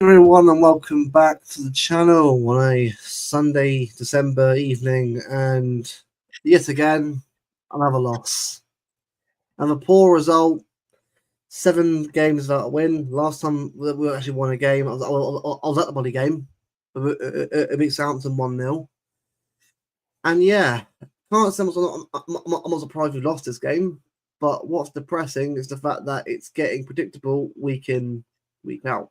Everyone, and welcome back to the channel on a Sunday, December evening, and yet again, another loss. And a poor result, 7 games without a win. Last time we actually won a game, I was at the bloody game. It beat Southampton 1-0. And yeah, can't say I'm not surprised we lost this game, but what's depressing is the fact that it's getting predictable week in, week out.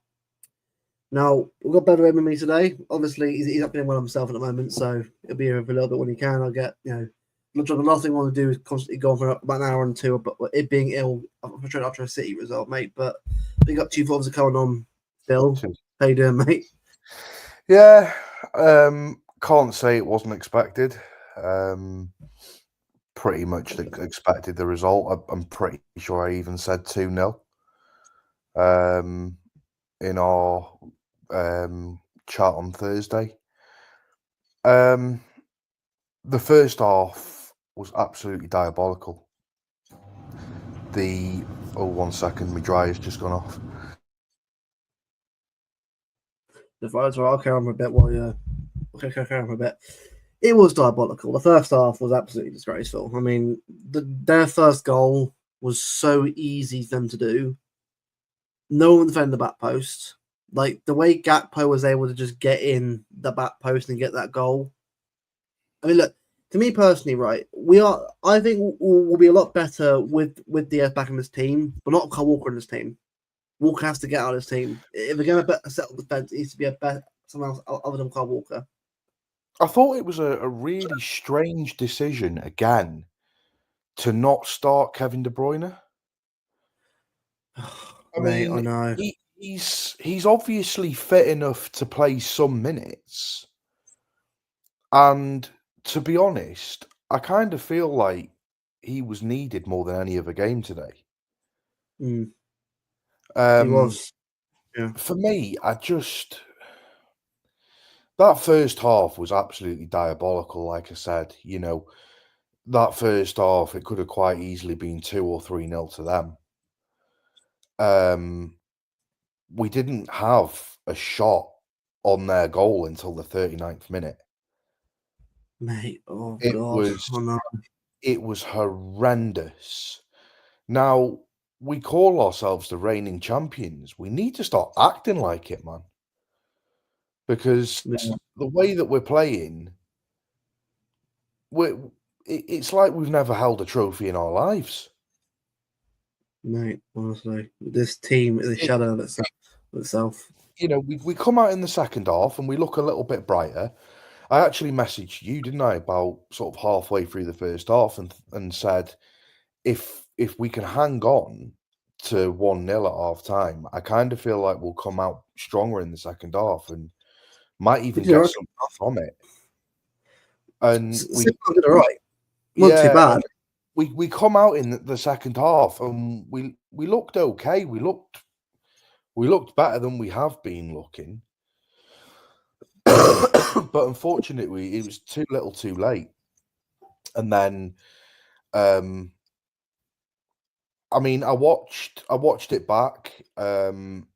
Now, we've got better MMA today. Obviously, he's not feeling well himself at the moment, so he'll be here for a little bit when he can. I'll get, the last thing I want to do is constantly go on for about an hour and two, but it being ill, I'm trying after a City result, mate. But big up to you for obviously coming on still. How you doing, mate? Yeah, can't say it wasn't expected. Pretty much expected the result. I'm pretty sure I even said 2-0 in our chat on Thursday. The first half was absolutely diabolical. One second, my dryer's just gone off. The fires are. I'll carry on for a bit while you. Carry on for a bit. It was diabolical. The first half was absolutely disgraceful. I mean, their first goal was so easy for them to do. No one defended the back post. Like the way Gakpo was able to just get in the back post and get that goal. I mean, look, to me personally, right, I think we'll be a lot better with Diaz back in this team, but not Kyle Walker in this team. Walker has to get out of this team. If we're going to settle defense, it needs to be someone else other than Kyle Walker. I thought it was a really strange decision again to not start Kevin De Bruyne. I know he's obviously fit enough to play some minutes, and to be honest, I kind of feel like he was needed more than any other game today. He was. Yeah. For me, that first half was absolutely diabolical. Like I said, that first half, it could have quite easily been 2 or 3-0 to them. We didn't have a shot on their goal until the 39th minute. Mate, it was horrendous. Now, we call ourselves the reigning champions. We need to start acting like it, man. Because the way that we're playing, it's like we've never held a trophy in our lives. Mate, honestly, this team is a shadow of itself. We come out in the second half and we look a little bit brighter. I actually messaged you, didn't I, about sort of halfway through the first half and said, if we can hang on to 1-0 at half time, I kind of feel like we'll come out stronger in the second half and might even get something from it. And not too bad. We come out in the second half and we looked okay. We looked better than we have been looking. But unfortunately, it was too little too late. And then I watched it back, and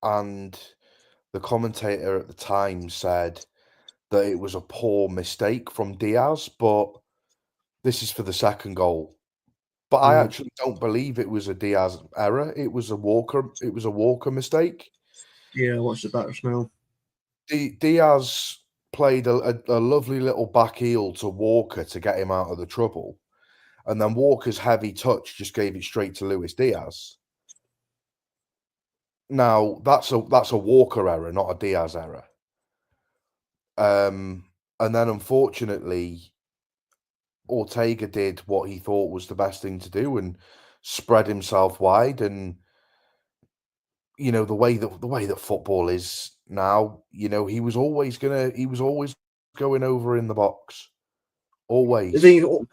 the commentator at the time said that it was a poor mistake from Diaz, but this is for the second goal. But I actually don't believe it was a Diaz error. It was a Walker mistake. Yeah, I watched it back just now. Diaz played a lovely little back heel to Walker to get him out of the trouble. And then Walker's heavy touch just gave it straight to Luis Diaz. Now, that's a Walker error, not a Diaz error. And then, unfortunately, Ortega did what he thought was the best thing to do and spread himself wide. And the way that football is now, he was always going over in the box. Always. The thing,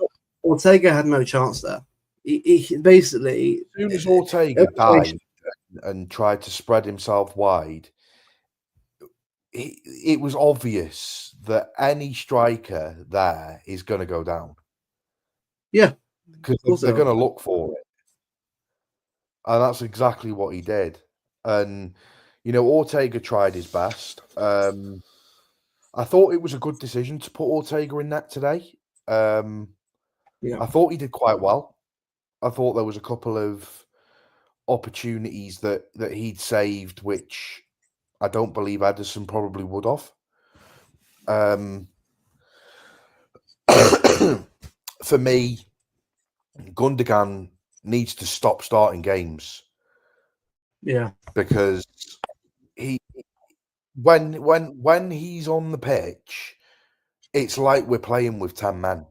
Ortega had no chance there. He basically, as soon as Ortega died and tried to spread himself wide, it was obvious that any striker there is going to go down. Yeah, because they're going to look for it, and that's exactly what he did. And Ortega tried his best. I thought it was a good decision to put Ortega in net today. I thought he did quite well. I thought there was a couple of opportunities that he'd saved, which I don't believe Edison probably would have. For me, Gundogan needs to stop starting games. Yeah. Because when he's on the pitch, it's like we're playing with 10 men.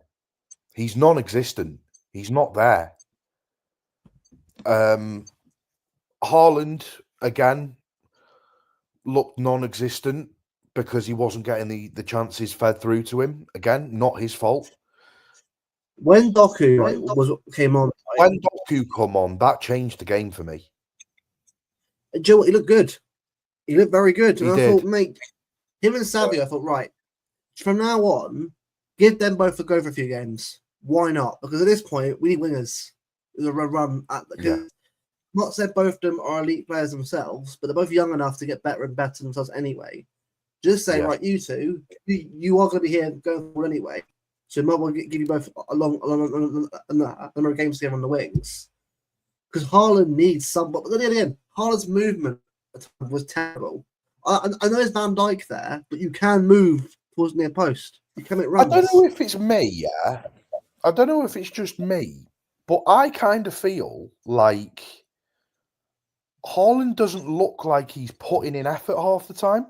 He's non-existent. He's not there. Haaland, again, looked non-existent because he wasn't getting the chances fed through to him. Again, not his fault. When Doku came on, when Doku come on, that changed the game for me. Do you know what? He looked good. He looked very good. He And did. I thought, mate, him and Savio, I thought, right, from now on, give them both a go for a few games. Why not? Because at this point, we need wingers. There's a run at the Not said both of them are elite players themselves, but they're both young enough to get better and better themselves anyway. Just say, right, you two, you are going to be here going forward anyway. So might well give you both a number of games together on the wings. Because Haaland needs some, but then again, Haaland's movement was terrible. I know there's Van Dijk there, but you can move towards near post. You can make runs. I don't know if it's me, I don't know if it's just me, but I kind of feel like Haaland doesn't look like he's putting in effort half the time.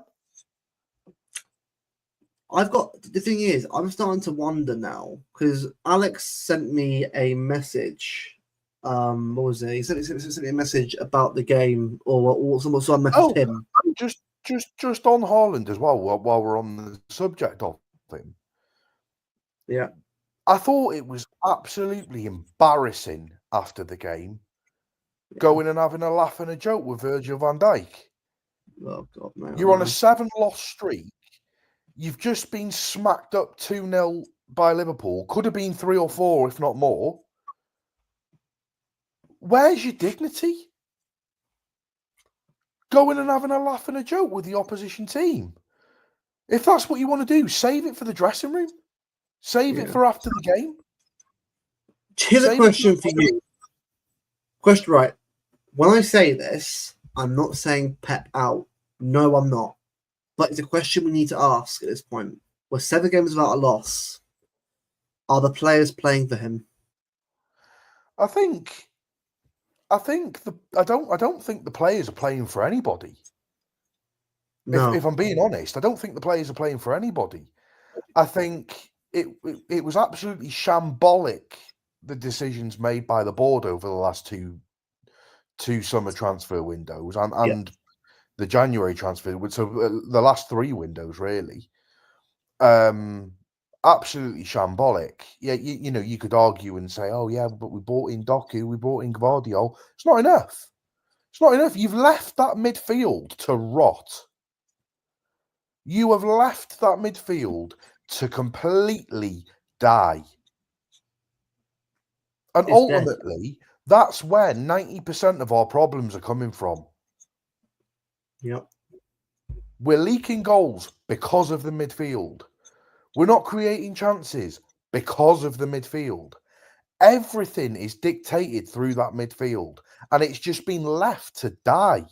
The thing is, I'm starting to wonder now because Alex sent me a message. What was it? He sent me a message about the game, or someone messaged him. Just on Haaland as well, while we're on the subject of him. Yeah. I thought it was absolutely embarrassing after the game, going and having a laugh and a joke with Virgil van Dijk. Oh, God, man. You're on a 7-loss streak. You've just been smacked up 2-0 by Liverpool. Could have been 3 or 4, if not more. Where's your dignity? Going and having a laugh and a joke with the opposition team. If that's what you want to do, save it for the dressing room. Save it for after the game. Here's a question for you. Question, right. When I say this, I'm not saying Pep out. No, I'm not. But it's a question we need to ask at this point. We're 7 games without a loss. Are the players playing for him? I don't think the players are playing for anybody. No. If I'm being honest, I don't think the players are playing for anybody. I think it was absolutely shambolic, the decisions made by the board over the last two summer transfer windows and the January transfer, so the last 3 windows really. Absolutely shambolic. Yeah, you could argue and say, oh yeah, but we bought in Doku, we bought in Gvardiol. It's not enough. It's not enough. You've left that midfield to rot. You have left that midfield to completely die. And ultimately, that's where 90% of our problems are coming from. Yep. We're leaking goals because of the midfield. We're not creating chances because of the midfield. Everything is dictated through that midfield, and it's just been left to die.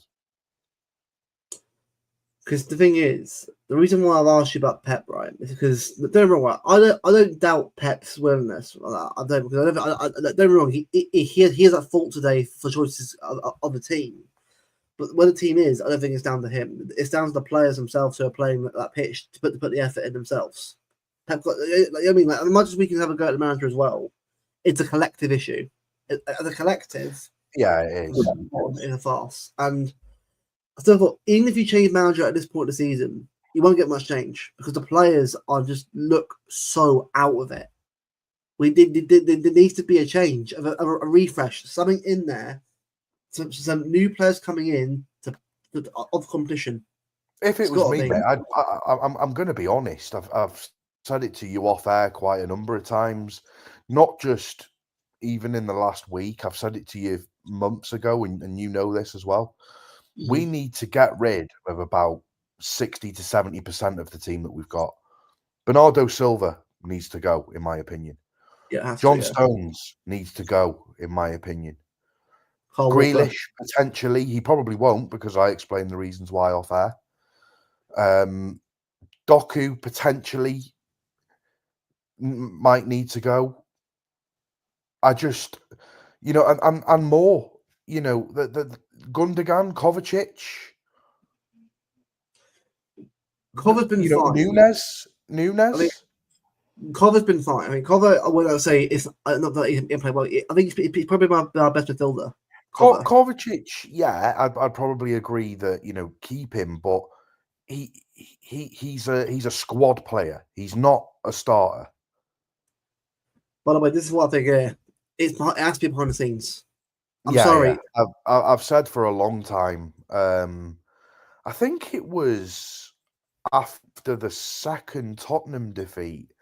Because the thing is, the reason why I've asked you about Pep, right, is because don't get me wrong, I don't doubt Pep's willingness. I don't get me wrong. He has that fault today for choices of the team. But where the team is, I don't think it's down to him. It's down to the players themselves who are playing that pitch to put the effort in themselves. Pep got, as much as we can have a go at the manager as well, it's a collective issue. As a collective, it is in a farce. And I still thought, even if you change manager at this point of the season, you won't get much change because the players are just look so out of it. There needs to be a change, of a refresh, something in there. Some new players coming in of competition. If it was me, mate, I'm going to be honest. I've said it to you off air quite a number of times, not just even in the last week. I've said it to you months ago, and you know this as well. We need to get rid of about 60 to 70% of the team that we've got. Bernardo Silva needs to go, in my opinion. Yeah, it has John to, yeah. Stones needs to go, in my opinion. Carl Walker. Grealish, potentially. He probably won't because I explained the reasons why off air. Doku, potentially, might need to go. I just, and more. The Gundogan, Kovacic. Cover's been fine. Nunes. I mean, Cover's been fine. I mean, Cover, I would say, is not that he didn't play well. I think he's probably our best midfielder. Kovacic, yeah, I'd probably agree that keep him, but he's a squad player. He's not a starter. By the way, this is what I think. It has to be behind the scenes. I'm Yeah, sorry. Yeah. I've said for a long time. I think it was after the second Tottenham defeat.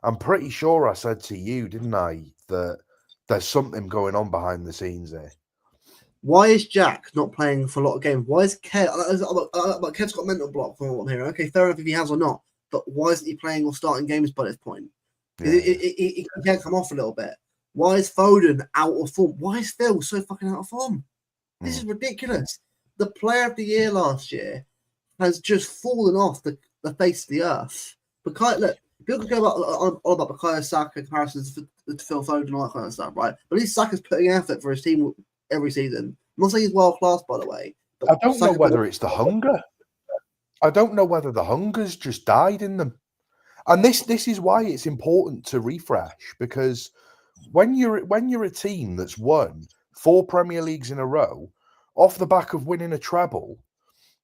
I'm pretty sure I said to you, didn't I, that there's something going on behind the scenes there. Why is Jack not playing for a lot of games? Why is Kev? Kev's got a mental block from what I'm hearing. Okay, fair enough if he has or not. But why isn't he playing or starting games by this point? Yeah. He can't come off a little bit. Why is Foden out of form? Why is Phil so fucking out of form? This is ridiculous. The player of the year last year has just fallen off the face of the earth. Look, people can go about Bukayo Saka comparisons to Phil Foden and all that kind of stuff, right? But at least Saka's putting effort for his team every season. I'm not saying he's world class, by the way. I don't know whether it's the hunger. I don't know whether the hunger's just died in them. And this is why it's important to refresh, because when you're a team that's won 4 Premier Leagues in a row off the back of winning a treble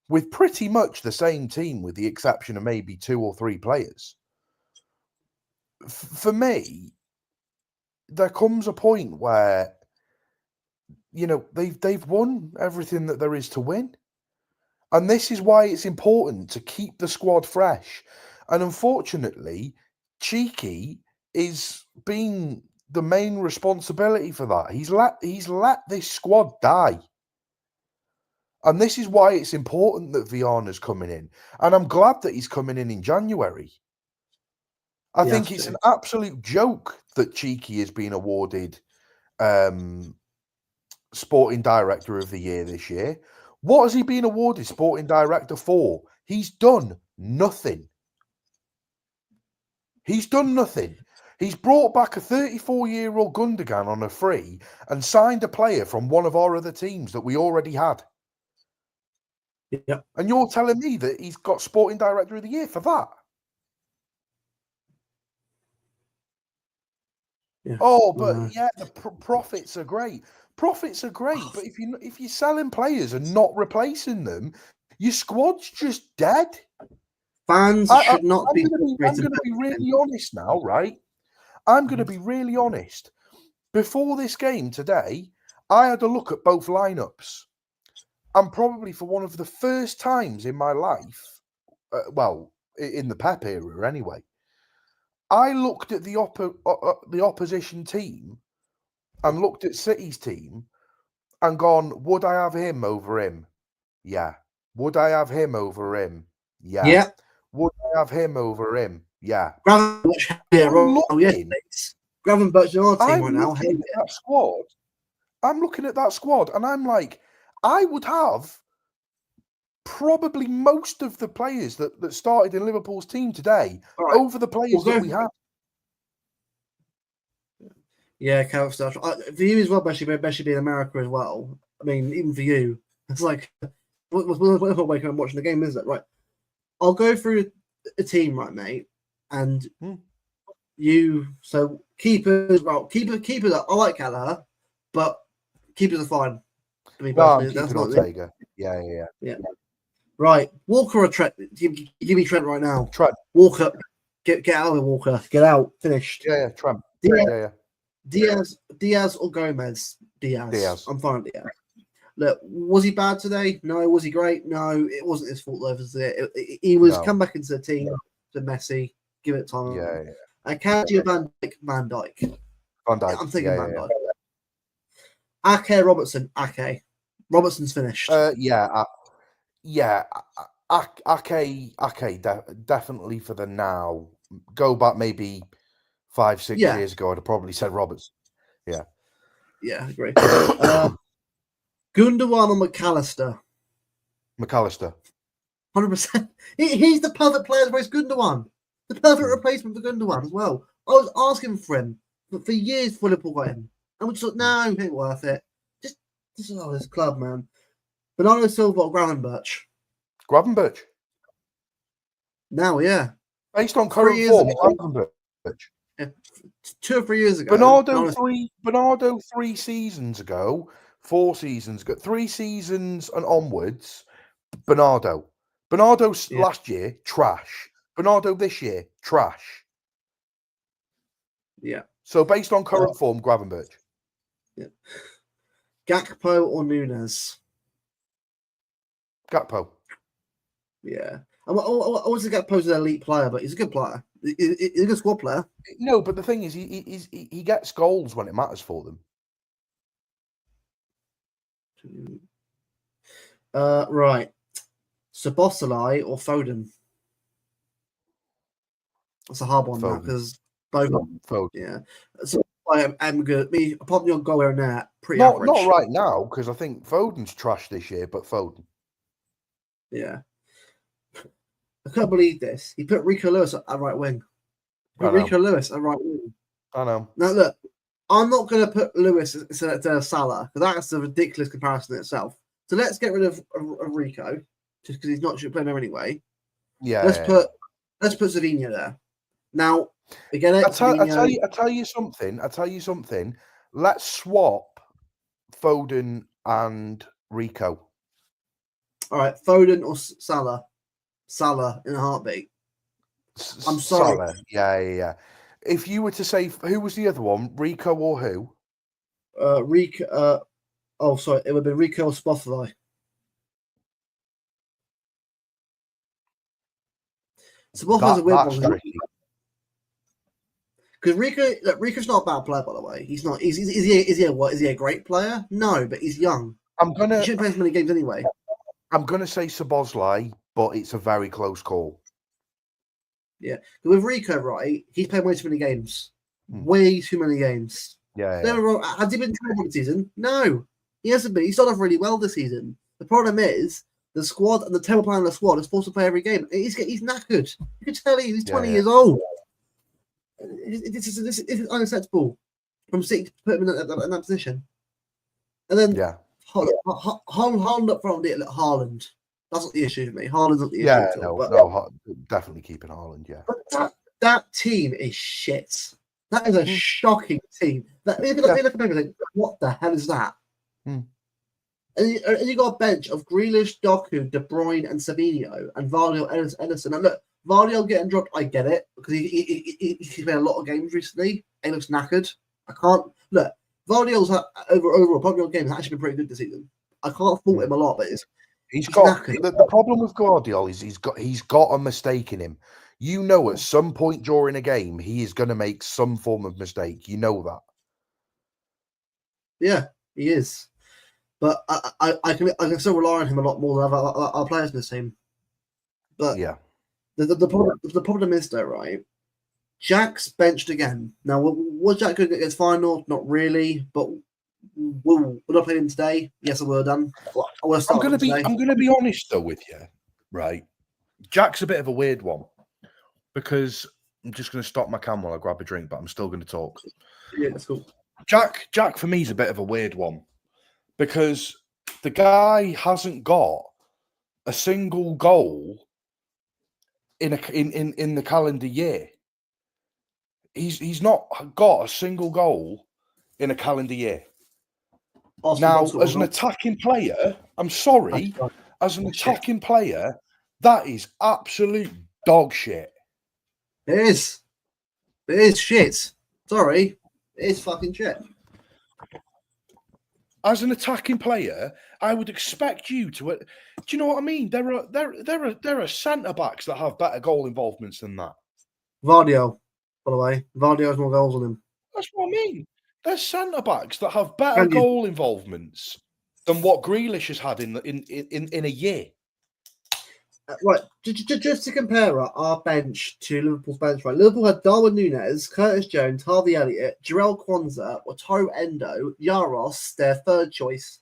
with pretty much the same team, with the exception of maybe 2 or 3 players, for me, there comes a point where they've won everything that there is to win. And this is why it's important to keep the squad fresh. And unfortunately, Cheeky is being the main responsibility for that. He's let this squad die. And this is why it's important that Viana's coming in. And I'm glad that he's coming in January. I think it's an absolute joke that Cheeky is being awarded Sporting Director of the Year this year. What has he been awarded Sporting Director for? He's done nothing. He's done nothing. He's brought back a 34-year-old Gundogan on a free and signed a player from one of our other teams that we already had. Yeah. And you're telling me that he's got Sporting Director of the Year for that? Yeah. Oh, but yeah, the profits are great. Profits are great, but if you're selling players and not replacing them, your squad's just dead. Fans should not be. I'm going to be really honest now, right? I'm going to be really honest. Before this game today, I had a look at both lineups, and probably for one of the first times in my life, in the Pep era anyway, I looked at the opposition team and looked at City's team and gone, would I have him over him? Yeah. Would I have him over him? Yeah. Yeah. Would I have him over him? Yeah. Gravenberch in our team right now. That squad. I'm looking at that squad and I'm like, I would have probably most of the players that started in Liverpool's team today over the players that we had. Yeah, Carol stuff. For you as well, especially being in America as well. I mean, even for you, it's like, we're waking up watching the game, isn't it? Right. I'll go through a team, right, mate? And so keepers, keepers, I like Gallagher, but keepers are fine. I mean, that's not Ortega. Yeah. Right. Walker or Trent? Give me Trent right now. Trent. Walker. Get out of here, Walker. Get out. Finished. Yeah, Trent. Diaz or Gomez? Diaz. I'm fine with Diaz. Look, was he bad today? No. Was he great? No. It wasn't his fault, though. He was come back into the team to Messi. Give it time. Yeah. Akanji or Van Dijk. Van Dijk. I'm thinking Van Dijk. Ake Robertson. Ake. Robertson's finished. Yeah, Ake, definitely for the now. Go back maybe 5-6 Yeah. years ago, I'd have probably said Roberts. Yeah, I agree. Gundogan or McAllister? McAllister. 100%. He's the perfect player to replace Gundogan. The perfect replacement for Gundogan as well. I was asking for him for years for Liverpool got him. And we just thought, no, it ain't worth it. Just this club, man. Bernardo Silva or Gravenberch? Gravenberch. Now, yeah. Based on 3 current years form, ago. Gravenberch. Yeah, 2 or 3 years ago. Bernardo 3 seasons ago, 4 seasons ago, 3 seasons and onwards, Bernardo. Bernardo's last year, trash. Bernardo this year, trash. Yeah. So based on current form, Gravenberch. Yeah. Gakpo or Nunes? Gakpo. Yeah. I was a Gakpo's an elite player, but he's a good player. He's a good squad player. No, but the thing is, he gets goals when it matters for them. Right. Szoboszlai or Foden? That's a hard one now because both. Foden. Yeah. So I'm good. Me, apart from your goal here and there, pretty Not average. right now because I think Foden's trash this year, but Foden. Yeah. I can't believe this. He put Rico Lewis at right wing. Lewis at right wing. I know. Now look, I'm not going to put Lewis instead of Salah because that's a ridiculous comparison in itself. So let's get rid of Rico just because he's not playing there anyway. Yeah. Let's put Savinho there. Now, again, I tell you something. Let's swap Foden and Rico. All right, Foden or Salah? Salah in a heartbeat. I'm sorry. Salah. Yeah. If you were to say who was the other one, Rico or who? Rico. Sorry, it would be Rico or Spotify. Spotify's a weird one. Because Rico's not a bad player, by the way. He's not. Is he a great player? No, but he's young. He shouldn't play as many games anyway. I'm gonna say Szoboszlai, but it's a very close call. Yeah, with Rico, right? He's played way too many games. Way too many games. Yeah. Has he been terrible this season? No, he hasn't been. He started off really well this season. The problem is the squad and the table plan of the squad is forced to play every game. He's knackered. You can tell he's 20 years old. This is unacceptable from City to put him in that position. And then Haaland up front, Haaland. That's not the issue for me. Haaland's not the issue at all. Definitely keeping Haaland. Yeah, but that team is shit. That is a shocking team. Look at everything. What the hell is that? And you got a bench of Grealish, Doku, De Bruyne, and Savinho, and Vardy, Ederson. And look, Vardy getting dropped. I get it because he's played a lot of games recently. He looks knackered. I can't look. Vardy's overall probably games actually been pretty good this season. I can't fault him a lot, but he's got the problem with Guardiola is he's got a mistake in him. You know, at some point during a game, he is going to make some form of mistake. You know that. Yeah, he is. But I can still rely on him a lot more than other players in the team. But yeah, the problem is though, right? Jack's benched again. Now, was Jack good against final? Not really, but would I play him today? Yes, I would have done. I'm going to be honest though with you, right? Jack's a bit of a weird one because I'm just going to stop my cam while I grab a drink, but I'm still going to talk. Yeah, that's cool. Jack for me is a bit of a weird one because the guy hasn't got a single goal in the calendar year. He's not got a single goal in a calendar year. Now, as an attacking player, I'm sorry, as an attacking player, that is absolute dog shit. It is. It is shit. Sorry, it is fucking shit. As an attacking player, I would expect you to. Do you know what I mean? There are centre backs that have better goal involvements than that. Vardy, by the way, Vardy has more goals than him. That's what I mean. There's centre backs that have better goal involvements than what Grealish has had in a year. Right, just to compare our bench to Liverpool's bench, right? Liverpool had Darwin Núñez, Curtis Jones, Harvey Elliott, Jarell Kwanzaa, Wataru Endo, Yaros, their third choice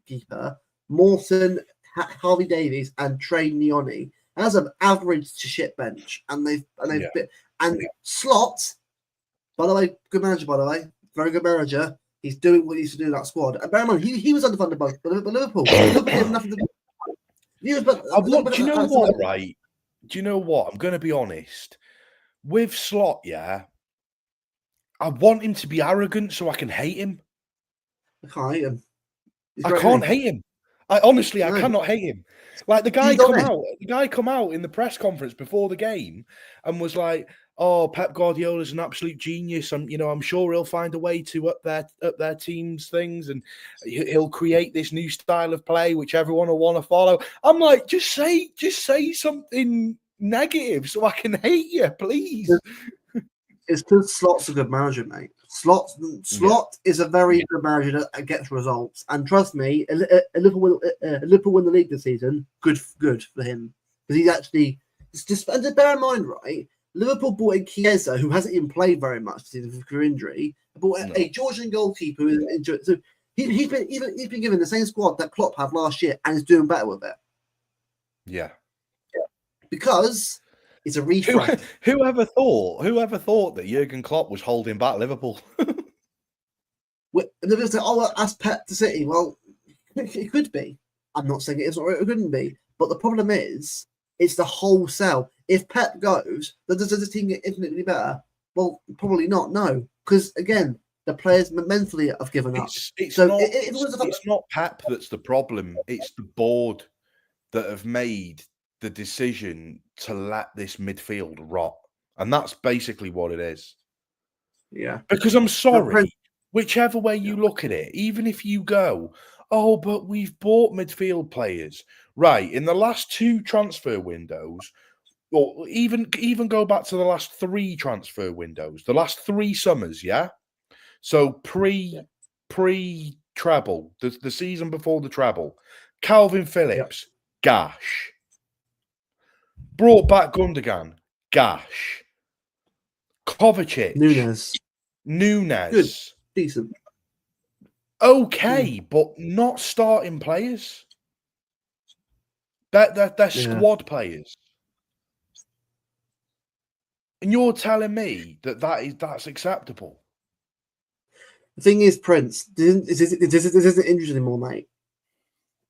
keeper, Mawson, Harvey Davies, and Trey Nioni. That's an average to shit bench, and Slot. By the way, good manager. By the way, very good manager. He's doing what he needs to do in that squad. And bear in mind, he was underfunded by Liverpool. Liverpool gave him nothing to do. Do you know what, right? Do you know what? I'm going to be honest. With Slot, yeah, I want him to be arrogant so I can hate him. I can't hate him. I can't hate him. I cannot hate him. Like the guy come out in the press conference before the game and was like, "Oh, Pep Guardiola's an absolute genius. I'm sure he'll find a way to up their team's things, and he'll create this new style of play which everyone will want to follow." I'm like, just say something negative so I can hate you, please. It's because Slot's a good manager, mate. Slot is a very good manager that gets results, and trust me, Liverpool win the league this season. Good for him, because he's actually. It's just and to bear in mind, right? Liverpool bought in Chiesa, who hasn't even played very much this season for injury. Bought a Georgian goalkeeper who is injured, so he's been given the same squad that Klopp had last year, and is doing better with it. Yeah, because. It's a refresh. Whoever thought that Jurgen Klopp was holding back Liverpool? And they'll say, "Oh, well, that's Pep to City." Well, it could be. I'm not saying it is or it couldn't be, but the problem is, it's the wholesale. If Pep goes, does the team get infinitely better? Well, probably not. No, because again, the players mentally have given up. It's not Pep that's the problem. It's the board that have made the decision to let this midfield rot, and that's basically what it is. Yeah, because I'm sorry, whichever way you look at it, even if you go, "Oh, but we've bought midfield players," right? In the last 2 transfer windows, or even go back to the last 3 transfer windows, the last 3 summers, yeah. So pre treble, the season before the treble, Calvin Phillips, gash. Brought back Gundogan, gash. Kovacic, Núñez, good, decent, okay, but not starting players. They're squad players, and you're telling me that's acceptable. The thing is, Prince, this isn't injuries anymore, mate.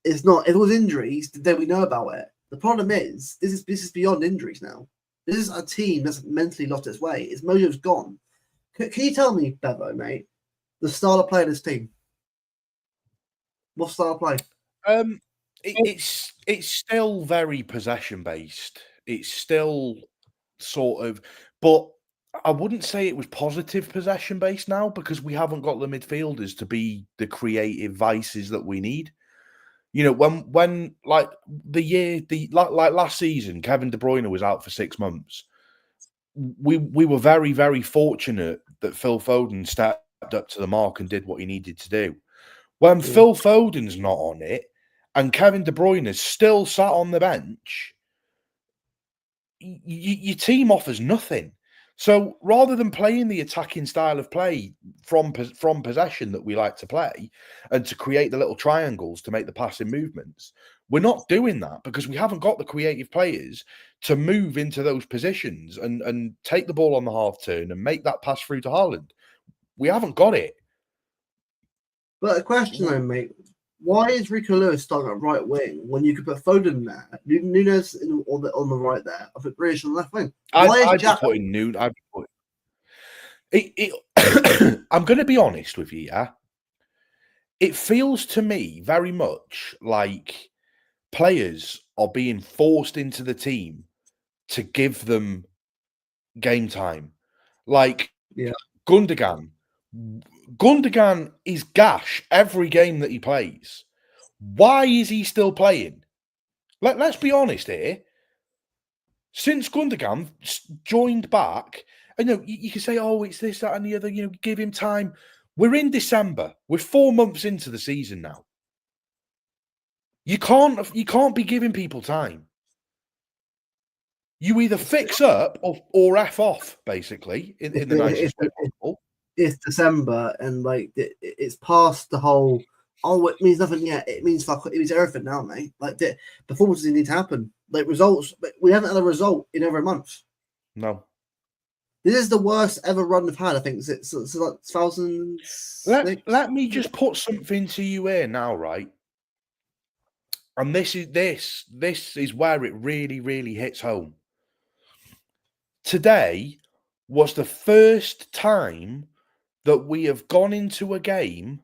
It's not. If it was injuries, then we know about it. The problem is, this is beyond injuries now. This is a team that's mentally lost its way. Its mojo's gone. Can you tell me, Bevo, mate, the style of play of this team? What style of play? It's still very possession based. It's still sort of, but I wouldn't say it was positive possession based now, because we haven't got the midfielders to be the creative vices that we need. You know, when like last season, Kevin De Bruyne was out for 6 months. We were very, very fortunate that Phil Foden stepped up to the mark and did what he needed to do. When Phil Foden's not on it and Kevin De Bruyne is still sat on the bench, your team offers nothing. So rather than playing the attacking style of play from possession that we like to play and to create the little triangles to make the passing movements, we're not doing that because we haven't got the creative players to move into those positions and take the ball on the half turn and make that pass through to Haaland. We haven't got it. But a question though, mate. Why is Rico Lewis starting at right wing when you could put Foden there, Núñez on the right there, I think Grealish on the left wing? I'd be putting Núñez. I'm going to be honest with you, yeah. It feels to me very much like players are being forced into the team to give them game time. Like Gundogan. Gundogan is gash every game that he plays. Why is he still playing? Let's be honest here. Since Gundogan joined back, I know you can say, "Oh, it's this, that, and the other." You know, give him time. We're in December. We're 4 months into the season now. You can't be giving people time. You either fix up or F off, basically, in the nicest way possible. It's December and like it's past the whole. Oh, it means nothing yet. It means fuck. It means everything now, mate. Like the performances need to happen. Like results. We haven't had a result in over a month. No. This is the worst ever run we've had. I think it's like 2006. Let me just put something to you here now, right? And this is where it really, really hits home. Today was the first time that we have gone into a game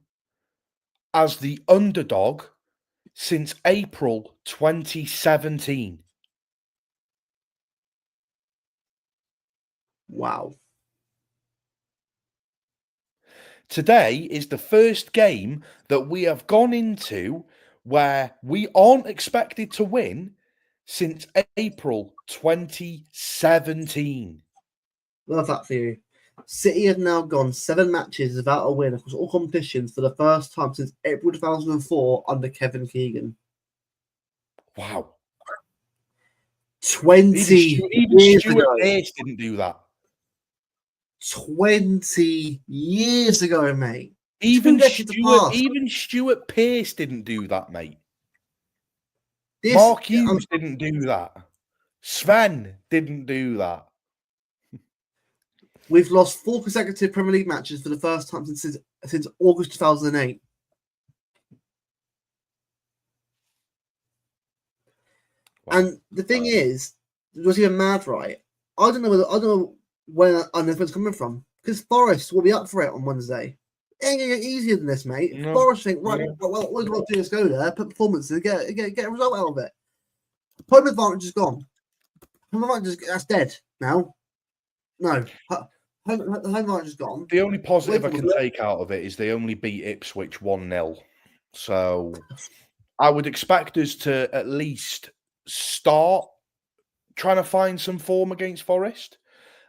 as the underdog since April 2017. Wow. Today is the first game that we have gone into where we aren't expected to win since April 2017. Love that for you. City have now gone 7 matches without a win across all competitions for the first time since April 2004 under Kevin Keegan. Wow. 20 Even years Stuart ago. Pearce didn't do that. 20 years ago, mate. Even Stuart Pearce didn't do that, mate. Mark Hughes didn't do that. Sven didn't do that. We've lost 4 consecutive Premier League matches for the first time since August 2008. Wow. And the thing is, it was even mad, right? I don't know where it's coming from because Forest will be up for it on Wednesday. It ain't gonna get easier than this, mate. No. Forest think, right, well, we've got to do is go there, put performances, and get a result out of it. Home advantage is gone. Home advantage that's dead now. No, home advantage is gone. The only positive I can take out of it is they only beat Ipswich 1-0. So I would expect us to at least start trying to find some form against Forest.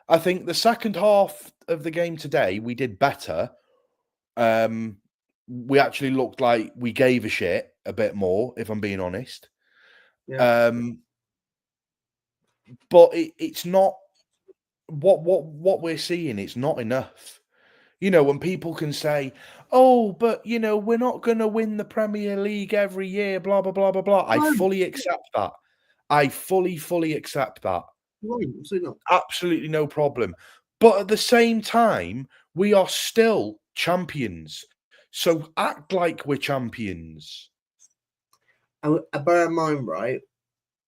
I think the second half of the game today, we did better. We actually looked like we gave a shit a bit more, if I'm being honest. Yeah. But it's not what we're seeing. It's not enough. You know, when people can say, "Oh, but you know, we're not going to win the Premier League every year," blah blah blah blah blah. I fully accept that. I fully accept that. Absolutely no problem. But at the same time, we are still champions. So act like we're champions. And bear in mind, right,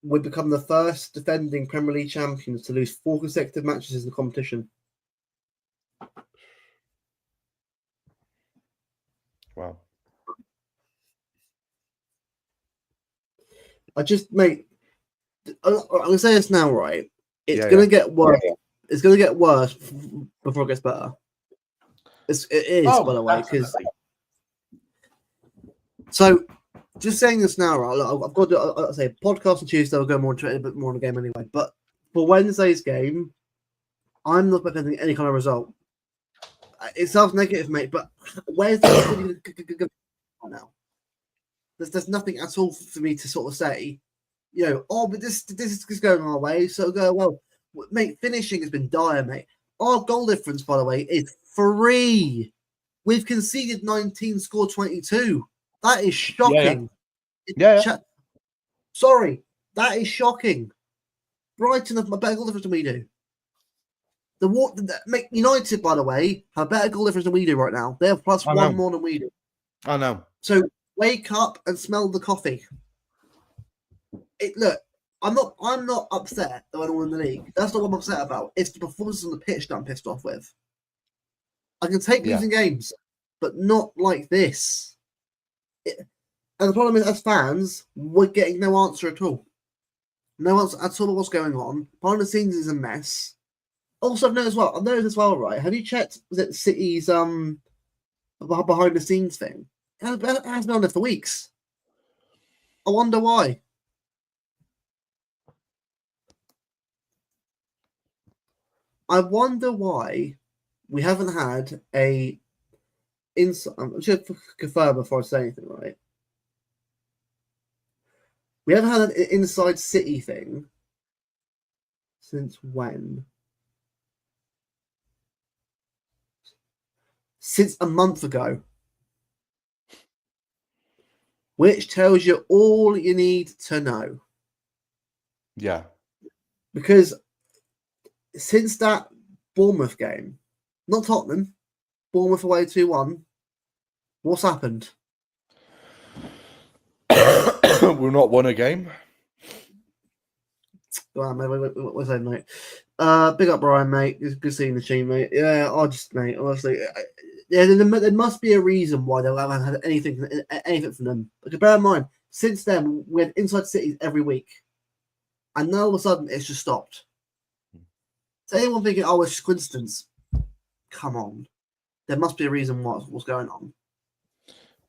we become the first defending Premier League champions to lose 4 consecutive matches in the competition. Wow. Mate, I'm going to say this now, right? It's going to get worse. Yeah. It's going to get worse before it gets better. It is, by the way, because... So, just saying this now, right? I've got to I'll say podcast on Tuesday. I'll go more into it a bit more on the game anyway. But for Wednesday's game, I'm not expecting any kind of result. It sounds negative, mate, but where's the now? There's nothing at all for me to sort of say, you know, oh, but this is going our way, so go well. Mate, finishing has been dire, mate. Our goal difference, by the way, is 3. We've conceded 19, scored 22. That is shocking. Yeah. Sorry, that is shocking. Brighton have a better goal difference than we do. United, by the way, have a better goal difference than we do right now. They have +1 more than we do. I know. So wake up and smell the coffee. Look, I'm not upset that we're all in the league. That's not what I'm upset about. It's the performances on the pitch that I'm pissed off with. I can take losing games, but not like this. And the problem is, as fans, we're getting no answer at all. No answer at all what's going on. Behind the scenes is a mess. Also, I've noticed as well, right? Have you checked, was it City's behind the scenes thing? It hasn't been on there for weeks. I wonder why. I wonder why we haven't had a inside. I'm just going to confirm before I say anything, right? We haven't had an inside City thing Since when? Since a month ago. Which tells you all you need to know. Yeah. Because since that Bournemouth game, not Tottenham, Bournemouth away 2-1, what's happened? We've not won a game. Well, mate, what's that, mate? Big up, Brian, mate. It's good seeing the team, mate. Yeah, mate, honestly, yeah, there must be a reason why they haven't had anything from them. Because bear in mind, since then, we had inside cities every week, and now all of a sudden it's just stopped. So anyone thinking, oh, it's just coincidence? Come on, there must be a reason what's going on.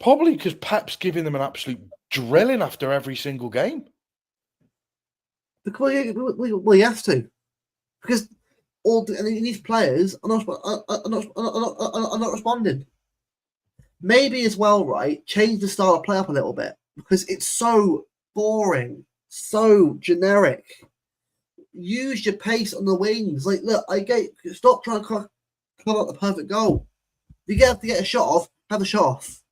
Probably because Pep's giving them an absolute drilling after every single game. Because you have to, because these players are not responding. Maybe as well, right? Change the style of play up a little bit because it's so boring, so generic. Use your pace on the wings. Like, look, stop trying to come up the perfect goal. If you have to get a shot off, have a shot off.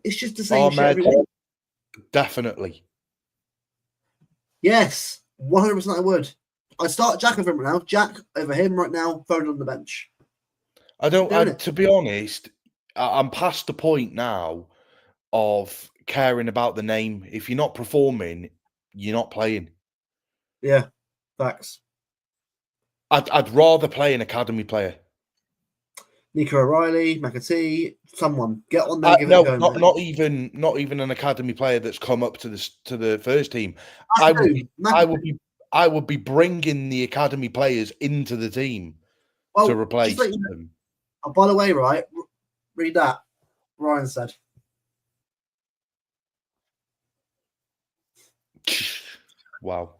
It's just the same shit every week. Definitely. Yes, 100% I would. I'd start Jack over him right now. Jack over him right now, thrown on the bench. To be honest, I'm past the point now of caring about the name. If you're not performing, you're not playing. Yeah, facts. I'd rather play an academy player. Nico O'Reilly, McAtee, someone get on there. No, not even an academy player that's come up to the first team. I would be bringing the academy players into the team to replace them. Oh, by the way, right, read that. Ryan said. Wow.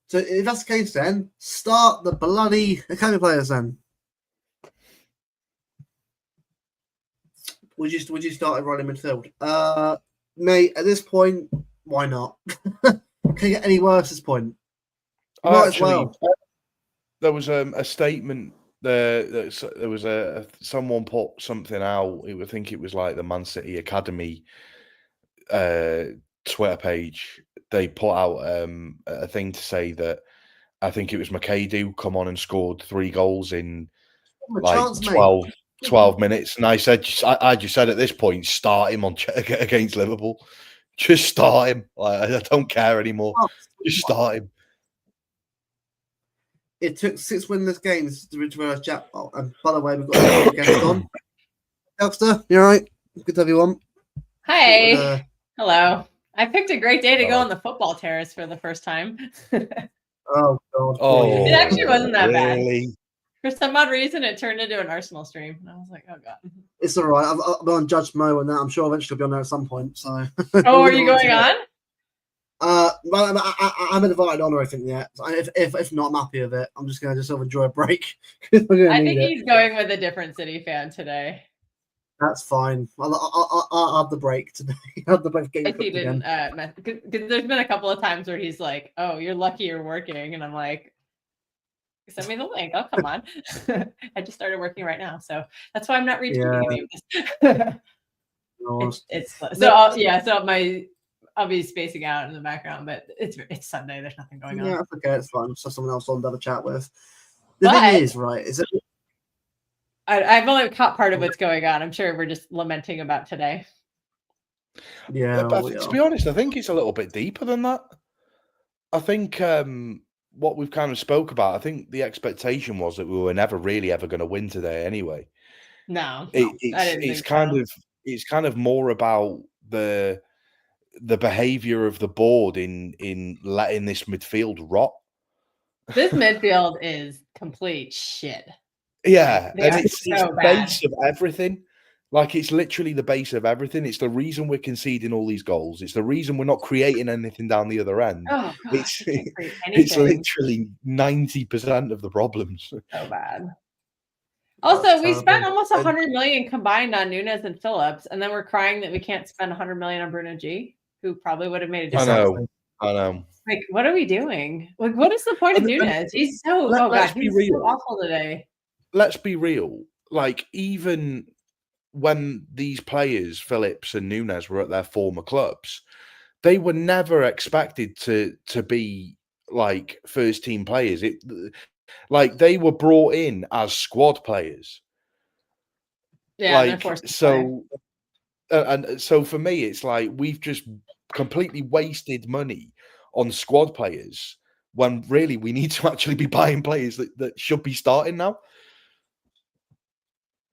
So if that's the case, then start the bloody academy players. Then would you start running midfield? Mate, at this point, why not? Can you get any worse at this point? Might as well. There was a statement there was someone put something out. I think it was like the Man City Academy Twitter page. They put out a thing to say that I think it was McAdoo come on and scored 3 goals in like 12 minutes. And I just said at this point, start him against Liverpool. Just start him. Like, I don't care anymore. Just start him. It took 6 winless games to reverse Jack. Oh, and by the way, we've got a guest on. Elster, you all right? Good to have you on. Hi. Hello. I picked a great day to go on the football terrace for the first time. Oh, God. Oh, it actually wasn't that really? bad. For some odd reason, it turned into an Arsenal stream. And I was like, oh, God. It's all right. I'm on Judge Mo and that. I'm sure eventually I'll be on there at some point. So. Oh, are you going on? I haven't invited on or anything yet. So if not, I'm happy with it. I'm just going to sort of enjoy a break. I think he's going with a different City fan today. That's fine. I'll have the break today. I'll have the break game he didn't. Because there's been a couple of times where he's like, "Oh, you're lucky you're working," and I'm like, "Send me the link. Oh, come on." I just started working right now, so that's why I'm not retweeting I'll be spacing out in the background, but it's Sunday. There's nothing going on. Yeah, that's okay. It's fine. Just someone else on to have a chat with. The thing is, right? Is it? I've only caught part of what's going on. I'm sure we're just lamenting about today. Yeah, but to be honest, I think it's a little bit deeper than that. I think what we've kind of spoke about, I think the expectation was that we were never really ever going to win today anyway. No, it's kind of more about the behavior of the board in letting this midfield rot. This midfield is complete shit. Yeah, and it's the base of everything. Like, it's literally the base of everything. It's the reason we're conceding all these goals. It's the reason we're not creating anything down the other end. Oh, gosh, it's literally 90% of the problems. So bad. Also, we spent almost 100 million combined on Nunes and Phillips, and then we're crying that we can't spend 100 million on Bruno G, who probably would have made a difference. I know. I know. Like, what are we doing? Like, what is the point of Nunes? He's so let's be he's real. so awful today. Let's be real. Like, even when these players, Phillips and Nunes, were at their former clubs, they were never expected to be like first team players. Like, they were brought in as squad players. Yeah, and they're Like, forced to play. so and so for me, it's like we've just completely wasted money on squad players when really we need to actually be buying players that should be starting now.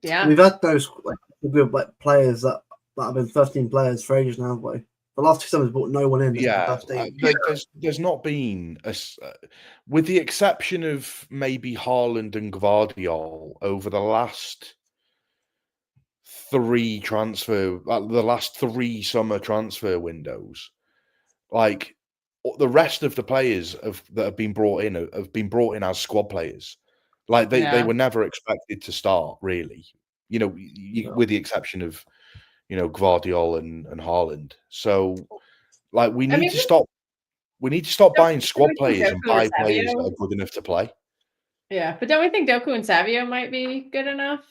Yeah, We've had those good players that have been 13 players for ages now, haven't we? The last 2 summers brought no one in. Yeah, there's not been with the exception of maybe Haaland and Gvardiol over the last the last 3 summer transfer windows. Like, the rest of the players that have been brought in have been brought in as squad players. Like, they were never expected to start, really. You know, with the exception of, Gvardiol and Haaland. So, like, we need to stop buying squad players and buy players that are good enough to play. Yeah, but don't we think Doku and Savio might be good enough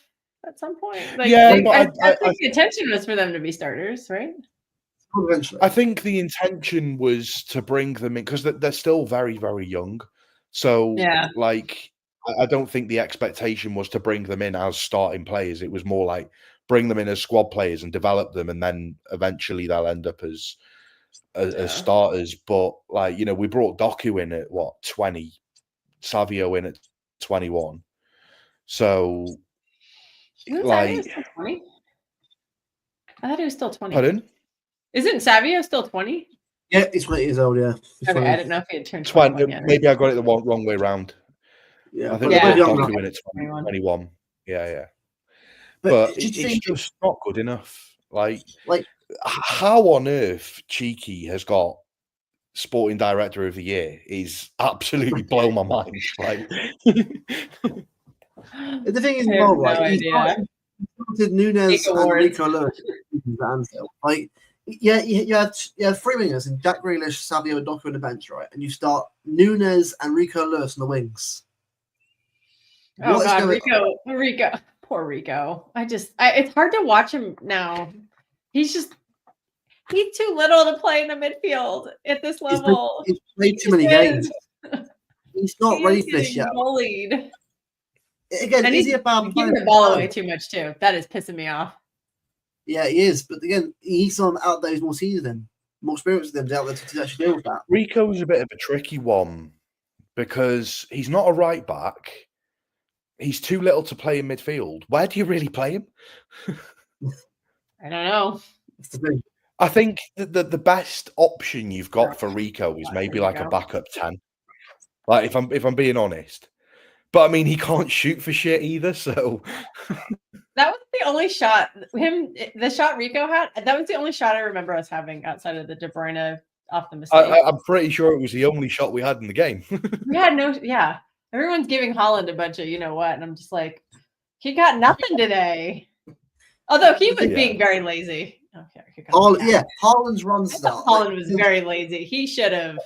at some point? Like, Yeah, I but think the intention was for them to be starters, right? Eventually. I think the intention was to bring them in because they're still very, very young. So, like, I don't think the expectation was to bring them in as starting players. It was more like bring them in as squad players and develop them, and then eventually they'll end up as starters. But, like, we brought Doku in at 20, Savio in at 21. So, like, still 20? I thought he was still 20. Pardon? Isn't Savio still 20? Yeah, he's 20 years old. Yeah. Okay, I didn't know if he had turned 21 yet. Maybe I got it the wrong way around. Yeah, I think Doku in at 21. Yeah. But it's just not good enough. Like, how on earth Cheeky has got Sporting Director of the Year is absolutely blown my mind. Like, the thing is, he started Nunes and Rico Lewis at Anfield. Like, you had 3 wingers in Jack Grealish, Savio, and Doku on the bench, right? And you start Nunes and Rico Lewis on the wings. Oh God, Rico, poor Rico. It's hard to watch him now. He's too little to play in the midfield at this level. He's played too many games. He's not ready for this yet. Bullied. Again, is he a bad player? Giving the ball away too much too. That is pissing me off. Yeah, he is. But again, he's someone out there who's more seasoned than him, more experienced than him out there to actually deal with that. Rico's a bit of a tricky one because he's not a right back. He's too little to play in midfield. Where do you really play him? I don't know. That's the thing. I think the best option you've got for Rico is maybe like a backup 10. Like, if I'm being honest. But I mean, he can't shoot for shit either, so that was the only shot the shot Rico had. That was the only shot I remember us having outside of the De Bruyne off the mistake. I'm pretty sure it was the only shot we had in the game. We had everyone's giving Haaland a bunch of you know what, and I'm just like, he got nothing today. Although he was being very lazy. Okay, Haaland's runs. Haaland was very lazy. He should have.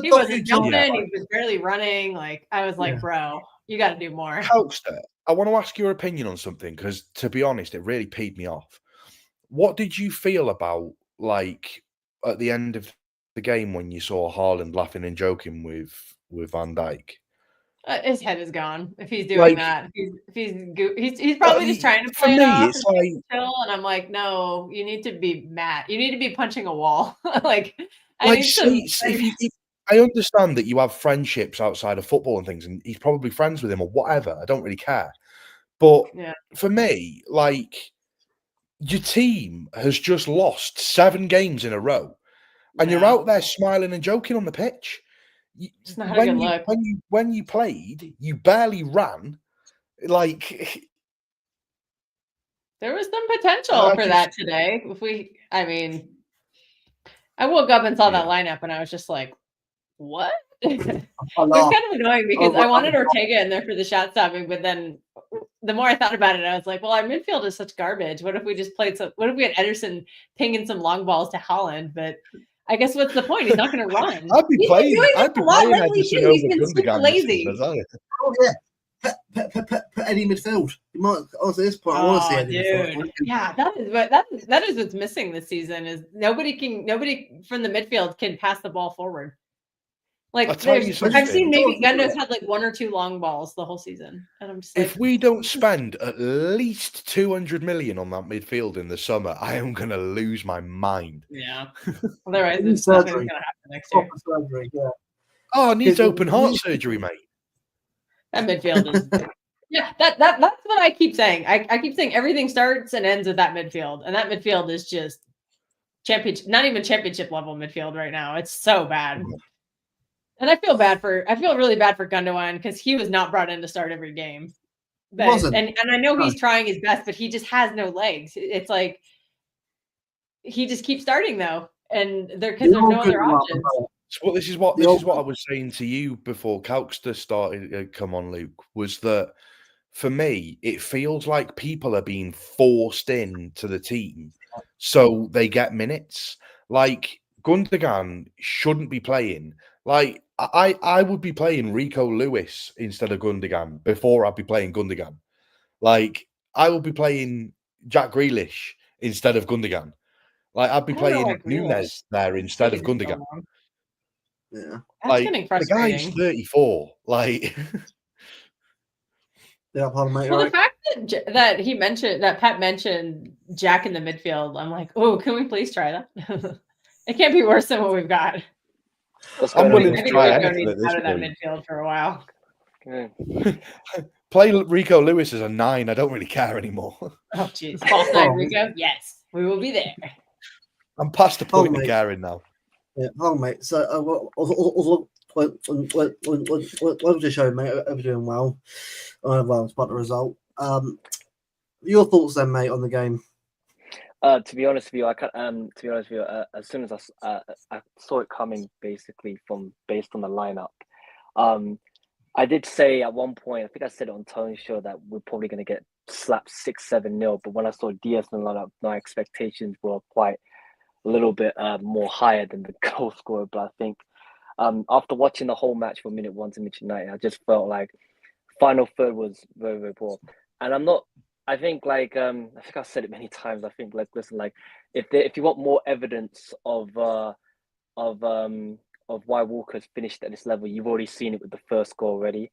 He wasn't jumping. He was barely running. Like, I was like, bro, you got to do more. Helpster, I want to ask your opinion on something because, to be honest, it really peed me off. What did you feel about, like, at the end of the game when you saw Haaland laughing and joking with Van Dijk? His head is gone if he's doing that. He's probably just trying to play it off and chill. And I'm like, no, you need to be mad. You need to be punching a wall. I understand that you have friendships outside of football and things, and he's probably friends with him or whatever. I don't really care. But for me, like, your team has just lost 7 games in a row, and you're out there smiling and joking on the pitch. It's not a good look. When you played, you barely ran. Like, there was some potential for that today. I woke up and saw that lineup, and I was just like, what? It was kind of annoying because I wanted Ortega in there for the shot stopping, but then the more I thought about it, I was like, well, our midfield is such garbage. What if we just what if we had Ederson pinging some long balls to Haaland? But I guess what's the point? He's not going to run. I'd be He's been playing. doing I'd this be a lot playing lately Edison too. He's over been super Gundogan this lazy. season, I tell you. Oh yeah, put Eddie midfield. You might. Also, at this point, I want to see Eddie midfield. Dude. Yeah, that is what's missing this season is nobody from the midfield can pass the ball forward. I'll Like tell you I've something. seen maybe Gundo's had like 1 or 2 long balls the whole season, and I'm just like, If we don't spend at least 200 million on that midfield in the summer, I am going to lose my mind. yeah. Otherwise, Needs there's nothing surgery. going to happen next year. Proper surgery. Yeah. Oh, it needs Because open heart surgery, mate. That midfield is yeah. That's what I keep saying. I keep saying everything starts and ends with that midfield, and that midfield is just championship, not even championship level midfield right now. It's so bad. And I feel really bad for Gundogan because he was not brought in to start every game. But, Wasn't. and I know he's trying his best, but he just has no legs. It's like he just keeps starting though, and because there's no other options. Well, this is what I was saying to you before Calkster started. Come on, Luke. Was that for me? It feels like people are being forced into the team so they get minutes. Like Gundogan shouldn't be playing. Like I would be playing Rico Lewis instead of Gundogan before I'd be playing Gundogan. Like I would be playing Jack Grealish instead of Gundogan. Like I'd be playing Nunes there instead of Gundogan. Yeah, that's getting frustrating. The guy's 34. Like, yeah, pardon, mate. Well, right. the fact that Pep mentioned Jack in the midfield, I'm like, oh, can we please try that? It can't be worse than what we've got. I'm willing to try anything at this out of that point. midfield for a while. Play Rico Lewis as a 9. I don't really care anymore. Oh, jeez. False 9, Rico? Yes, we will be there. I'm past the point of caring now. Yeah, hold on, mate. So, welcome to the show, mate. Hope you're doing well. Well, it's about the result. Your thoughts then, mate, on the game? To be honest with you, as soon as I saw it coming, basically based on the lineup, I did say at one point, I think I said it on Tony's show that we're probably going to get slapped 6-7-0. But when I saw Diaz in the lineup, my expectations were quite a little bit more higher than the goal scorer. But I think after watching the whole match from minute 1 to minute 90, I just felt like final third was very, very poor. And I think I think I've said it many times. I think listen, if you want more evidence of why Walker's finished at this level, you've already seen it with the first goal already.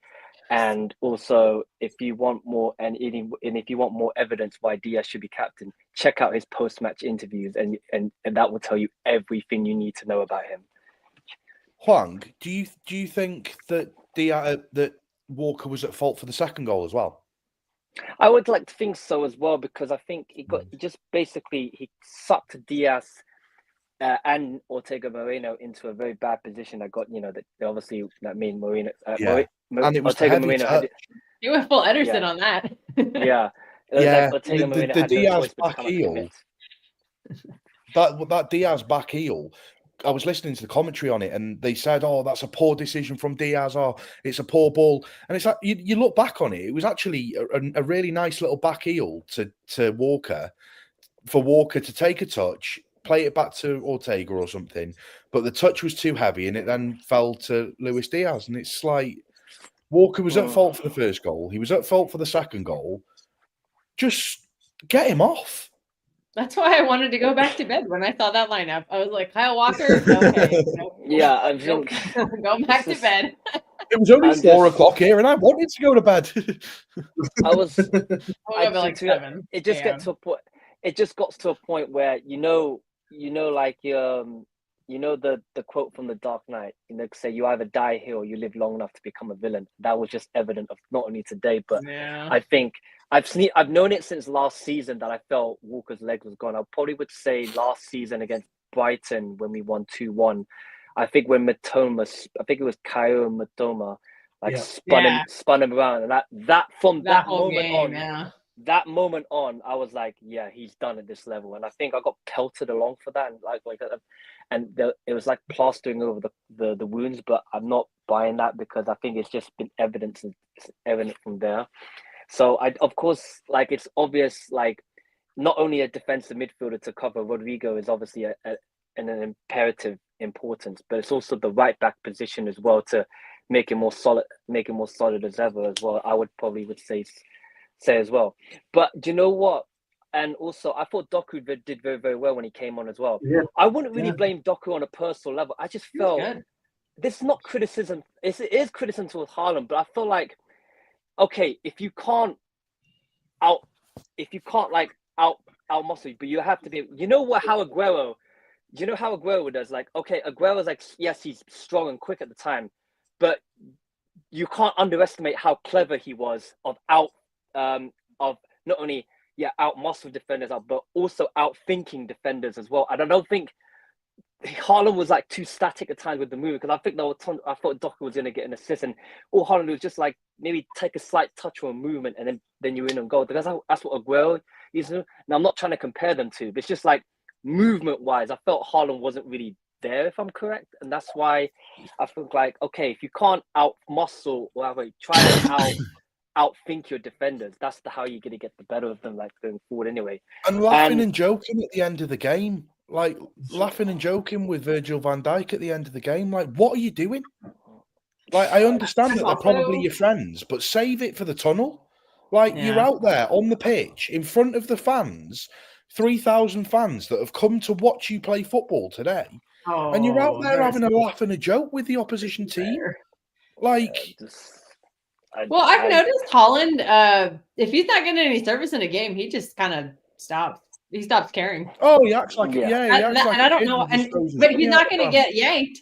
And also, if you want more, and if you want more evidence why Diaz should be captain, check out his post-match interviews, and that will tell you everything you need to know about him. Huang, do you think that that Walker was at fault for the second goal as well? I would like to think so as well, because I think he sucked Diaz and Ortega Moreno into a very bad position. That got obviously that mean Moreno. And it was Ortega Moreno. You went full Ederson on that. Yeah. The Diaz back heel. That Diaz back heel. I was listening to the commentary on it, and they said, "Oh, that's a poor decision from Diaz. Oh, it's a poor ball." And it's like you look back on it; it was actually a really nice little back heel to Walker, for Walker to take a touch, play it back to Ortega or something. But the touch was too heavy, and it then fell to Luis Diaz. And it's like Walker was at fault for the first goal. He was at fault for the second goal. Just get him off. That's why I wanted to go back to bed when I saw that lineup. I was like, Kyle Walker, okay. Yeah, I think go back to bed. It was only 4 o'clock here, and I wanted to go to bed. I was. Like 7. It just gets to a point. It just got to a point where the quote from The Dark Knight. Say you either die here or you live long enough to become a villain. That was just evident of not only today, but I think I've known it since last season that I felt Walker's leg was gone. I probably would say last season against Brighton when we won 2-1. I think when Matoma, I think it was Kaio Matoma, spun him around, and that moment on, I was like, yeah, he's done at this level. And I think I got pelted along for that, and it was like plastering over the wounds. But I'm not buying that, because I think it's just been evident from there. So of course, it's obvious, not only a defensive midfielder to cover Rodrigo is obviously an imperative importance, but it's also the right back position as well to make it more solid as ever as well. I would say as well. But do you know what? And also, I thought Doku did very, very well when he came on as well. Yeah. I wouldn't really blame Doku on a personal level. I just felt this is not criticism. It is criticism towards Haaland, but I feel like, okay, if you can't out muscle, but you have to be. You know what? How Aguero does? Like, okay, Aguero's like, yes, he's strong and quick at the time, but you can't underestimate how clever he was of not only out muscle defenders, but also out thinking defenders as well. And I don't think Haaland was like too static at times with the move, because I think I thought Doku was going to get an assist, and all Haaland was just like maybe take a slight touch or a movement, and then you're in on goal. That's what Aguero is. Now I'm not trying to compare them to, but it's just like movement wise, I felt Haaland wasn't really there, if I'm correct, and that's why I think like, okay, if you can't out muscle or try to outthink your defenders, that's how you're going to get the better of them, like going forward anyway. And laughing and joking at the end of the game. Like, laughing and joking with Virgil van Dijk at the end of the game. Like, what are you doing? Like, I understand that they're probably your friends, but save it for the tunnel. Like, you're out there on the pitch in front of the fans, 3,000 fans that have come to watch you play football today. And you're out there having a laugh and a joke with the opposition team. Like... Well, I've noticed Haaland, if he's not getting any service in a game, he just kind of stops. He stops caring. Oh, he acts like and I don't know, but he's not going to get yanked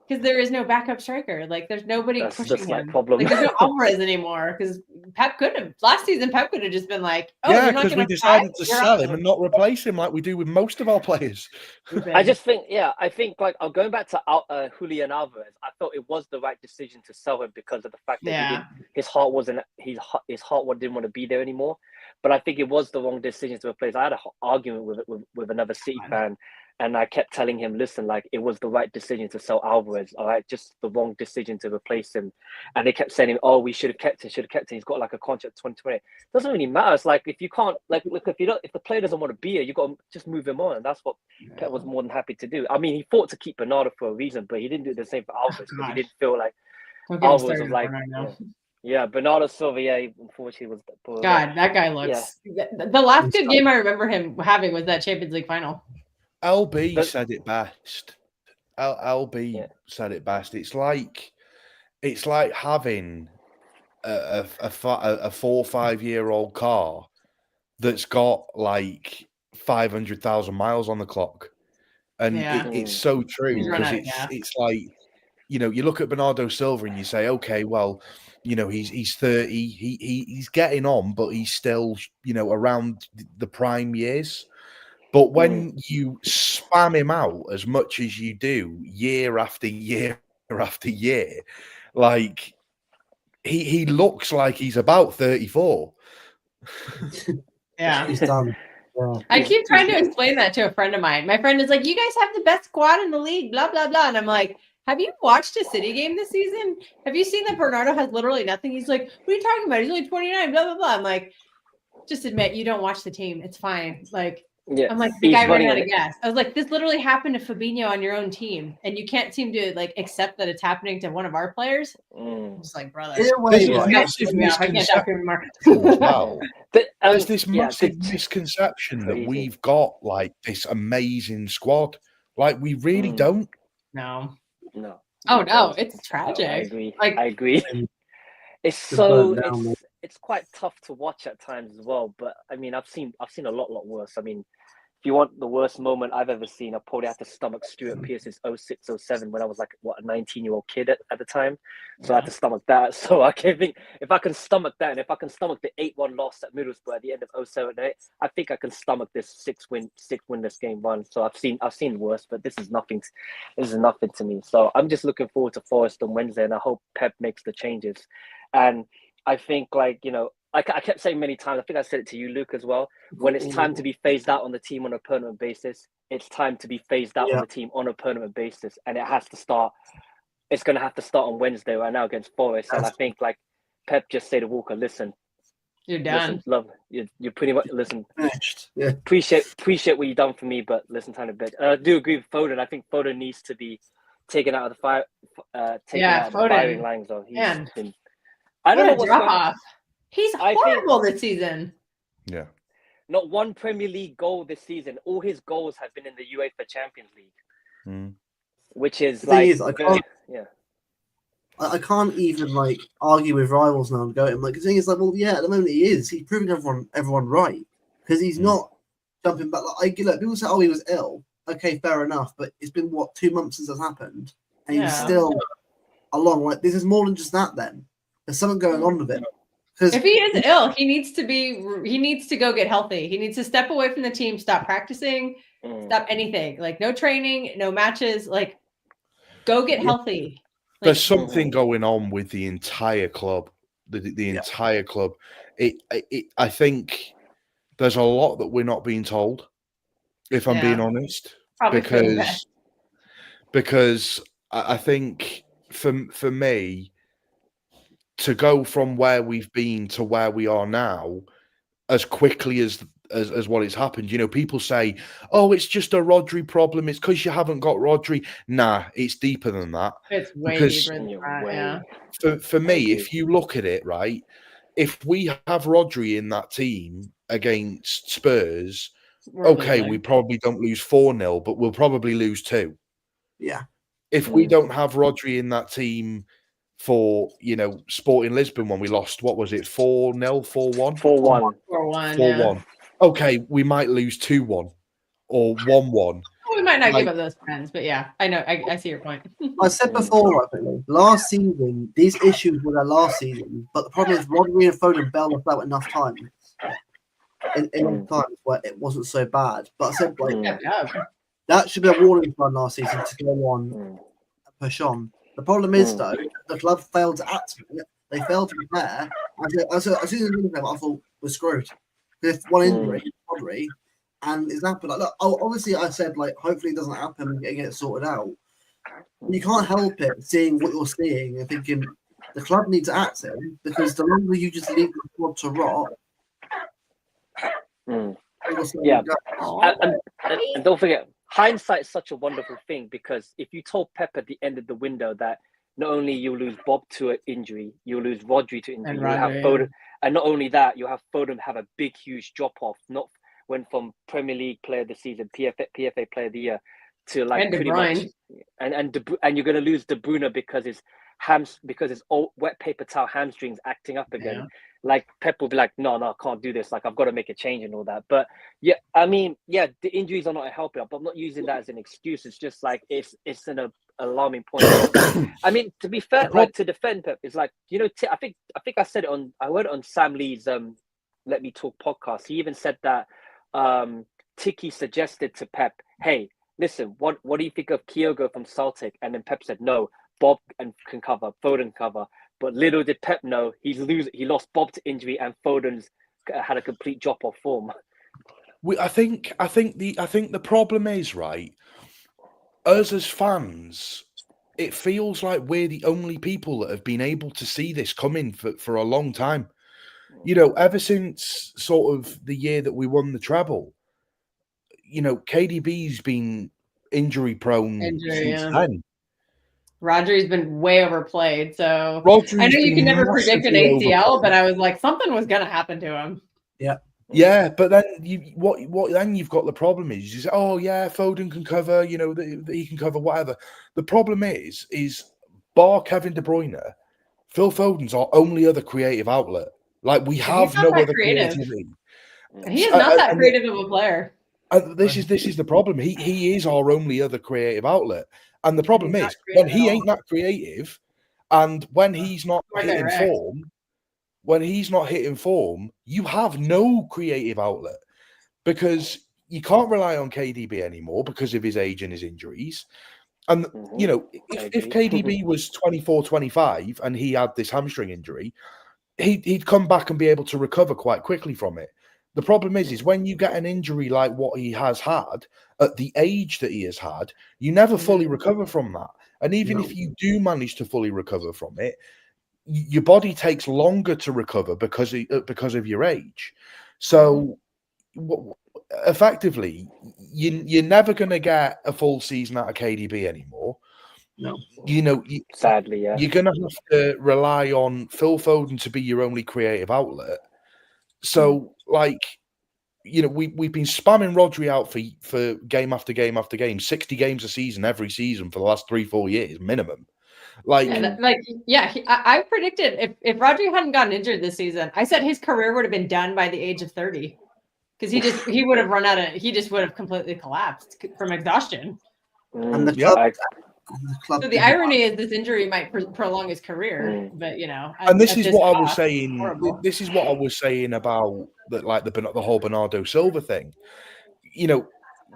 because there is no backup striker. Like, there's nobody pushing him. Problem. Like, there's no Alvarez anymore, because Pep could have last season. Pep could have just been like, "Oh, yeah," because we decided to sell him and not replace him like we do with most of our players. I think like going back to Julian Alvarez, I felt it was the right decision to sell him because of the fact that his heart didn't want to be there anymore. But I think it was the wrong decision to replace. I had an argument with another City fan, and I kept telling him, listen, like, it was the right decision to sell Alvarez, all right? Just the wrong decision to replace him. And they kept saying, oh, we should have kept him. He's got like a contract 2020. It doesn't really matter. It's like, if you can't, like, look, if the player doesn't want to be here, you got to just move him on. And that's what Pep was more than happy to do. I mean, he fought to keep Bernardo for a reason, but he didn't do the same for Alvarez because he didn't feel like Alvarez was like... Yeah, Bernardo Silva, unfortunately was... God, that guy looks... Yeah. The last good game I remember him having was that Champions League final. LB said it best. LB said it best. It's like having a 4 or 5 year old car that's got like 500,000 miles on the clock, and it's so true because it's like, you know, you look at Bernardo Silva and you say, okay, well, you know, he's 30, he's getting on, but he's still, you know, around the prime years. But when you spam him out as much as you do year after year after year, like he looks like he's about 34. Yeah. He's done. Yeah. I keep trying to explain that to a friend of mine. My friend is like, you guys have the best squad in the league, blah, blah, blah. And I'm like, have you watched a City game this season? Have you seen that Bernardo has literally nothing? He's like, what are you talking about? He's only 29, blah, blah, blah. I'm like, just admit you don't watch the team. It's fine. Like, I'm like, the guy ran out of gas. I was like, this literally happened to Fabinho on your own team, and you can't seem to like accept that it's happening to one of our players. I'm just like, brother, I can't talk anymore. Wow. There's this massive misconception that we've got like this amazing squad. Like, we really don't. No. Oh no, it's tragic. I agree. It's it's quite tough to watch at times as well. But I mean, I've seen a lot worse. I mean, if you want the worst moment I've ever seen, I probably had to stomach Stuart Pearce's 06-07 when I was like a 19-year-old kid at the time. So I had to stomach that. So I can think if I can stomach that, and if I can stomach the 8-1 loss at Middlesbrough at the end of 07-08, I think I can stomach this 6-winless game run. So I've seen worse, but this is nothing to me. So I'm just looking forward to Forest on Wednesday, and I hope Pep makes the changes. And I think, like, you know, I kept saying many times, I think I said it to you, Luke, as well, when it's time to be phased out on the team on a permanent basis, it's time to be phased out on the team on a permanent basis. And it has to start, it's going to have to start on Wednesday right now against Forest. And I think, like, Pep just said to Walker, listen, You're done. Listen, love you pretty much listen. Finished. Yeah. Appreciate what you've done for me, but listen, tiny bit. I do agree with Foden. I think Foden needs to be taken out of the fire, out of the firing lines. Though he's Man. been, I don't know what's drop going on. off. He's I think- horrible this season. Yeah. Not one Premier League goal this season. All his goals have been in the UEFA Champions League, which is The thing like is, I can't even like argue with rivals now and go at him. Like the thing is, like, well, yeah, at the moment he is. He's proving everyone right because he's not jumping back. Like, people say, oh, he was ill. Okay, fair enough, but it's been 2 months since that's happened, and he's still along. Like, this is more than just that. Then there's something going on with it. If he is ill, he needs to go get healthy. He needs to step away from the team, stop practicing, stop anything. Like no training, no matches. Like go get healthy. There's something going on with the entire club. The entire club. I think there's a lot that we're not being told, if I'm being honest. Probably because I think for me to go from where we've been to where we are now as quickly as what has happened. You know, people say, oh, it's just a Rodri problem. It's because you haven't got Rodri. Nah, it's deeper than that. It's way deeper than that, yeah. For me, if you look at it, right, if we have Rodri in that team against Spurs, we probably don't lose 4-0, but we'll probably lose 2. Yeah. If we don't have Rodri in that team for, Sporting Lisbon when we lost, what was it, 4-0, 4-1? 4-1. 4-1. Okay, we might lose 2-1 or 1-1. We might not give up those friends, but yeah, I know. I see your point. I said before, I think, last season, these issues were there last season, but the problem is Rodri and Foden bailed us out enough times. In times where it wasn't so bad. But I said, that should be a warning sign last season to go on and push on. The problem is, though, the club failed to act. They failed to prepare. As soon as it came, I thought we're screwed. There's one injury, Rodri, and it's happened. Like, look, obviously, I said like, hopefully, it doesn't happen and get it sorted out. You can't help it seeing what you're seeing and thinking the club needs to act in because the longer you just leave the squad to rot. Yeah, and don't forget, hindsight is such a wonderful thing because if you told Pep at the end of the window that not only you lose Bob to an injury, you lose Rodri to injury, you have Foden, and not only that, you have Foden have a big, huge drop off. Not went from Premier League Player of the Season, PFA Player of the Year, to like pretty much, and you're going to lose De Bruyne because his old wet paper towel hamstrings acting up again. Yeah. Like Pep will be like, no, I can't do this. Like I've got to make a change and all that. But yeah, I mean, yeah, the injuries are not a help out, but I'm not using that as an excuse. It's just like it's an alarming point. I mean, to be fair, like to defend Pep, it's like I think I said it on. I heard it on Sam Lee's Let Me Talk podcast. He even said that Tiki suggested to Pep, hey, listen, what do you think of Kyogo from Celtic? And then Pep said, no, Bob can cover, Foden cover. But little did Pep know he lost Bob to injury and Foden's had a complete drop off form. I think the problem is, right, us as fans, it feels like we're the only people that have been able to see this coming for a long time. Ever since sort of the year that we won the treble, KDB's been injury prone since then. Rodri's been way overplayed, so I know you can never predict an ACL, but I was like, something was going to happen to him. Yeah, but then then you've got the problem is you say, oh yeah, Foden can cover, he can cover whatever. The problem is bar Kevin De Bruyne, Phil Foden's our only other creative outlet. Like we have no other creativity. He is not that creative of a player. This is the problem. He is our only other creative outlet. And the problem is when he ain't that creative and when he's not hitting form, you have no creative outlet because you can't rely on KDB anymore because of his age and his injuries. And, if KDB was 24, 25 and he had this hamstring injury, he'd come back and be able to recover quite quickly from it. The problem is when you get an injury like what he has had at the age that he has had, you never fully recover from that. And even if you do manage to fully recover from it, your body takes longer to recover because of your age. So effectively, you're never going to get a full season out of KDB anymore. No. Sadly, yeah. You're going to have to rely on Phil Foden to be your only creative outlet. So, like, we've been spamming Rodri out for game after game after game, 60 games a season, every season for the last 3-4 years minimum. I predicted if Rodri hadn't gotten injured this season, I said his career would have been done by the age of 30 because he would have run out of. He just would have completely collapsed from exhaustion. And the club. So the irony is this injury might prolong his career, but and this is what I was saying. Horrible. This is what I was saying about the whole Bernardo Silva thing.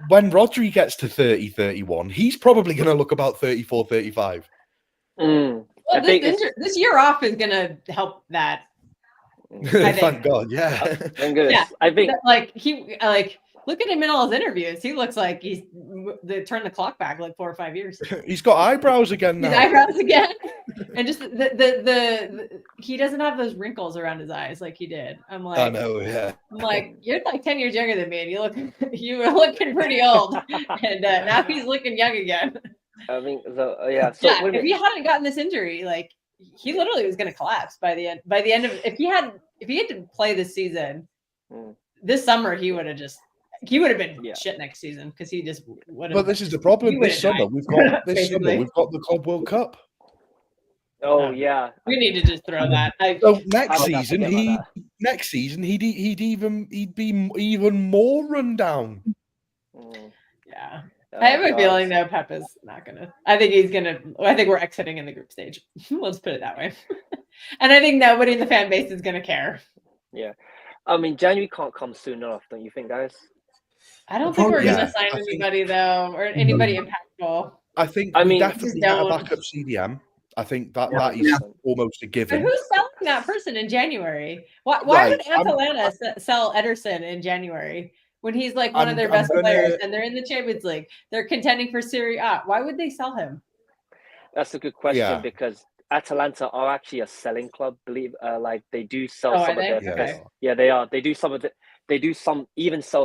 When Rodri gets to 30, 31, he's probably going to look about 34, 35. Well, this year off is going to help that. Thank God, yeah. Thank goodness. Yeah, I think look at him in all his interviews. He looks like he's turned the clock back like 4 or 5 years. He's got eyebrows again now. His eyebrows again, and just the he doesn't have those wrinkles around his eyes like he did. I'm like, I know, yeah. I'm like, you're like 10 years younger than me, and you were looking pretty old, and now he's looking young again. I mean, yeah. So yeah, if he hadn't gotten this injury, like he literally was going to collapse by the end. By the end of if he had to play this season, this summer he would have been shit next season because he just would have. But this is the problem. This summer we've got the Club World Cup. Oh yeah, we need to just throw that. So next season he'd be even more run down. Yeah. I have a feeling though Pep is not gonna. I think we're exiting in the group stage. Let's put it that way. And I think nobody in the fan base is gonna care. Yeah, I mean January can't come soon enough, don't you think, guys? I don't think we're gonna sign anybody though, or anybody impactful. I think we definitely get a backup CDM. I think that is almost a given. But who's selling that person in January? Why would Atalanta sell Ederson in January? When he's like one of their best players and they're in the Champions League, they're contending for Serie A. Why would they sell him? That's a good question because Atalanta are actually a selling club. Believe they do sell some of their best. Yeah, they are. They do sell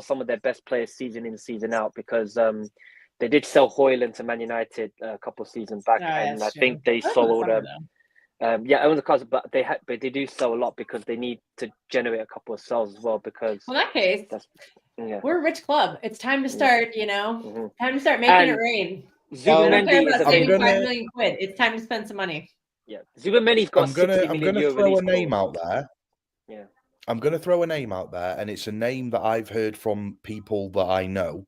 some of their best players season in, season out because they did sell Højlund to Man United a couple of seasons back, and I think they sold own the cars, but they do sell a lot because they need to generate a couple of sales as well. Because in that case, we're a rich club. It's time to start, time to start making it rain. Zubimendi is saving 5 million quid. It's time to spend some money. Yeah, Zubimendi's got. I'm gonna throw a name out there. Yeah, I'm gonna throw a name out there, and it's a name that I've heard from people that I know.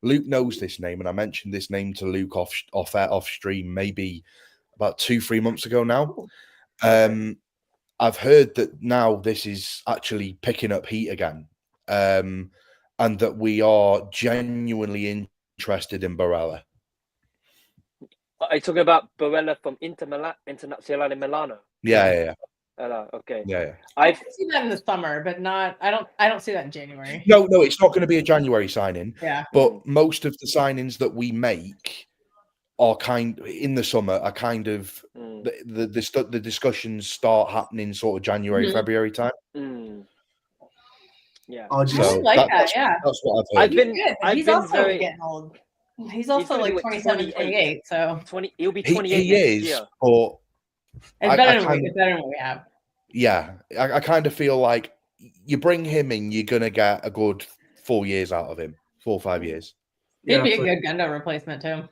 Luke knows this name, and I mentioned this name to Luke off stream maybe about 2-3 months ago now. I've heard that now this is actually picking up heat again, and that we are genuinely interested in Barella. Are you talking about Barella from Internazionale Milano? Yeah. Okay. Yeah. I see that in the summer, but not. I don't see that in January. No, it's not going to be a January signing. Yeah. But most of the signings that we make are in the summer are kind of the discussions start happening sort of January, February time. Yeah. I like that. Yeah. That's what I've heard. He's also getting old. He's also like 27, 28. So he'll be 28 he is, year. But it's better than what we have. Yeah. I kind of feel like you bring him in, you're going to get a good 4 years out of him. 4 or 5 years. He'd be a good Gundo replacement too.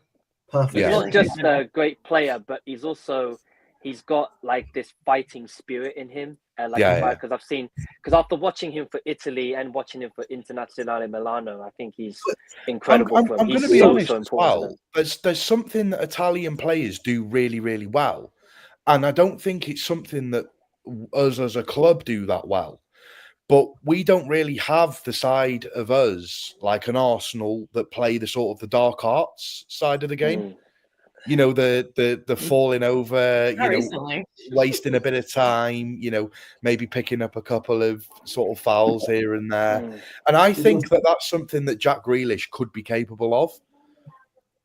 Perfect. He's not just a great player, but he's got like this fighting spirit in him. Because after watching him for Italy and watching him for Internazionale Milano, I think he's incredible. I'm going to be honest as well. There's something that Italian players do really, really well, and I don't think it's something that us as a club do that well. But we don't really have the side of us like an Arsenal that play the sort of the dark arts side of the game. The falling over, wasting a bit of time, maybe picking up a couple of sort of fouls here and there. And I think that that's something that Jack Grealish could be capable of,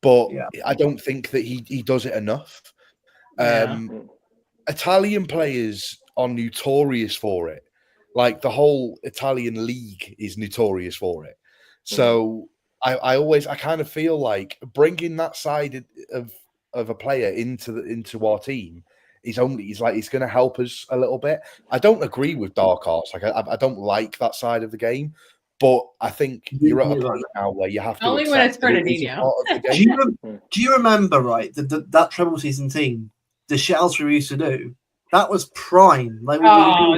but I don't think that he does it enough. Italian players are notorious for it. Like the whole Italian league is notorious for it. So I kind of feel like bringing that side of a player into our team is it's going to help us a little bit. I don't agree with dark arts. Like I don't like that side of the game, but I think you're at a point now where you have to Only when it's accept that it is a Fernandinho. part of the game. Do you remember, right, that treble season team, the shouts we used to do? That was prime. Like,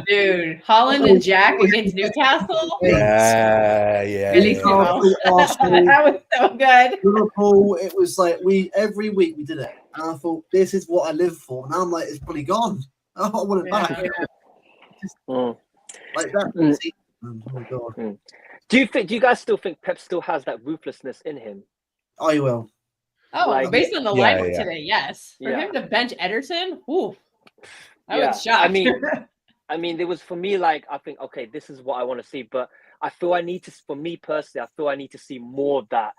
dude, Holland and Jack against Newcastle. Yeah. Arsenal, That was so good. Liverpool. It was like every week we did it, and I thought this is what I live for. Now I'm like, it's probably gone. I want it back. Like that. Oh my god. Do you guys still think Pep still has that ruthlessness in him? I will. Oh, Like- based on the Yeah, lineup yeah. today, yes. For Yeah. him to bench Ederson, ooh, I Yeah, was shocked. I mean, there was for me like I think okay, this is what I want to see, but I feel I need to, for me personally, I feel I need to see more of that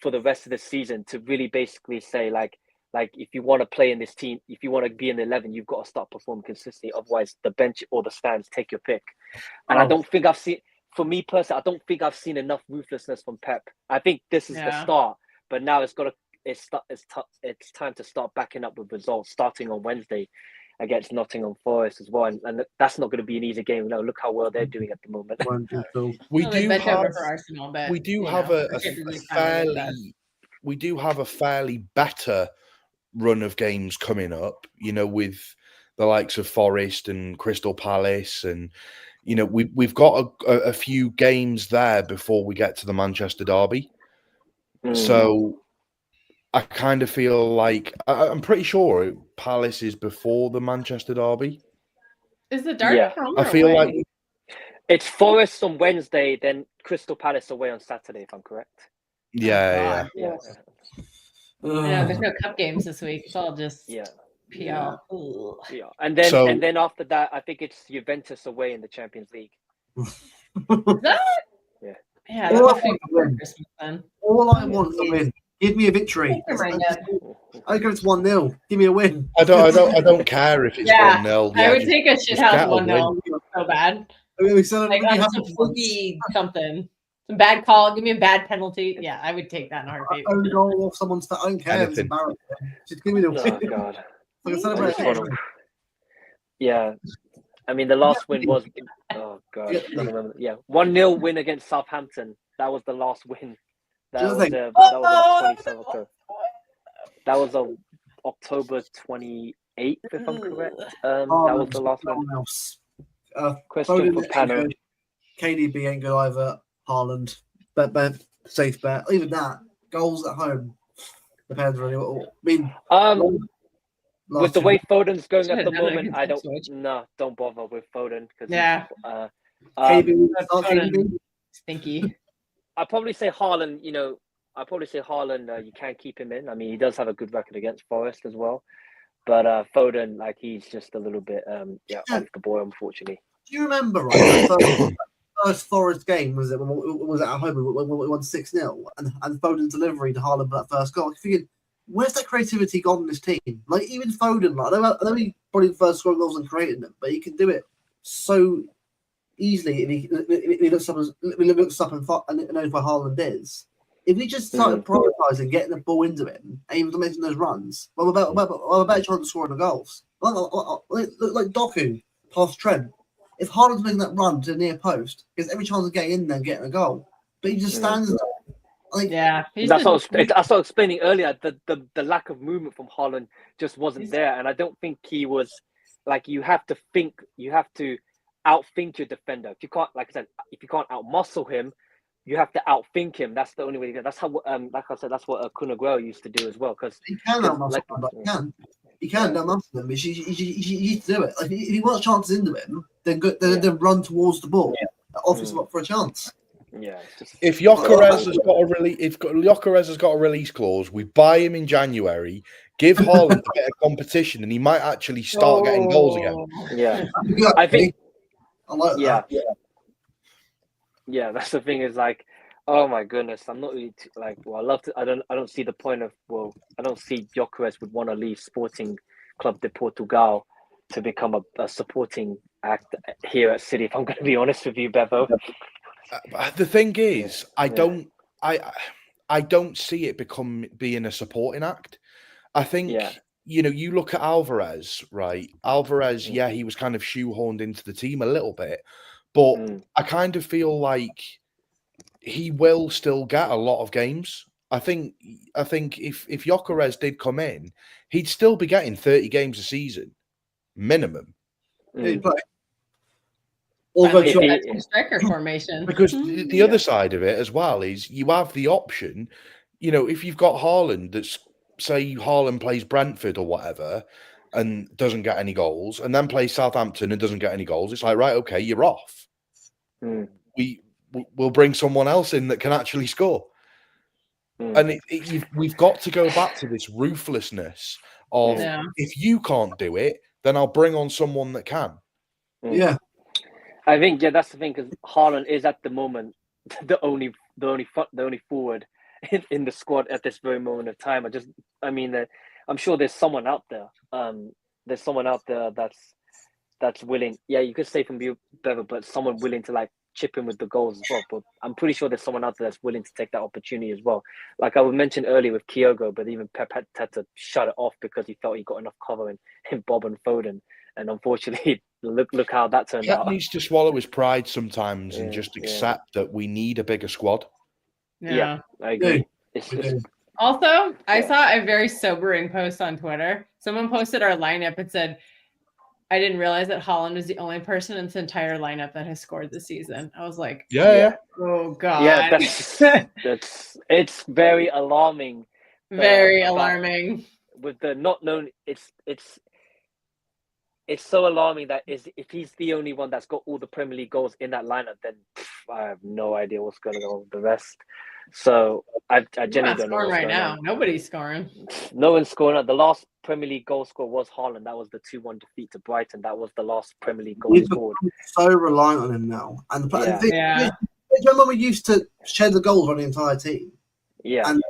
for the rest of the season to really basically say like if you want to play in this team, if you want to be in the 11, you've got to start performing consistently. Otherwise, the bench or the stands, take your pick. And I don't think I've seen, for me personally, I don't think I've seen enough ruthlessness from Pep. I think this is the start, but now it's time to start backing up with results starting on Wednesday against Nottingham Forest as well, and that's not going to be an easy game. No, look how well they're doing at the moment. We Well, they do bench have over for Arsenal, but we do you have know, a fairly better run of games coming up, you know, with the likes of Forest and Crystal Palace, and you know we've got a few games there before we get to the Manchester derby. So I kind of feel like I'm pretty sure Palace is before the Manchester derby. Is the derby home or I feel away? like It's Forest on Wednesday, then Crystal Palace away on Saturday, if I'm correct. yeah. I know there's no cup games this week. It's all just PL. Yeah. And then after that, I think it's Juventus away in the Champions League. Is that? Yeah. Yeah, All that's I before want Christmas then. All I want is a win. Give me a victory. I go it's 1-0. Give me a win. I don't care if it's 1-0. I would take a shithouse get a 1-0 so bad. I mean, Like on some fluky something. Some bad call. Give me a bad penalty. Yeah, I would take that in a heartbeat. Own goal off someone's foot. I don't care if it's embarrassing. Just give me the win. Oh God. Like a celebration. Yeah. I mean, the last win was, oh God, I don't remember. Yeah, 1-0 win against Southampton. That was the last win. That was on 27th October. That was on October 28th, if I'm correct. That was the last one. Question for Panel. KDB ain't good either. Haaland. Bet, safe bet. Even that. Goals at home. Depends really. I mean, with the way Foden's going at the moment, I don't bother with Foden because KDB, stinky. I'd probably say Haaland. You can't keep him in. I mean, he does have a good record against Forest as well, but Foden, like, he's just a little bit off the ball, unfortunately. Do you remember right? First Forest game was at home when we won 6-0, and Foden's delivery to Haaland for that first goal. I'm thinking, where's that creativity gone in this team? Like, even Foden, like, I know he probably first scored goals and created them, but he can do it so easily if he looks up and knows what Haaland is. If we just started prioritising getting the ball into him and even making those runs, well, we're better chance of scoring the goals. Like Doku past Trent. If Haaland's making that run to the near post, he has every chance of getting in there and getting a goal. But he just stands there. Like, that's what I was explaining earlier. The lack of movement from Haaland just wasn't there, and I don't think he was like. You have to outthink your defender. If you can't, like I said, if you can't outmuscle him, you have to outthink him. That's the only way to get. That's how, like I said, that's what Kun Aguero used to do as well. Because he can outmuscle him, but he can outmuscle him. He needs to do it. Like, if he wants chances into him, then run towards the ball. Off his spot for a chance. Yeah. If Gyökeres has got a release clause, we buy him in January, give Haaland a bit of competition, and he might actually start getting goals again. Yeah, I think. I like that. Yeah. That's the thing. Is like, oh my goodness, I'm not really I love to. I don't see the point of. Well, I don't see Gyökeres would want to leave Sporting Club de Portugal to become a supporting act here at City. If I'm going to be honest with you, Bevo. The thing is, Yeah. I don't see it being a supporting act. I think you look at Alvarez, right? Alvarez, he was kind of shoehorned into the team a little bit, but I kind of feel like he will still get a lot of games. I think if Gyökeres did come in, he'd still be getting 30 games a season minimum. He'd play. Although Although striker formation, because the other side of it as well is you have the option, if you've got Haaland, that's say Haaland plays Brentford or whatever and doesn't get any goals, and then plays Southampton and doesn't get any goals, it's like, right, okay, you're off. We'll bring someone else in that can actually score. And we've got to go back to this ruthlessness of if you can't do it, then I'll bring on someone that can. Yeah. I think that's the thing, because Haaland is at the moment the only forward in the squad at this very moment of time. I'm sure there's someone out there. There's someone out there that's willing. Yeah, you could say from you, Bevo, but someone willing to like chip in with the goals as well. But I'm pretty sure there's someone out there that's willing to take that opportunity as well. Like I mentioned earlier with Kyogo, but even Pep had to shut it off because he felt he got enough cover in Bob and Foden, and unfortunately. Look how that turned out. Pep needs to swallow his pride sometimes and just accept that we need a bigger squad. Yeah, I agree. Also, I saw a very sobering post on Twitter. Someone posted our lineup and said, I didn't realize that Haaland was the only person in this entire lineup that has scored this season. I was like, oh God. Yeah, it's very alarming. Very alarming. With the not known, it's so alarming that if he's the only one that's got all the Premier League goals in that lineup, then I have no idea what's going on with the rest. So I genuinely don't know what's right going now. on. Nobody's scoring. No one's scoring. The last Premier League goal score was Haaland. That was the 2-1 defeat to Brighton. That was the last Premier League goal scored. So reliant on him now. And remember we used to share the goals on the entire team. Yeah. And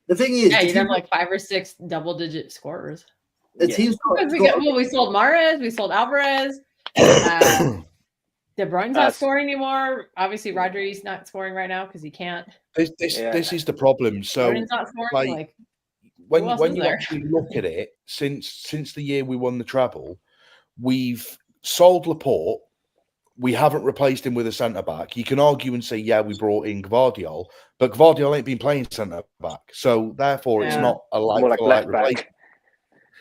the thing is, you'd have like 5 or 6 double-digit scorers. The team's we sold Mahrez, we sold Alvarez. De Bruyne's not scoring anymore. Obviously, Rodri's not scoring right now because he can't. This is the problem. So, not scoring, when you actually look at it, since the year we won the treble, we've sold Laporte. We haven't replaced him with a centre back. You can argue and say, we brought in Gvardiol, but Gvardiol ain't been playing centre back, so therefore it's not a like replacement.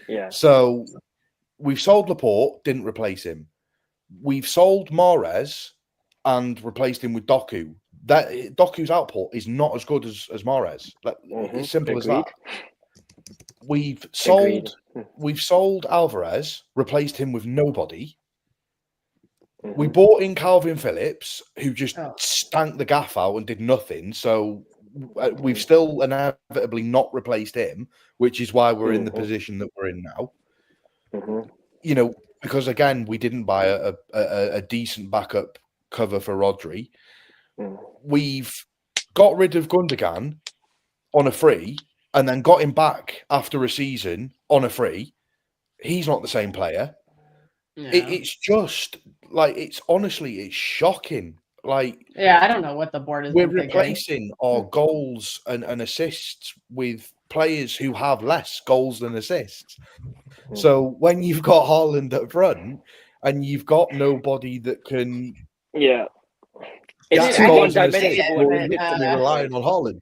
Yeah. So we've sold Laporte, didn't replace him. We've sold Mahrez and replaced him with Doku. Doku's output is not as good as Mahrez. It's simple as that. We've sold Alvarez, replaced him with nobody. We bought in Calvin Phillips, who just stank the gaff out and did nothing. So we've still inevitably not replaced him, which is why we're in the position that we're in now. Because again, we didn't buy a decent backup cover for Rodri. We've got rid of Gundogan on a free and then got him back after a season on a free. He's not the same player. Yeah. It's just like it's shocking. I don't know what the board is. We're replacing our goals and assists with players who have less goals than assists. So when you've got Haaland up front and you've got nobody that can, it's too one-dimensional. We're relying on Haaland.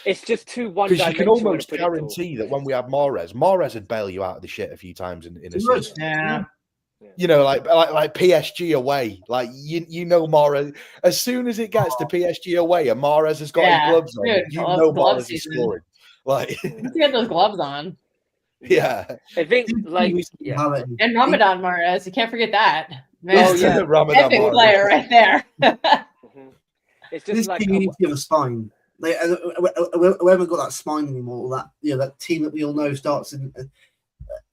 It's just too one-dimensional. Because you can almost guarantee that when we had Mahrez would bail you out of the shit a few times in a season. Yeah. Like PSG away. Like Mahrez, as soon as it gets to PSG away and Mahrez has got his gloves on, Mahrez is scoring. He had those gloves on. Yeah. I think and Ramadan Mahrez, you can't forget that. Man, Ramadan epic player right there. It's just this team needs to give a spine. We haven't got that spine anymore. That team that we all know starts in.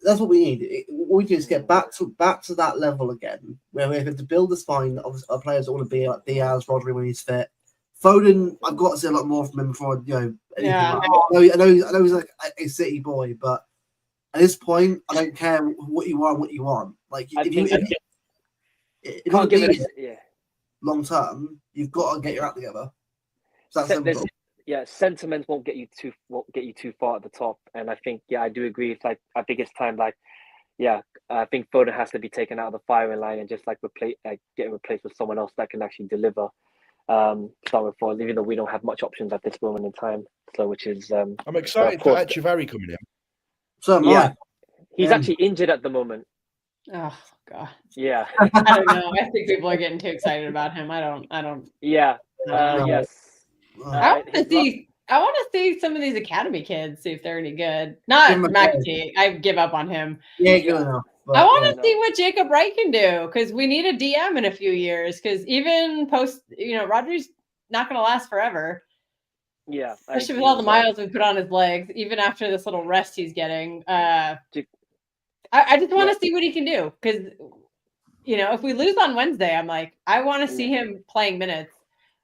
That's what we need. We need to get back to that level again, where we have to build the spine of players that want to be like Diaz, Rodri when he's fit. Foden, I've got to see a lot more from him before I know. I know he's like a City boy, but At this point, I don't care what you want. Like I if you think if you can't give need it. it Yeah. long term, you've got to get your act together. It's that There's- simple. Yeah, sentiment won't get you too far at the top, and I think I do agree. It's like I think it's time. Like, I think Foden has to be taken out of the firing line and just like getting replaced with someone else that can actually deliver. Start with Foden, even though we don't have much options at this moment in time. So, which is I'm excited for Echeverry coming in. So am yeah, I. he's actually injured at the moment. Oh God. Yeah, I don't know. I think people are getting too excited about him. I don't. yeah, No. yes. I want to see. I want to see some of these academy kids, see if they're any good. Not McAtee. I give up on him. Yeah, good enough. But, I want to see what Jacob Wright can do because we need a DM in a few years. Because even Rodri's not going to last forever. Yeah, especially with all the miles we put on his legs, even after this little rest he's getting. I just want to see what he can do because, if we lose on Wednesday, I'm like, I want to see him playing minutes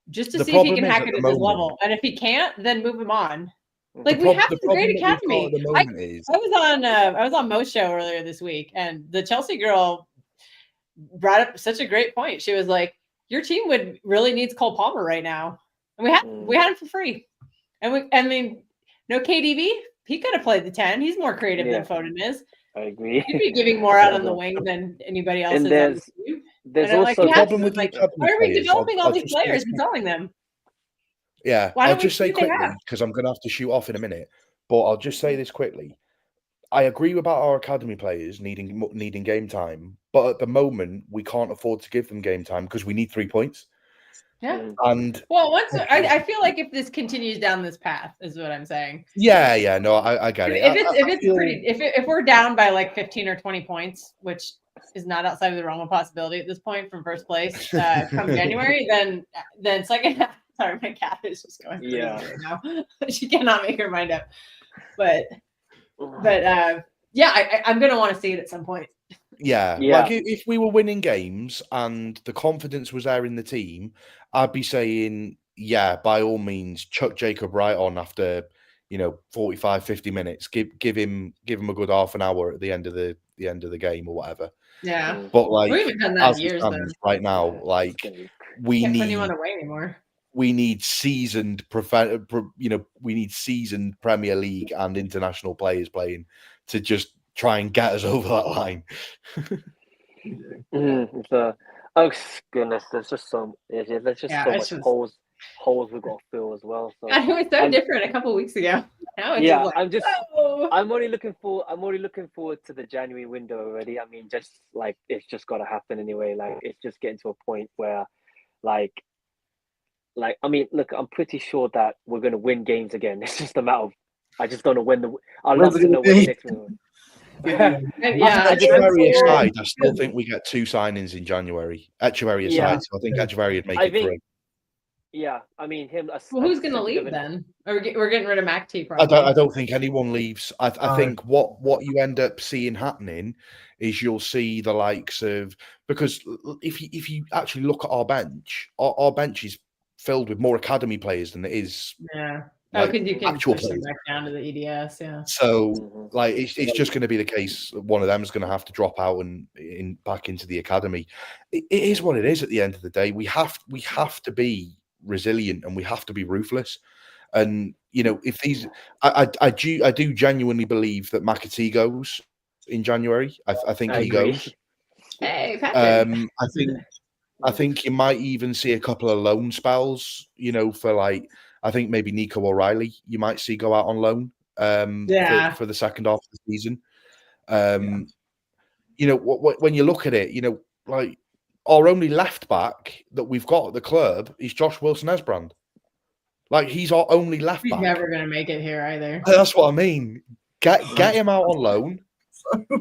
just to see if he can hack it at this level. And if he can't, then move him on. Like we have a great academy. I was on Mo's show earlier this week, and the Chelsea girl brought up such a great point. She was like, "Your team would really needs Cole Palmer right now," and we had him for free. And no KDB. He could have played the 10. He's more creative than Foden is. I agree. He'd be giving more out on the wing than anybody else is. There's also the problem with the why are we developing all these players and selling them? Yeah, I'll just say quickly because I'm going to have to shoot off in a minute. But I'll just say this quickly. I agree about our academy players needing game time, but at the moment we can't afford to give them game time because we need 3 points. Yeah. And I feel like if this continues down this path, is what I'm saying. Yeah. No, I get it. If we're down by like 15 or 20 points, which is not outside of the realm of possibility at this point from first place come January, then second half. Sorry, my cat is just going crazy right now. She cannot make her mind up. But I'm gonna want to see it at some point. Yeah. Like if we were winning games and the confidence was there in the team, I'd be saying, by all means, chuck Jacob Wright on after 45, 50 minutes. Give him a good half an hour at the end of the game or whatever. Yeah. But like we haven't done that in years right now, like we can't need put anyone away anymore. We need seasoned Premier League and international players playing to just try and get us over that line. Oh goodness, there's just so much holes we've got to fill as well. So it was so different a couple of weeks ago. Now it's I'm already looking forward to the January window already. I mean, just like it's just got to happen anyway. Like it's just getting to a point where, like I mean, look, I'm pretty sure that we're going to win games again. It's just a matter of I just don't know when I'd love to know when the next one. Echeverry aside, I still think we get 2 signings in January. Echeverry aside, so I think Echeverry would make it 3. Yeah, I mean him. Well, who's going to leave then? We're getting rid of McAtee. Probably. I don't think anyone leaves. I think what you end up seeing happening is you'll see the likes of because if you actually look at our bench is filled with more academy players than it is. Yeah. Like, because you can actual push them back down to the EDS, yeah. So, like, it's just going to be the case. One of them is going to have to drop out and back into the academy. It is what it is. At the end of the day, we have to be resilient and we have to be ruthless. And if these, I do genuinely believe that McAtee goes in January. I think he goes. Hey, Patrick. I think you might even see a couple of loan spells. For like. I think maybe Nico O'Reilly you might see go out on loan for the second half of the season. When you look at it, like our only left back that we've got at the club is Josh Wilson-Esbrand. Like he's our only left back. He's never going to make it here either. That's what I mean. Get him out on loan.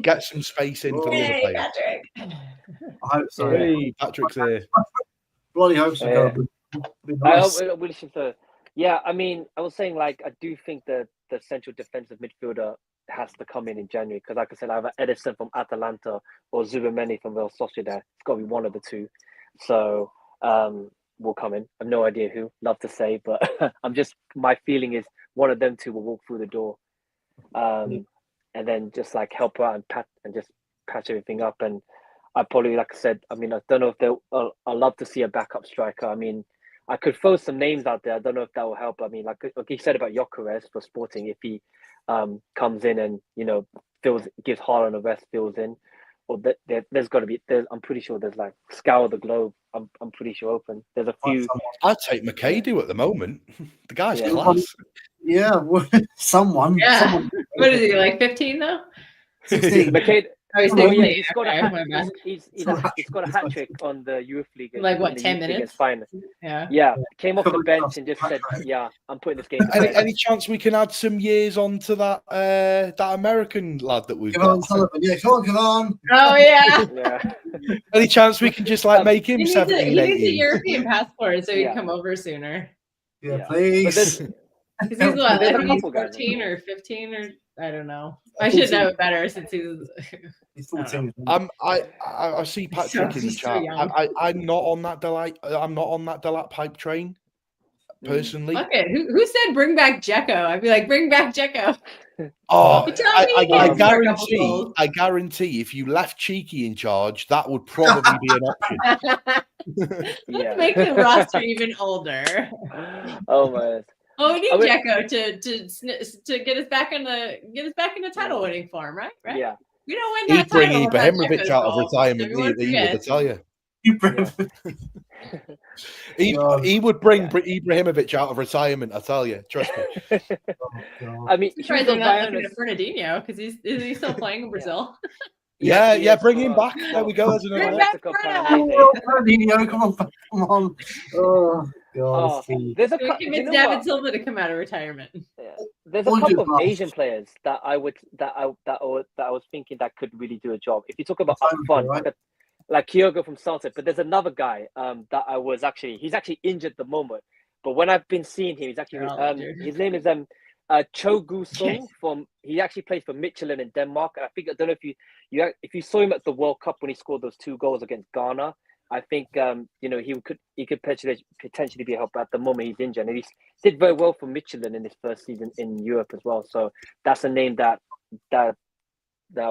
Get some space in for the other players. Patrick. I hope so. Hey, Patrick's there. Bloody hope so. Nice. I wish so. Yeah, I mean, I was saying like I do think the central defensive midfielder has to come in January because, like I said, either Edison from Atalanta or Zubimeni from Real Sociedad. It's got to be one of the two. So will come in. I have no idea who. Love to say, but my feeling is one of them two will walk through the door. And and then just like help her out and just patch everything up. And I probably, like I said, I mean, I don't know if I'd love to see a backup striker. I mean, I could throw some names out there. I don't know if that will help. I mean, like you said about Gyökeres for Sporting, if he comes in and gives Haaland a rest, fills in, or there's got to be. I'm pretty sure there's like scour the globe. I'm pretty sure open. There's a few. I'd take McAdoo at the moment. The guy's Yeah. class. Yeah, someone. Yeah. Someone. What is he, like 15 though? 16. McAdoo. Oh, he's Oh 16. yeah, he's got a Okay, hat. my bad. He's got a hat trick on the youth league. Like what, in the 10 youth league minutes? against Fine. Yeah. Yeah, came off the bench and just said, "Yeah, I'm putting this game." To play. Any chance we can add some years onto that that American lad that we've Come on, got? Sullivan. Yeah, come on. Oh yeah. Yeah. Any chance we can just like make him He 17, needs a 18? European passport so he Yeah. can come over sooner. Yeah, But please. there's, 'Cause he's what, There's I a think he's couple guys. 14 or 15 or I don't know. I should know it better since he's He's I don't 14. I see Patrick in the He's so chat. young. I'm not on that Delat pipe train personally. Fuck it. Who said bring back Dzeko? I'd be like, bring back Dzeko. Oh, You tell me he I can score a couple goals. guarantee if you left Cheeky in charge, that would probably be an option. Yeah. Make the roster even older. Oh my. Oh, we need I mean- Dzeko to get us back in the title winning form, right? Right. Yeah. We don't win that He'd bring title without Ibrahimovic Dzeko's out of goal. retirement. Everyone He would, I forgets. tell you. God. He would bring Ibrahimovic out of retirement. I tell you, trust me. I mean, Surprised they're Hugo not looking Bayern at Fernandinho because is he still playing in Brazil? Yeah, bring him back. There we go. There's another one. back Fernandinho, come on. Oh, God. Oh, there's a We couple. convinced David Silva to come out of retirement. There's a One couple good of pass. Asian players that I was thinking that could really do a job. If you talk about up front, Right. like Kyogo from Celtic, but there's another guy that he's actually injured at the moment. But when I've been seeing him, he's actually his name is Cho Gu Sung he actually plays for Michelin in Denmark. And I don't know if you saw him at the World Cup when he scored those 2 goals against Ghana. I think he could potentially be a help. But at the moment he's injured, and he did very well for Michelin in his first season in Europe as well. So that's a name that I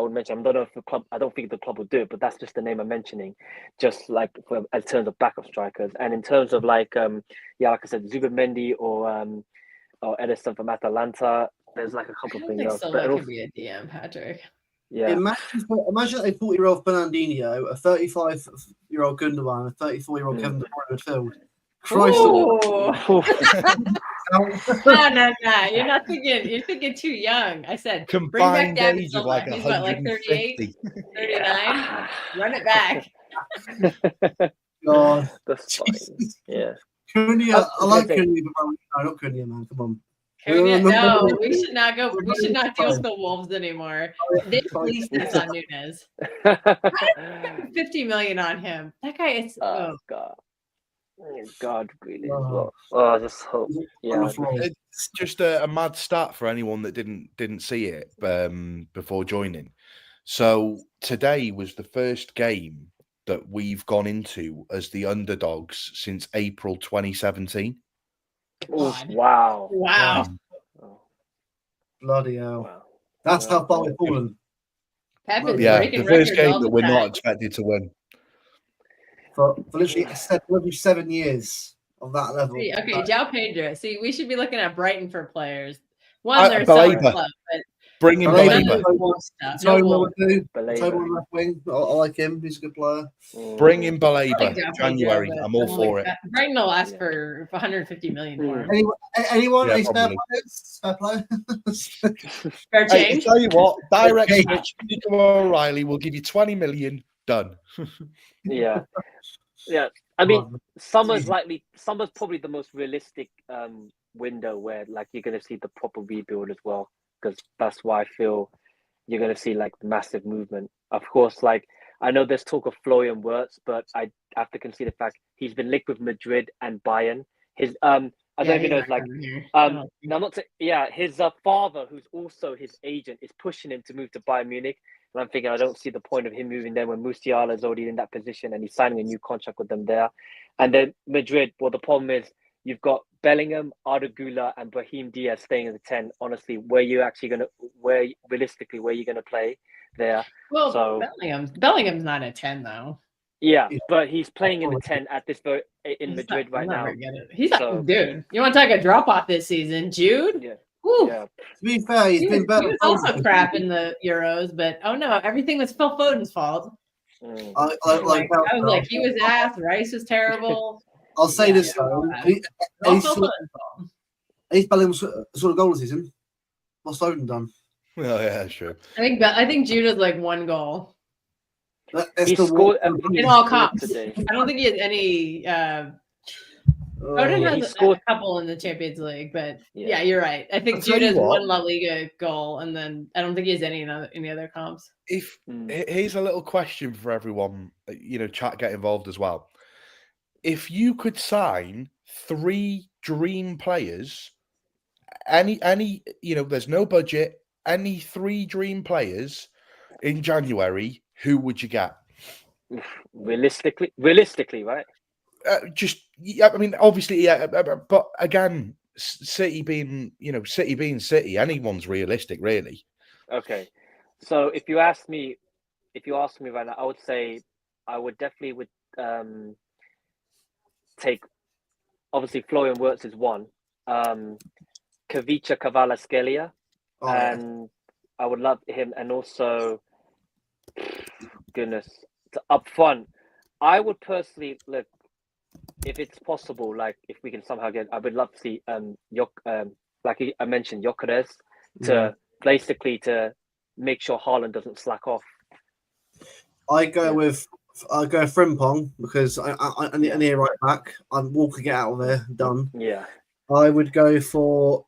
would mention. I don't know if the club. I don't think the club will do it, but that's just the name I'm mentioning. Just like in terms of backup strikers, and in terms of like I said, Zubimendi or Edison from Atalanta. There's like a couple I of don't things think else. Silva But can be a DM, Patrick. yeah, Imagine a 40-year-old Fernandinho, a 35-year-old Gundogan, a 34-year-old Kevin De Bruyne midfield. Christ. Ooh. No. You're not thinking. You're thinking too young. I said bring back Combined David age of Silva. like He's what, like 38, 150. 39? Run it back. God. that's fine. Yeah. Cunha, I like Okay. Cunha, but no, not Cunha, man. Come on. No, we should not go. We should not deal with the Wolves anymore. They released this on Nunes. 50 million on him. That guy is. Oh God, really. Well, I just hope. Yeah. It's just a mad stat for anyone that didn't see it before joining. So today was the first game that we've gone into as the underdogs since April 2017. Oh, wow. Bloody hell. Wow. That's how far we've fallen. Pep is Yeah, breaking the first records game all that the we're not time. expected to win. For literally 7 years of that level. See, okay, João Pedro. See, we should be looking at Brighton for players. I- One, they're a summer Baleba. club, but Bring in Baleba. Baleba. no Wolves stuff. No Tony Wolves. on left wing. I like him. He's a good player. Bring in I like Baleba. João January. Pedro, I'm but all for it. Brighton will ask for 150 million for him. Anyone? Yeah, Any spare probably. players? Spare players? Fair Hey, I change. tell you what, direct Okay. switch. Nico O'Reilly will give you 20 million. Done. Yeah. Yeah. I mean, summer's probably the most realistic window where like you're gonna see the proper rebuild as well, because that's why I feel you're gonna see like massive movement. Of course, like I know there's talk of Florian Wirtz, but I have to consider the fact he's been linked with Madrid and Bayern. His I don't know if you know, it's like now not to, his father, who's also his agent, is pushing him to move to Bayern Munich. And I'm thinking, I don't see the point of him moving there when Musiala is already in that position and he's signing a new contract with them there. And then Madrid, well, the problem is you've got Bellingham, Arda Güler, and Brahim Diaz staying in the 10. Honestly, where you gonna play there? Well, So Bellingham's not a 10 though. yeah, but he's playing in the 10 at this in He's Madrid right now. He's So- dude. You want to talk a drop off this season, Jude? Yeah, Woo. yeah. To be fair, he's been better. He was also crap in the Euros, but oh no, everything was Phil Foden's fault. Mm. I I was like, he was ass. Rice was terrible. I'll say this though. All Phil Foden's fault. He's Bellingham sort of goal this season. What's Foden done? Well, yeah, sure. I think Jude has like one goal That's He the scored in all comps. today. I don't think he has any. Foden Oh, has he scored- a couple in the Champions League, but Yeah. yeah, you're right. I think I'll tell Jude you has what. one La Liga goal, and then I don't think he has any other comps. If Mm. here's a little question for everyone, chat, get involved as well. If you could sign 3 dream players, any there's no budget, any 3 dream players in January, who would you get? Realistically, right? I mean, obviously, yeah, but again, City being City, anyone's realistic, really. Okay. So if you ask me right now, I would say I would definitely take, obviously Florian Wirtz is one. Kavica Kvaratskhelia, and I would love him, and also goodness, up front, I would personally look, if it's possible, like if we can somehow get, I would love to see like I mentioned, Gyökeres to basically to make sure Haaland doesn't slack off. I go Frimpong because I need a right back. I'm Walker, get out of there, done. Yeah. I would go for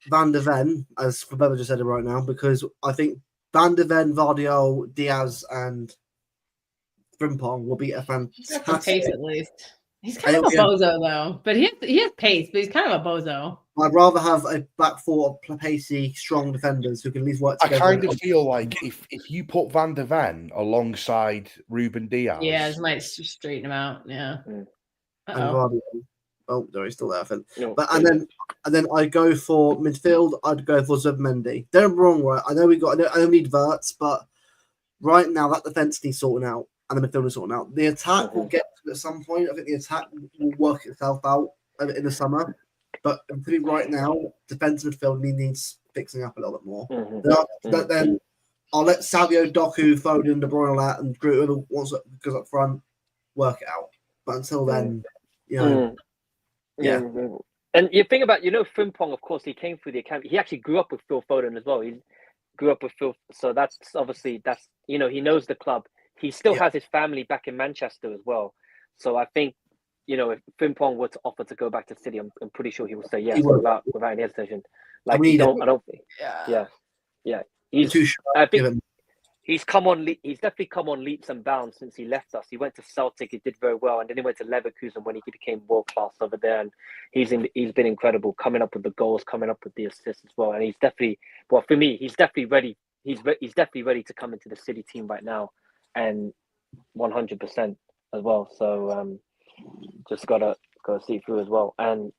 Van de Ven, as Fabella just said it right now, because I think Van de Ven, Vardiol, Diaz, and Frimpong will be a He's got some fantastic. pace at least. He's kind of a bozo though, but he has pace, but he's kind of a bozo. I'd rather have a back four of pacey, strong defenders who can at least work I together. kind of feel like if you put Van de Ven alongside Ruben Diaz, Yeah, this might straighten him out. Yeah. and Uh-oh. Vardiol. Oh, no, he's still there, I think. No, But and then I go for midfield. I'd go for Zubmendi. Don't get me wrong, right? I know we need Verts, but right now that defense needs sorting out, and the midfield is sorting out. The attack will get to it at some point. I think the attack will work itself out in the summer. But I think right now, defensive midfield needs fixing up a little bit more. Then I'll let Savio, Doku, Foden, De Bruyne, all that, and Groot once it goes up front, work it out. But until then, Yeah. And you think about, Frimpong, of course, he came through the academy. He actually grew up with Phil Foden as well. He grew up with Phil. So that's obviously, he knows the club. He still has his family back in Manchester as well. So I think, if Frimpong were to offer to go back to City, I'm pretty sure he will say yes without any hesitation. Like, I don't think. Yeah. He's too shy. I think he's definitely come on leaps and bounds since he left us. He went to Celtic, he did very well, and then he went to Leverkusen when he became world class over there. And he's been incredible, coming up with the goals, coming up with the assists as well. And he's definitely, for me, he's definitely ready. He's definitely ready to come into the City team right now, and 100% as well. So just gotta see through as well. And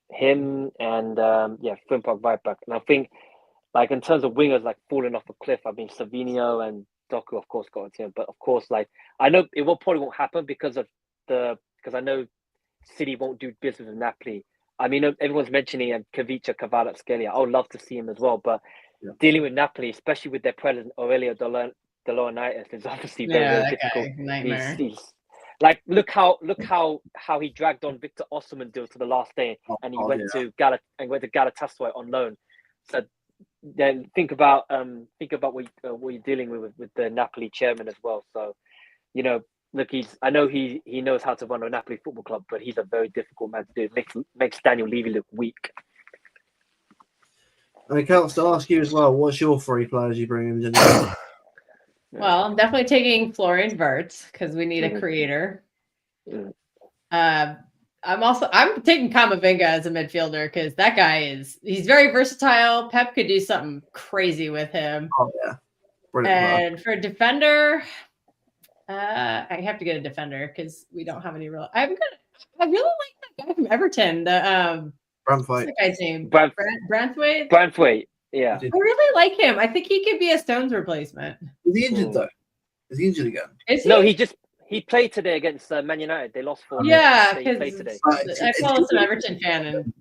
him and Frimpong right back. And I think, like, in terms of wingers, like, falling off a cliff, I mean, Savinho and Doku, of course, got into him. But, of course, like, I know it probably won't happen because I know City won't do business with Napoli. I mean, everyone's mentioning Kavica Kvaratskhelia. I would love to see him as well. But dealing with Napoli, especially with their president, Aurelio De Laurentiis, is obviously very, very difficult. Nightmare. He's like, look how he dragged on Victor Osimhen deal to the last day, and he went to Galatasaray on loan. So then think about what you're dealing with the Napoli chairman as well. So, look, I know he knows how to run a Napoli football club, but he's a very difficult man to do. Makes Daniel Levy look weak. And Cal, to ask you as well, what's your 3 players you bring in? January? Well, I'm definitely taking Florian Wirtz because we need a creator. I'm taking Camavinga as a midfielder because that guy he's very versatile. Pep could do something crazy with him. Oh yeah, brilliant. And for a defender, I have to get a defender because we don't have any real. I really like guy from Everton, what's Brantwaite. the guy's name? Branthwaite. Branthwaite. Yeah. I really like him. I think he could be a Stones replacement. Is he injured though? Is he injured again? Is he? No, he played today against Man United. They lost 4-0. Yeah, He played today. I follow some Everton fan, and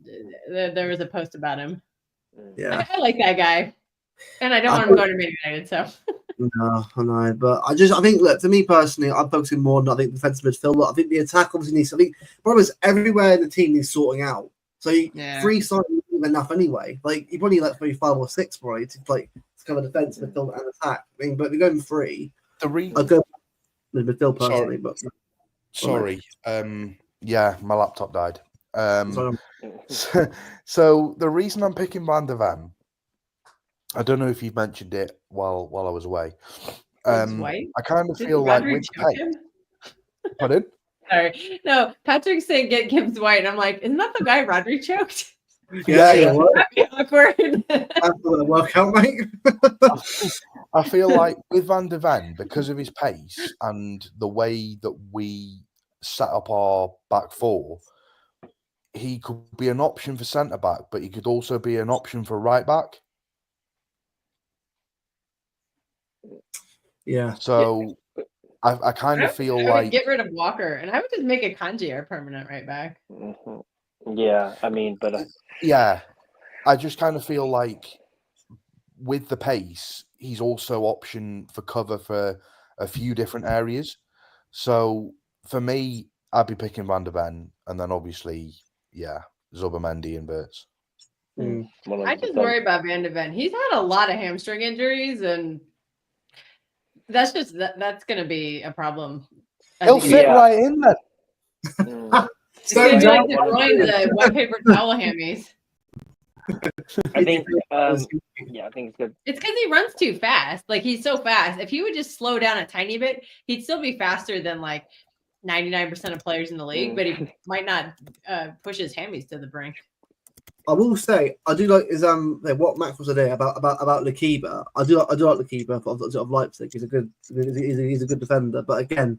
there was a post about him. Yeah, I like that guy, and I don't want him going to Man United. So no, I know, but I think, look, for me personally, I'm focusing more on defensive midfield. I think the attack obviously needs. I think the problem is everywhere in the team needs sorting out. So 3 signings isn't enough anyway. Like you probably need like maybe 5 or 6 probably to cover defense, midfield, and attack. I mean, but if you're going 3, I'll go with midfield personally. But sorry, yeah, my laptop died. So the reason I'm picking Van de Ven, I don't know if you've mentioned it while I was away. I kind of feel like with pardon? Sorry, no. Patrick's saying get Gibbs White, and I'm like, isn't that the guy Rodri choked? Yeah. That'd be awkward. That's going to work out, mate. I feel like with Van de Ven, because of his pace and the way that we set up our back 4, he could be an option for centre back, but he could also be an option for right back. Yeah. So I kind of feel I like would get rid of Walker, and I would just make a Kanji our permanent right back. Yeah, I mean, but yeah, I just kind of feel like with the pace, he's also option for cover for a few different areas. So for me, I'd be picking Van de Ven, and then obviously, Zubimendi and Wirtz. I just worry about Van de Ven. He's had a lot of hamstring injuries, and that's going to be a problem. He'll fit right in there. It's going to be like the white paper towel hammies. I think, I think it's good. It's because he runs too fast. Like, he's so fast. If he would just slow down a tiny bit, he'd still be faster than like 99% of players in the league, but he might not push his hammies to the brink. I will say I do like what Max was saying about Lakiba. I do like Lakiba of Leipzig. He's a good defender, but again,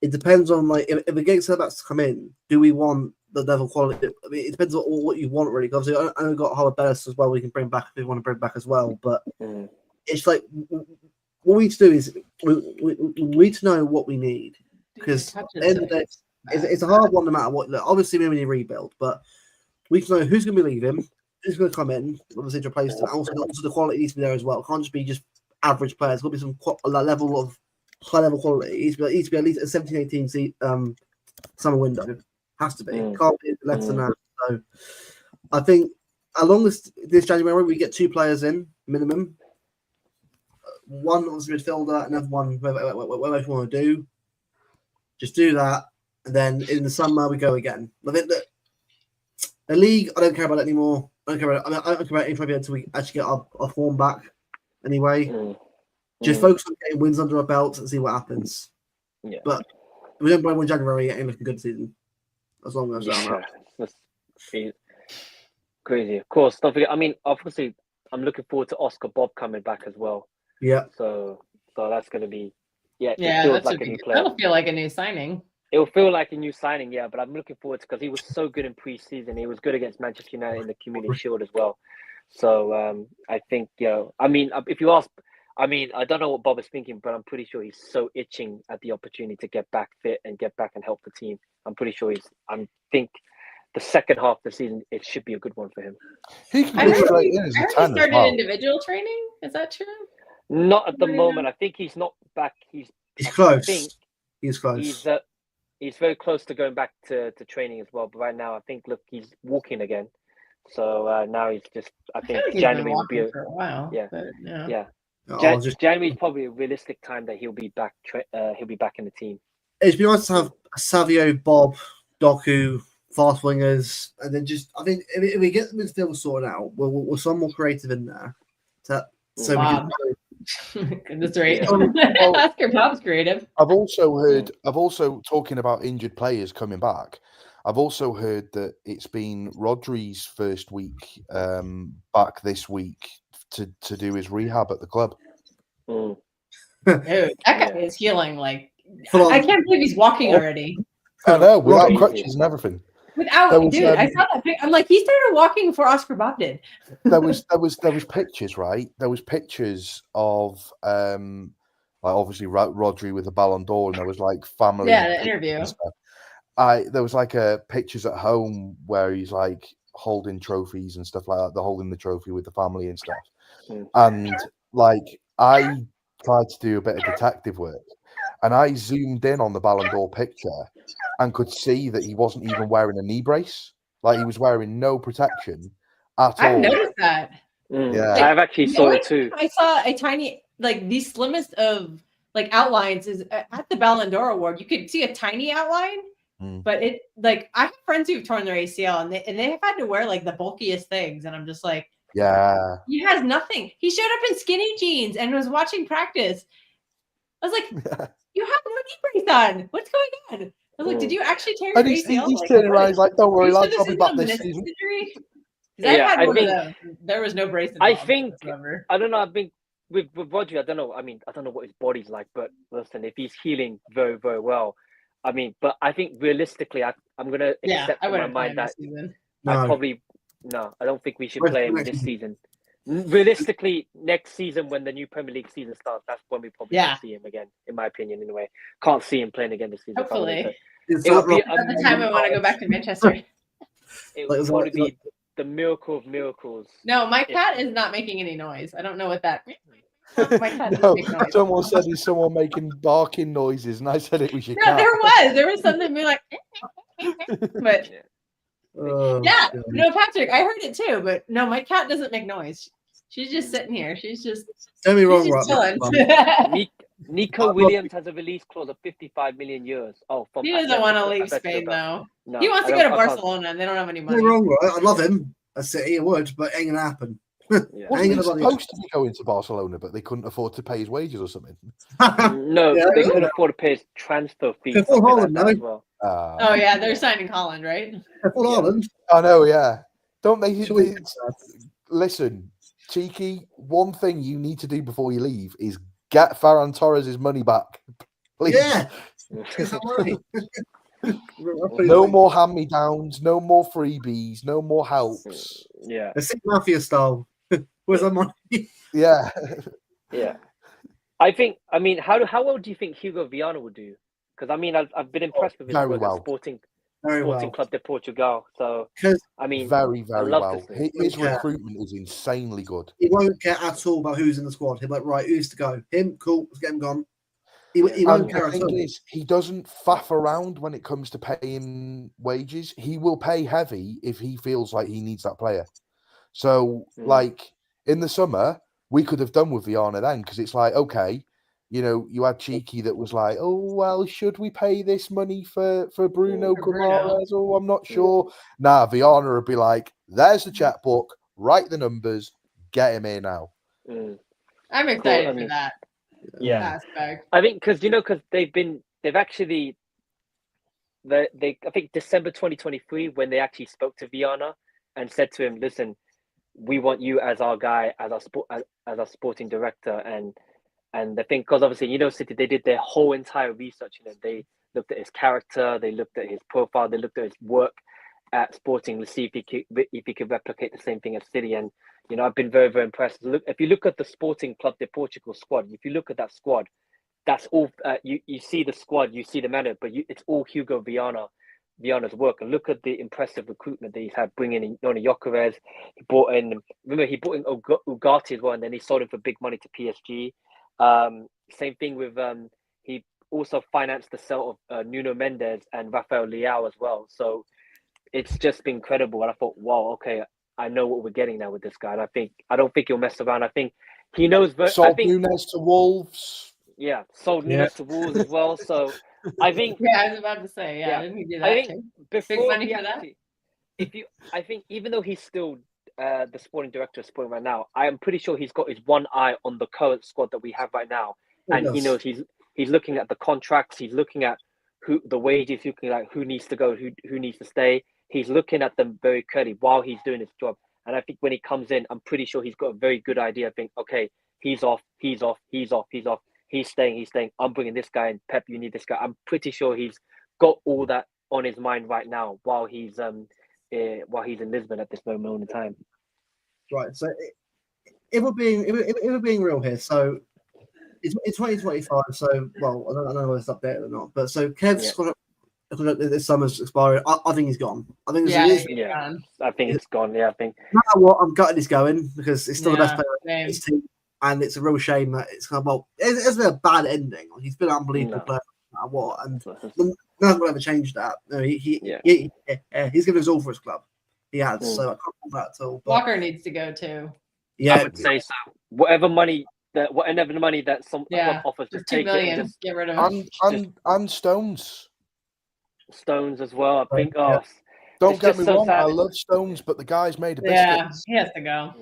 it depends on like if we get centre backs to come in, do we want the level quality? I mean, it depends on what you want really. Obviously, I know we've got Harvard Bellis as well. We can bring back if we want to bring back as well, but it's like what we need to do is we need to know what we need because at the end of the day, it's a hard one no matter what. Look, obviously, we need to rebuild, but we can know who's going to be leaving, who's going to come in, obviously to replace them. And also the quality needs to be there as well. It can't just be just average players. There's got to be some level of high level quality. It needs to be at least a 17-18 summer window. Has to be. Can't be less than that. So I think along this January we get 2 players in minimum. One obviously midfielder, another one whatever you want to do. Just do that, and then in the summer we go again. I think that. The league, I don't care about it anymore. I don't care about it until we actually get our form back anyway. Just focus on getting wins under our belts and see what happens. Yeah. But if we don't play 1 January, it ain't looking good season. As long as that's crazy. Of course, don't forget. I mean, obviously, I'm looking forward to Oscar Bob coming back as well. Yeah. So that's going to be it feels like a new player. That'll feel like a new signing. It will feel like a new signing, yeah, but I'm looking forward to because he was so good in pre-season. He was good against Manchester United in the Community Shield as well. So I think, I mean, if you ask, I mean, I don't know what Bob is thinking, but I'm pretty sure he's so itching at the opportunity to get back fit and get back and help the team. I'm pretty sure I think the second half of the season, it should be a good one for him. He can go straight in as a 10 started individual training. Is that true? Not at the moment. I think he's not back. He's close. He's close. He's very close to going back to training as well. But right now, I think, he's walking again. So now he's just, I think January will be for a while. Yeah. But, yeah. January is probably a realistic time that he'll be back. He'll be back in the team. It'd be nice to have Savio, Bob, Doku, fast wingers, and then just, I think if we get the midfield sorted out, we're some more creative in there. So wow. Goodness, right. Oscar Bob's creative. I've also talking about injured players coming back. I've also heard that it's been Rodri's first week back this week to do his rehab at the club. Dude, that guy is healing. Like, I can't believe he's walking already. I know, without crutches and everything. There Dude, was, I saw that. I'm like, he started walking before Oscar Bob did. there was pictures, right? There was pictures of like obviously Rodri with the Ballon d'Or, and there was like family. Yeah, the pictures interview. and stuff. There was like pictures at home where he's like holding trophies and stuff like that. They're holding the trophy with the family and stuff. And like I tried to do a bit of detective work, and I zoomed in on the Ballon d'Or picture and could see that he wasn't even wearing a knee brace. Like he was wearing no protection at all. I've noticed that. Yeah, I've actually saw it too. I saw a tiny, like the slimmest of like outlines is at the Ballon d'Or award. You could see a tiny outline, but it like I have friends who've torn their ACL and they have had to wear like the bulkiest things, and I'm just like, yeah. he has nothing. He showed up in skinny jeans and was watching practice. I was like, you have no knee brace on. What's going on? I was like, did you actually tear your And he's ACL? turning around. He's like, "Don't worry, lads, I'll be back this this season." Yeah, I think there was no brace. I think I don't know. I think with Rodri, I don't know. I mean, I don't know what his body's like, but listen, if he's healing very, very well, I mean, but I think realistically, I'm gonna accept in my mind that I don't think we should play him this season. Realistically, next season when the new Premier League season starts, that's when we probably can see him again. In my opinion, anyway, can't see him playing again this season. Hopefully, it would be at the time I want to go back to Manchester. It would probably be the miracle of miracles. No, my cat is not making any noise. I don't know what that. My cat No, make noise. someone said there's someone making barking noises, and I said it was your No, cat. there was something being like, but yeah, no, Patrick, I heard it too, but no, my cat doesn't make noise. She's just sitting here. She's just. Don't be wrong, right? Nico Williams has a release clause of 55 million euros. He doesn't want to leave Spain though. No, he wants to go to Barcelona, and they don't have any money. Don't be wrong, right? I love him. A City, I would, but it ain't gonna happen. Wasn't he supposed to be going to Barcelona, but they couldn't afford to pay his wages or something? No, they couldn't afford to pay his transfer fee. Holland, no. As well. Oh yeah, they're signing Holland, right? Holland. I know, yeah. Don't they? Listen, Cheeky. One thing you need to do before you leave is get Ferran Torres' money back, please. Yeah. No more hand-me-downs, no more freebies, no more helps. Yeah. A sick mafia style. Where's that money? Yeah. Yeah. I mean, how well do you think Hugo Viana would do? Because I mean, I've been impressed with his work at Sporting Club de Portugal. So I mean, very well. His recruitment is insanely good. He won't care at all about who's in the squad. He'll be like, right, who's to go? Him, cool, let's get him gone. He won't care at all. He doesn't faff around when it comes to paying wages. He will pay heavy if he feels like he needs that player. So, like in the summer, we could have done with Viana then, because it's like, okay, you know, you had Cheeky that was like, oh, well, should we pay this money for Bruno Guimaraes? Oh, I'm not sure. Nah, Viana would be like, there's the checkbook, write the numbers, get him here now. I'm excited for that. Yeah, aspect. I think because they've actually I think December 2023 when they actually spoke to Viana and said to him, listen, we want you as our guy, as our sporting director, and the thing, because obviously City, they did their whole entire research. They looked at his character, they looked at his profile, they looked at his work at Sporting to see if he could replicate the same thing at City. And I've been very, very impressed. If you look at the Sporting Club de Portugal squad, if you look at that squad, that's all. You see the squad, you see the manager, but it's all Hugo Viana's work. And look at the impressive recruitment that he's had, bringing in Noni Gyökeres. He brought in Ugarte as well, and then he sold him for big money to PSG. Same thing with he also financed the sale of Nuno Mendes and Rafael Leao as well. So it's just been incredible. And I thought, wow, okay, I know what we're getting now with this guy. And I don't think he'll mess around. I think he knows. Sold Nunes to Wolves. Yeah, sold Nunes to Wolves as well. So I think. Yeah, I was about to say. Yeah, didn't he do that? I think before big money for that. I think even though he's still the sporting director of Sporting right now, I am pretty sure he's got his one eye on the current squad that we have right now, and he knows he's looking at the contracts, he's looking at the wages, looking at who needs to go, who needs to stay. He's looking at them very clearly while he's doing his job. And I think when he comes in, I'm pretty sure he's got a very good idea. I think, okay, he's off, he's staying. I'm bringing this guy in. Pep, you need this guy. I'm pretty sure he's got all that on his mind right now while he's in Lisbon at this moment in time. Right. So if we're being real here, so it's 2025. So well, I don't know whether it's updated or not, but so Kev's contract this summer's expiring. I think he's gone. I think Yeah, it is. Yeah, I think it's gone. Yeah, I think. No matter what, I'm gutted he's going because it's still the best player same. in his team, and it's a real shame that it's kind of well, it's been a bad ending. Like, he's been an unbelievable player no matter what, and nothing will ever change that. No, he's given his all for his club. He has, so I can't call that at all. But, Walker needs to go too. yeah, I would say so. Whatever money that some club offers, just just take 2 million. it. And just get rid of him. And Stones. Stones as well. I think. Yeah. Don't get me so wrong, sad. I love Stones, but the guy's made a biscuit. Yeah, he has to go.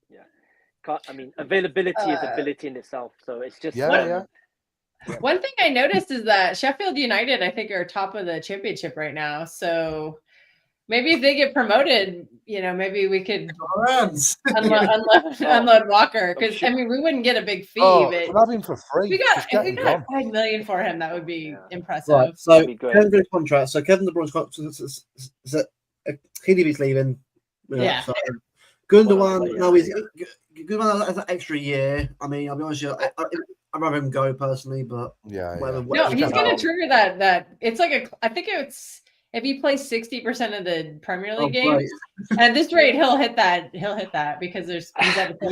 Yeah. I mean, availability is ability in itself. So it's just One thing I noticed is that Sheffield United, I think, are top of the championship right now. So maybe if they get promoted, maybe we could unload Walker. Because I mean, we wouldn't get a big fee, but but have him for free. if we got $5 million for him, that would be impressive. Right. So Kevin's got a contract. So Kevin De Bruyne's contract. KDB's leaving. Yeah. So Gundogan. No, Gundogan has an extra year. I mean, I'll be honest with you. I'd rather him go personally, but No, he's going to trigger that. It's like I think it's if he plays 60% of the Premier League games at this rate, he'll hit that because he's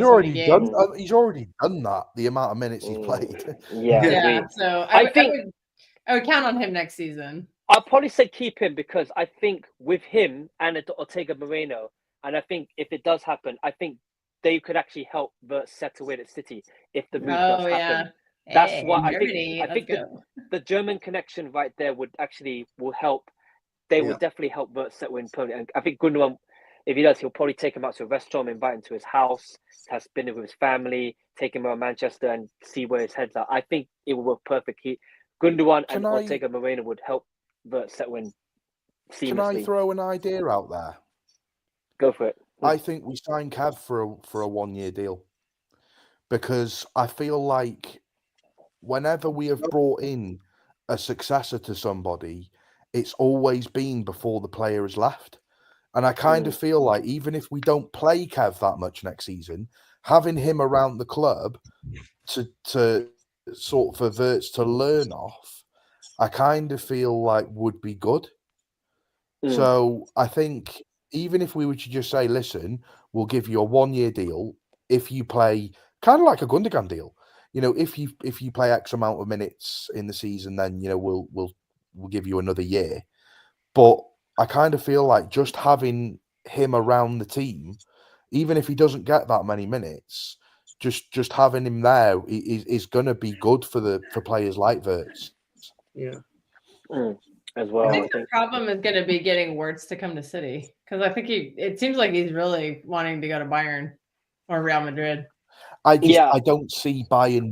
already done. He's already done that. The amount of minutes he's played. Yeah. So I would count on him next season. I'll probably say keep him because I think with him and Ortega Moreno, and I think if it does happen, I think they could actually help Vert settle in at City if the move does happen. That's what I think. I think the German connection right there will help. They will definitely help Vert settle in permanently. And I think Gundogan, if he does, he'll probably take him out to a restaurant, invite him to his house, have dinner with his family, take him around Manchester and see where his head's at. I think it will work perfectly. Gundogan and Ortega Moreno would help Vert settle in seamlessly. Can I throw an idea out there? Go for it. I think we sign Kev for a 1-year deal because I feel like whenever we have brought in a successor to somebody, it's always been before the player has left. And I kind of feel like even if we don't play Kev that much next season, having him around the club to sort of for Verts to learn off, I kind of feel like would be good. So I think even if we were to just say, listen, we'll give you a 1-year deal if you play kind of like a Gundogan deal. If you play X amount of minutes in the season, then we'll give you another year. But I kind of feel like just having him around the team, even if he doesn't get that many minutes, just having him there is going to be good for players like Verts. Yeah. As well. I think the problem is going to be getting Wirtz to come to City because I think it seems like he's really wanting to go to Bayern or Real Madrid. I don't see buying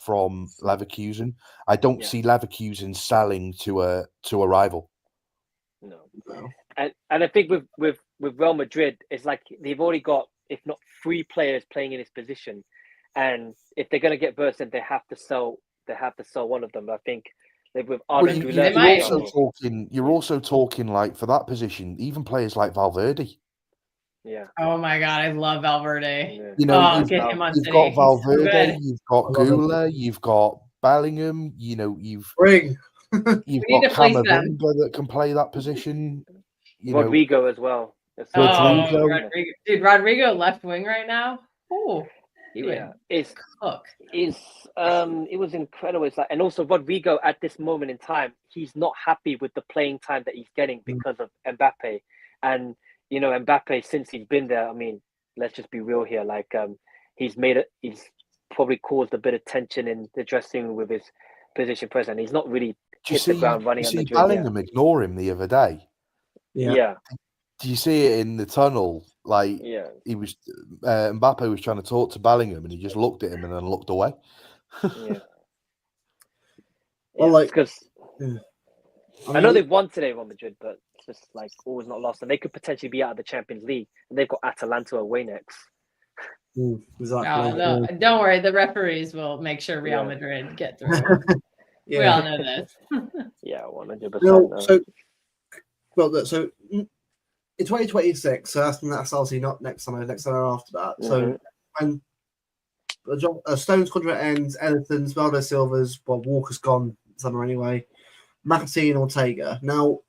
from Leverkusen. I don't see Leverkusen selling to a rival. No. And I think with Real Madrid, it's like they've already got, if not 3 players playing in his position, and if they're going to get Verts, they have to sell one of them. I think with you're also talking like for that position, even players like Valverde. Yeah. Oh my God, I love Valverde. Yeah. Get him on you've City. got Valverde, you've got Gula, you've got Bellingham. You've got Camavinga that can play that position. Rodrigo as well. Rodrigo left wing right now. Oh, it was incredible. It's like, and also Rodrigo at this moment in time, he's not happy with the playing time that he's getting because of Mbappe. And Mbappe, since he's been there, I mean, let's just be real here. Like, he's probably caused a bit of tension in the dressing room with his position president. He's not really hit the ground running. Did you see Bellingham ignore him the other day? Yeah. Do you see it in the tunnel? Like, he was Mbappe was trying to talk to Bellingham, and he just looked at him and then looked away. Well, because I know they've won today, Real Madrid, but it's just like always not lost, and they could potentially be out of the Champions League, and they've got Atalanta away next. Exactly. No, don't worry, the referees will make sure Real Madrid get through. We all know this. 100%. So Well, look, so in 2026, so that's obviously not next summer, next summer after that. So when Stone's contract ends, Edison's, Valdo Silva's, well, Walker's gone summer anyway, McAtee and Ortega. Now,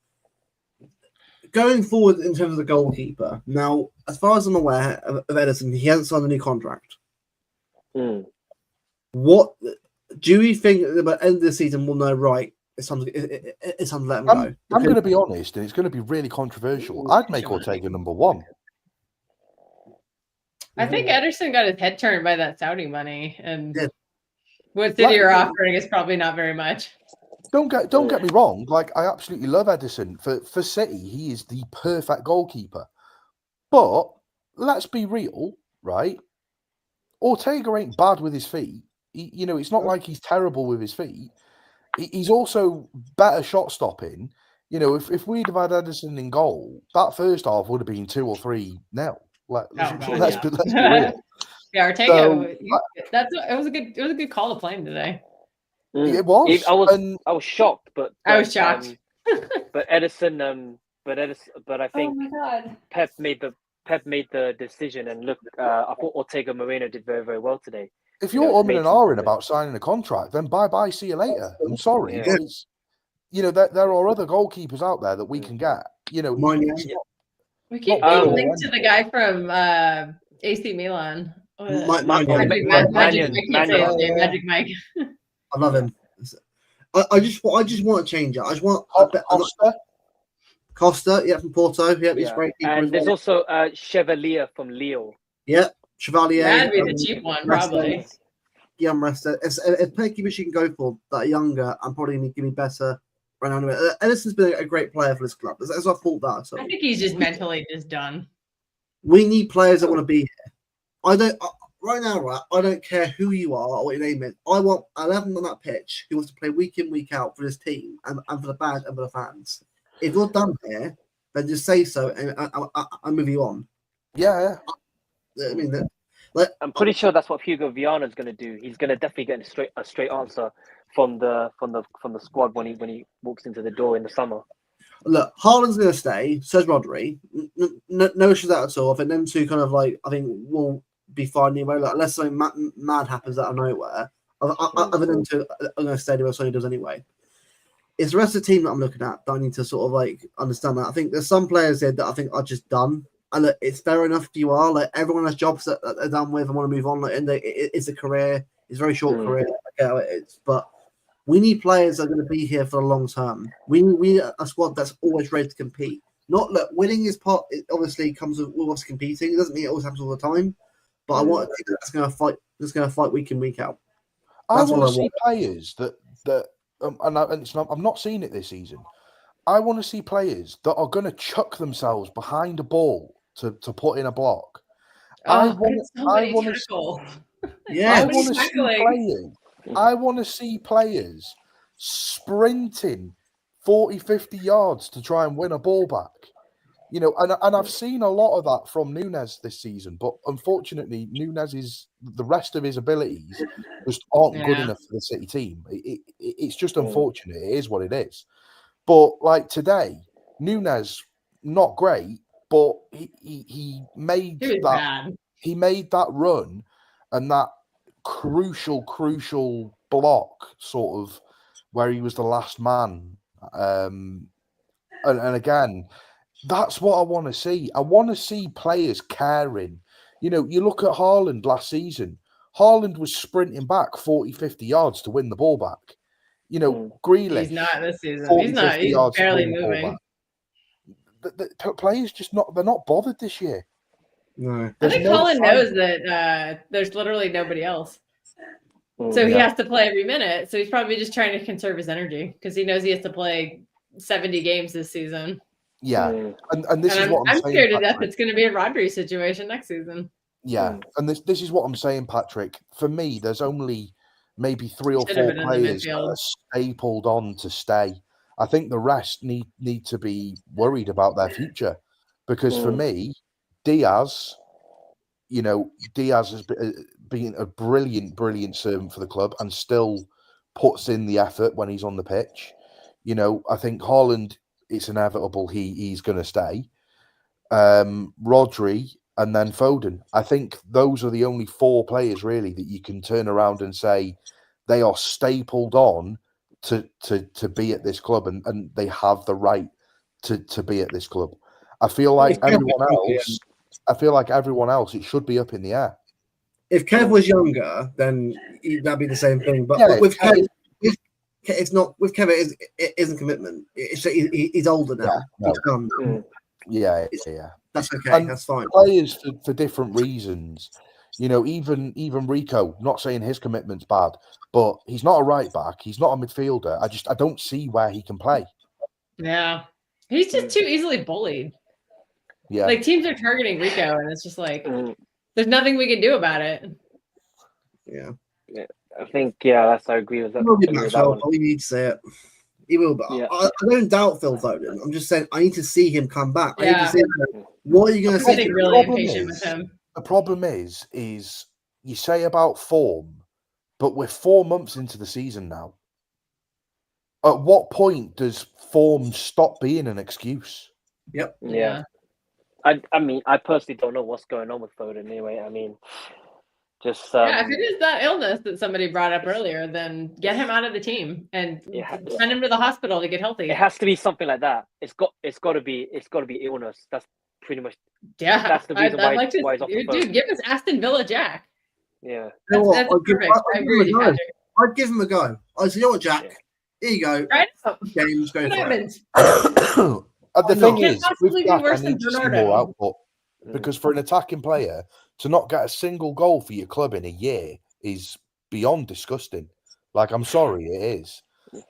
going forward in terms of the goalkeeper, now, as far as I'm aware of Edison, he hasn't signed a new contract. What do you think at the end of the season we'll know, right? It's time to let him go. I'm going to be honest, and it's going to be really controversial. I'd make Ortega number 1. I think Ederson got his head turned by that Saudi money, and Yeah. what City are offering is probably not very much. Don't get me wrong. Like, I absolutely love Edison. For City, he is the perfect goalkeeper. But let's be real, right? Ortega ain't bad with his feet. It's not like he's terrible with his feet. He's also better shot stopping. If we'd have had Edison in goal, that first half would have been 2 or 3-0. Let's be real. Yeah, Ortega. It was a good call to play him today. It was. I was shocked, but I was shocked. But Edison, but I think oh my God. Pep made the decision, and look, I thought Ortega Moreno did very, very well today. If you're umming and ahhing about signing a contract, then bye, see you later. I'm sorry. Yeah. There are other goalkeepers out there that we can get. We keep being linked to the guy from AC Milan. Magic Mike. I love him. I just want to change it. I just want Costa, from Porto. Yeah, he's great. And there's also Chevalier from Lille. Yeah, Chevalier. That'd be the cheap one, probably. Yeah, I'm rested. If playkeepers you can go for that are younger, I'm probably going to give me better right now. Edison's been a great player for this club. As I thought that. So. I think he's just mentally just done. We need players that want to be here. I don't care who you are or what your name is. I want 11 on that pitch who wants to play week in, week out for this team and for the badge and for the fans. If you're done here, then just say so and I'll move you on. Yeah. I mean, I'm pretty sure that's what Hugo Viana is going to do. He's going to definitely get a straight answer from the squad when he walks into the door in the summer. Look, Haaland's going to stay. Says Rodri. No issue with that at all. I think them two will be fine anyway. Like, unless something mad happens out of nowhere, other than two are going to stay anyway. Sonny does anyway. It's the rest of the team that I'm looking at that I need to sort of understand that. I think there's some players there that I think are just done. And look, it's fair enough if you are. Like, everyone has jobs that they're done with and want to move on. It's a career. It's a very short career. I get how it is. But we need players that are going to be here for the long term. We need a squad that's always ready to compete. Not look, winning is part. It obviously comes with us competing. It doesn't mean it always happens all the time. But I want a team that's going to fight. That's going to fight week in, week out. I want to see players that I'm not seeing it this season. I want to see players that are going to chuck themselves behind a ball to put in a block. I want to see players sprinting 40, 50 yards to try and win a ball back. And I've seen a lot of that from Núñez this season, but unfortunately, the rest of his abilities just aren't good enough for the City team. It's just unfortunate. It is what it is. But like today, Núñez, not great, but he made that run and that crucial block sort of where he was the last man. And again, that's what I want to see. I want to see players caring. You look at Haaland last season. Haaland was sprinting back 40, 50 yards to win the ball back. Grealish. He's not this season. 40, he's not. He's barely moving. The players they're not bothered this year. No. I think Colin knows that there's literally nobody else. So he has to play every minute. So he's probably just trying to conserve his energy because he knows he has to play 70 games this season. Yeah. And this is what I'm saying. I'm scared to death it's going to be a Rodri situation next season. Yeah. And this is what I'm saying, Patrick. For me, there's only maybe 3 or 4 players that are stapled on to stay. I think the rest need to be worried about their future. Because for me, Diaz has been a brilliant servant for the club and still puts in the effort when he's on the pitch. I think Haaland it's inevitable he's going to stay. Rodri and then Foden. I think those are the only 4 players really that you can turn around and say they are stapled on to be at this club, and they have the right to be at this club. I feel like everyone else, it should be up in the air. If Kev was younger, then that'd be the same thing. But Yeah, with Kev, it's not. With Kev, it isn't commitment. It's he's older now. Yeah, He's done. Yeah. That's okay. And that's fine. Players for different reasons. You know, even Rico, not saying his commitment's bad, but he's not a right back. He's not a midfielder. I don't see where he can play. Yeah. He's just too easily bullied. Yeah. Like teams are targeting Rico, and it's just like there's nothing we can do about it. Yeah. I think I agree with that. He will be Maxwell. We need to say it. He will, but Yeah. I don't doubt Phil Foden. I'm just saying I need to see him come back. I Yeah. need to see what are you going to I'm say? getting really impatient with him. The problem is you say about form, but we're 4 months into the season now. At what point does form stop being an excuse? Yep. Yeah. I mean, I personally don't know what's going on with Foden anyway. I mean, just if it is that illness that somebody brought up earlier, then get him out of the team and send him to the hospital to get healthy. It has to be something like that. It's got to be illness. That's pretty much. Yeah, that's the reason why he's off the dude, give us Aston Villa Jack. Yeah, that's perfect. I agree with you, Patrick. I'd give him a go. I said, you know what, Jack? Here you go. Right? James, go for it. The thing is, with Jack, worse I than need to see Bernardo. more output, because for an attacking player to not get a single goal for your club in a year is beyond disgusting. Like, I'm sorry, it is.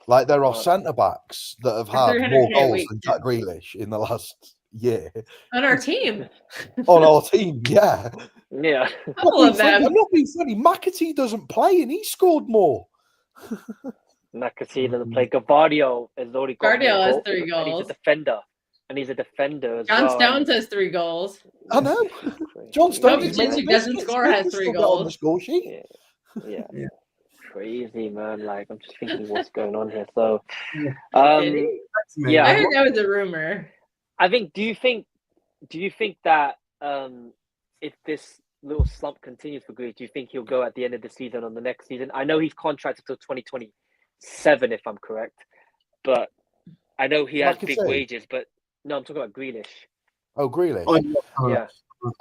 Like, there are centre backs that have had more goals than Jack Grealish in the last year on our team. On our team, yeah. Yeah. I'm not being funny. McAtee doesn't play, and he scored more. McAtee doesn't play. Gavardio has already got. Gavardio has 3 goals. And he's a defender. As John well. Stones has 3 goals. I know. John Stones who doesn't score has 3 goals on the score sheet. Yeah. Crazy, man. Like, I'm just thinking what's going on here. So, I heard that was a rumor. I think. Do you think that if this little slump continues for Greece, do you think he'll go at the end of the season on the next season? I know he's contracted till 2027, if I'm correct, but I know he has big wages. But no, I'm talking about Grealish. Oh, Grealish. Yeah.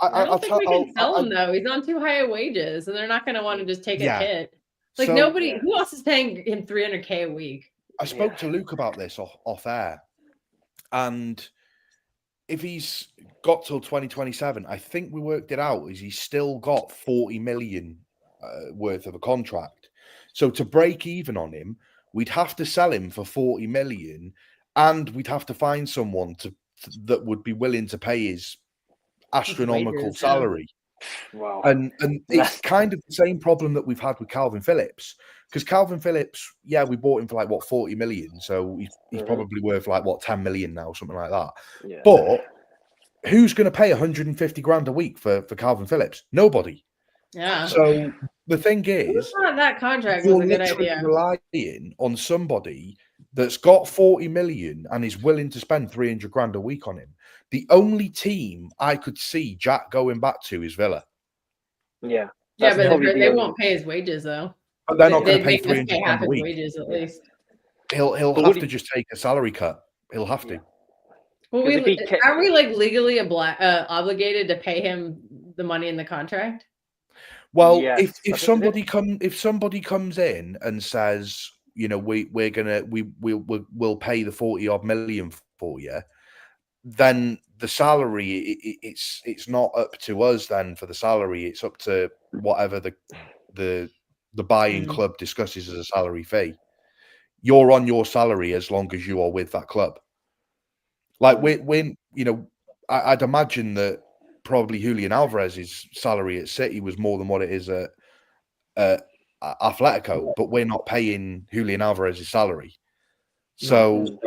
I don't think we can sell him though. He's on too high of wages, and they're not going to want to just take a hit. Like nobody, who else is paying him $300K a week? I spoke to Luke about this off air, and if he's got till 2027, I think we worked it out, is he's still got 40 million worth of a contract. So to break even on him, we'd have to sell him for 40 million, and we'd have to find someone that would be willing to pay his astronomical salary. Wow. And it's kind of the same problem that we've had with Calvin Phillips, because Calvin Phillips, we bought him for 40 million, so he's probably worth 10 million now, something like that. Yeah. But who's going to pay 150 grand a week for Calvin Phillips? Nobody. Yeah. So the thing is, that contract was a good idea. Relying on somebody that's got 40 million and is willing to spend 300 grand a week on him. The only team I could see Jack going back to is Villa. Yeah. Yeah, but they won't pay his wages though. But they're not going to pay 300 half grand a his week. wages at least. He'll have to just take a salary cut. He'll have to. Well, aren't we legally obligated to pay him the money in the contract? Well, if somebody comes in and says, we'll pay the 40 odd million for you, then the salary it's not up to us then for the salary. It's up to whatever the buying club discusses as a salary fee. You're on your salary as long as you are with that club. Like I'd imagine that probably Julian Alvarez's salary at City was more than what it is at Atletico, but we're not paying Julian Alvarez's salary. So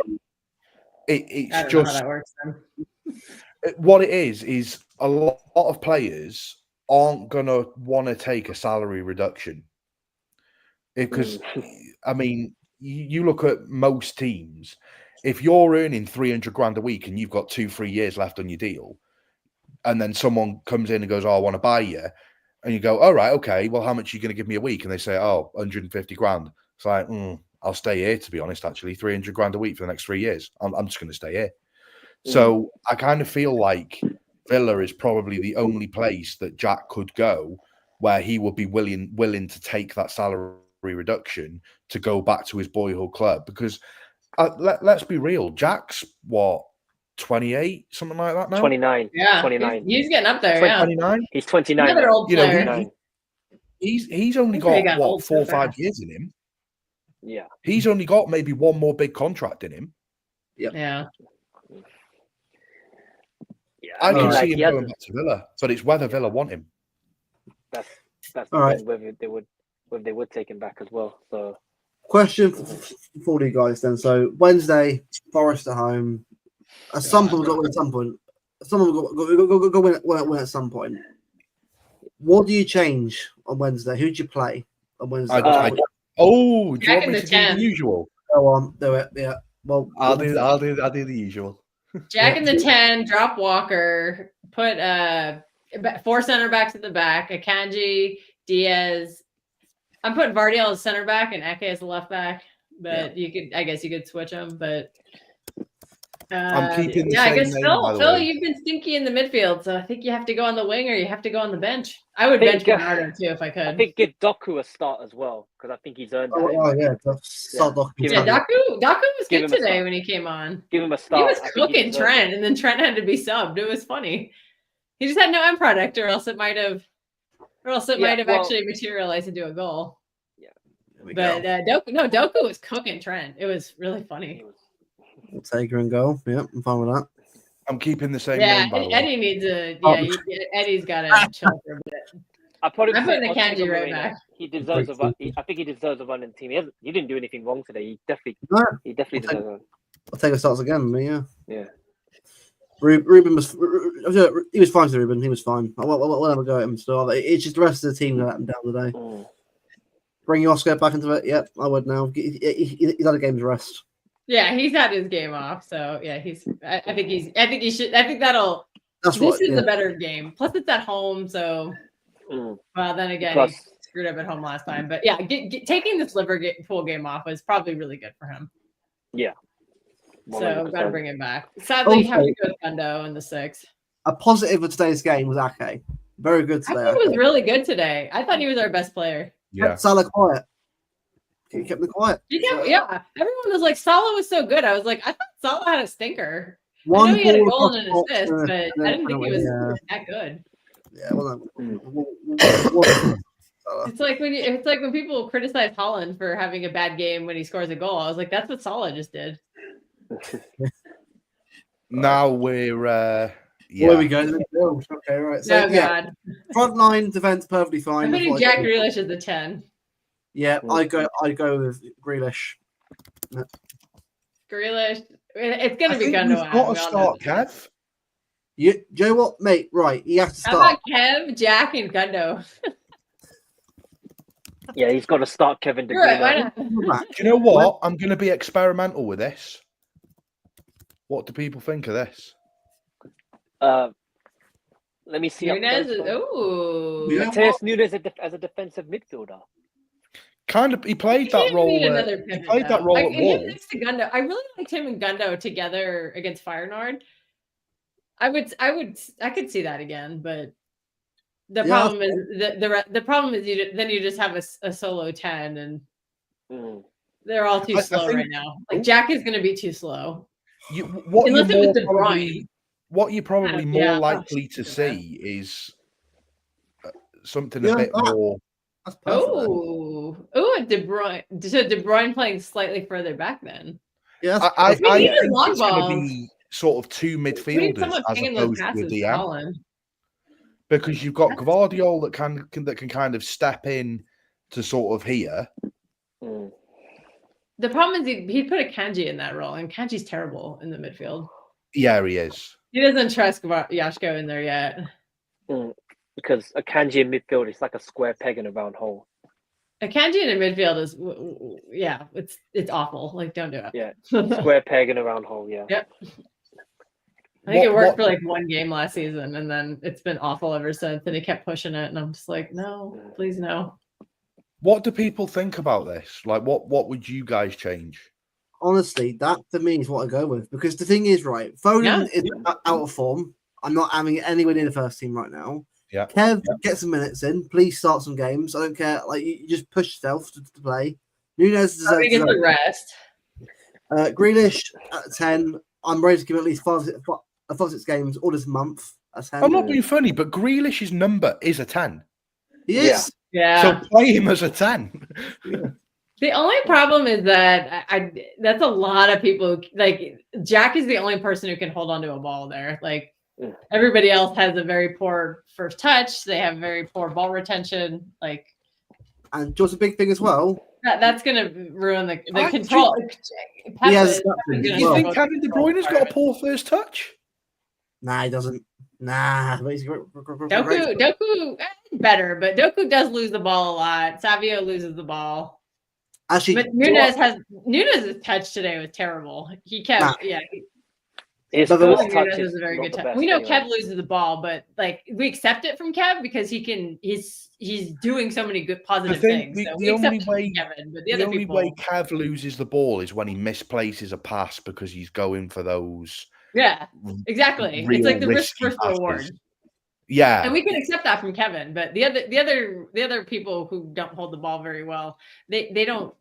it's just how that works, then. What it is a lot of players aren't gonna want to take a salary reduction because you look at most teams. If you're earning 300 grand a week and you've got 2-3 years left on your deal, and then someone comes in and goes, "Oh, I want to buy you," and you go, "All right, okay. Well, how much are you going to give me a week?" And they say, "Oh, 150 grand." It's like, I'll stay here. To be honest, actually, 300 grand a week for the next 3 years. I'm just going to stay here. So I kind of feel like Villa is probably the only place that Jack could go where he would be willing to take that salary reduction to go back to his boyhood club. Because let's be real, Jack's what, 28, something like that now? 29. Yeah, 29. He's getting up there. Yeah, 29. He's 29. another old player. 29. He's only He's already got got what, old 4 or so 5 fast. years in him. Yeah. He's only got maybe one more big contract in him. Yeah. Yeah. I can like, see him going back to Villa, but it's whether Villa want him. That's the All right. thing, whether they would take him back as well. So Question for you guys then. So Wednesday, Forest at home. Some people got to win at some point. Someone got win at some point. What do you change on Wednesday? Who do you play on Wednesday? Do you want Jack in me the to do 10. the usual? Go on, do it. Yeah. Well, I'll do the usual. Jack in the 10, drop Walker, put 4 center backs at the back, Akanji, Diaz. I'm putting Vardiel as center back and Eke as a left back, but I guess you could switch them, but I'm keeping the I same guess name, by the Phil, way. you've been stinky in the midfield, so I think you have to go on the wing or you have to go on the bench. I would bench think, Bernardo too if I could. I think give Doku a start as well because I think he's earned that. Oh yeah, Daku was Give good him a today start. when he came on. Give him a He start. was I think cooking deserves Trent, it. and then Trent had to be subbed. It was funny. He just had no end product, or else it might have actually materialized into a goal. But Doku was cooking Trent. It was really funny. Take her and go. Yeah, I'm fine with that. I'm keeping the same Yeah, name, by the way. Eddie needs a. Yeah, Eddie's got to chill for a bit. I probably I'm putting put Akanji Ortega right Moreno. back. He deserves I think he deserves a run in the team. He didn't do anything wrong today. He definitely deserves one. I'll take a starts again. Yeah. Yeah. Ruben was fine to Ruben. He was fine. We'll never go at him still. It's just the rest of the team that let him down today. Bring Oscar back into it. Yep, I would now. He's had a game's rest. Yeah, he's had his game off. So yeah, I think he should. I think that'll. That's this is a better game. Plus, it's at home, so. Well, then again, he screwed up at home last time. But yeah, taking this Liverpool game off was probably really good for him. Yeah. 100%. So got to bring him back. Sadly, you have to go with Gundo in the 6. A positive of today's game was Ake. Very good today. I thought he was really good today. I thought he was our best player. Yeah. Salah quiet. He kept it quiet. Yeah. Everyone was like, Salah was so good. I was like, I thought Salah had a stinker. One I know he had a ball goal and an across assist, the- but I didn't think he was that good. Yeah, well, It's like when people criticize Holland for having a bad game when he scores a goal. I was like, that's what Salah just did. Now we're There we go. Okay, right. So God. Front line defense perfectly fine. I'm putting Jack Grealish as the 10. Yeah, I go with Grealish. Grealish. It's going to be We've Gundogan. got to start, Kev. Do you know what, mate? Right, he has to How start. about Kev, Jack, and Gundo? Yeah, he's got to start Kevin De Right, Bruyne. why not? Do you know what? I'm going to be experimental with this. What do people think of this? Let me see. Nunez is, ooh. Yeah. Mateus Nunes as a defensive midfielder. Kind of, he played that role. He played that role at Wolves. Next to Gundo. I really liked him and Gundo together against Feyenoord. I could see that again, but the problem is the problem is you just have a solo 10 and they're all too slow right now. Like Jack is going to be too slow. Unless it was De Bruyne. What you're probably more likely to see is something a bit more. Oh, De Bruyne. So De Bruyne playing slightly further back then. Yeah, I think it's going to be sort of two midfielders as opposed to a DM. Because you've got Gvardiol that can kind of step in to sort of here. The problem is he put Akanji in that role, and Kanji's terrible in the midfield. Yeah, he is. He doesn't trust Yashko in there yet. Because Akanji in midfield is like a square peg in a round hole. Akanji in midfield is, it's awful. Like, don't do it. Yeah, square peg in a round hole. Yeah. Yep. I think it worked for like one game last season, and then it's been awful ever since. And he kept pushing it, and I'm just like, no, please no. What do people think about this? Like, what would you guys change? Honestly, that for me is what I go with, because the thing is, right, Foden is out of form. I'm not having it anywhere near the first team right now. Yeah. Kev, get some minutes in. Please start some games. I don't care. Like, you just push yourself to play. Nunes deserves to get the rest. Grealish at 10. I'm ready to give him at least 5-6 games all this month. I'm not being funny, but Grealish's number is a 10. He is. Yeah. So play him as a 10. The only problem is that that's a lot of people. Like, Jack is the only person who can hold on to a ball there. Like, everybody else has a very poor first touch. They have very poor ball retention. Like, and just a big thing as well. That's going to ruin the control. You think Kevin De Bruyne has got a poor first touch? Nah, he doesn't. Nah. Doku better, but Doku does lose the ball a lot. Savio loses the ball. Actually, but Nunes' touch today was terrible. He kept His first touch is a very good touch. We know Kev loses the ball, but like, we accept it from Kev because he's doing so many good positive things. The only way Kev loses the ball is when he misplaces a pass because he's going for those. Yeah, exactly. It's like the risk versus reward. Yeah, and we can accept that from Kevin, but the other people who don't hold the ball very well, they don't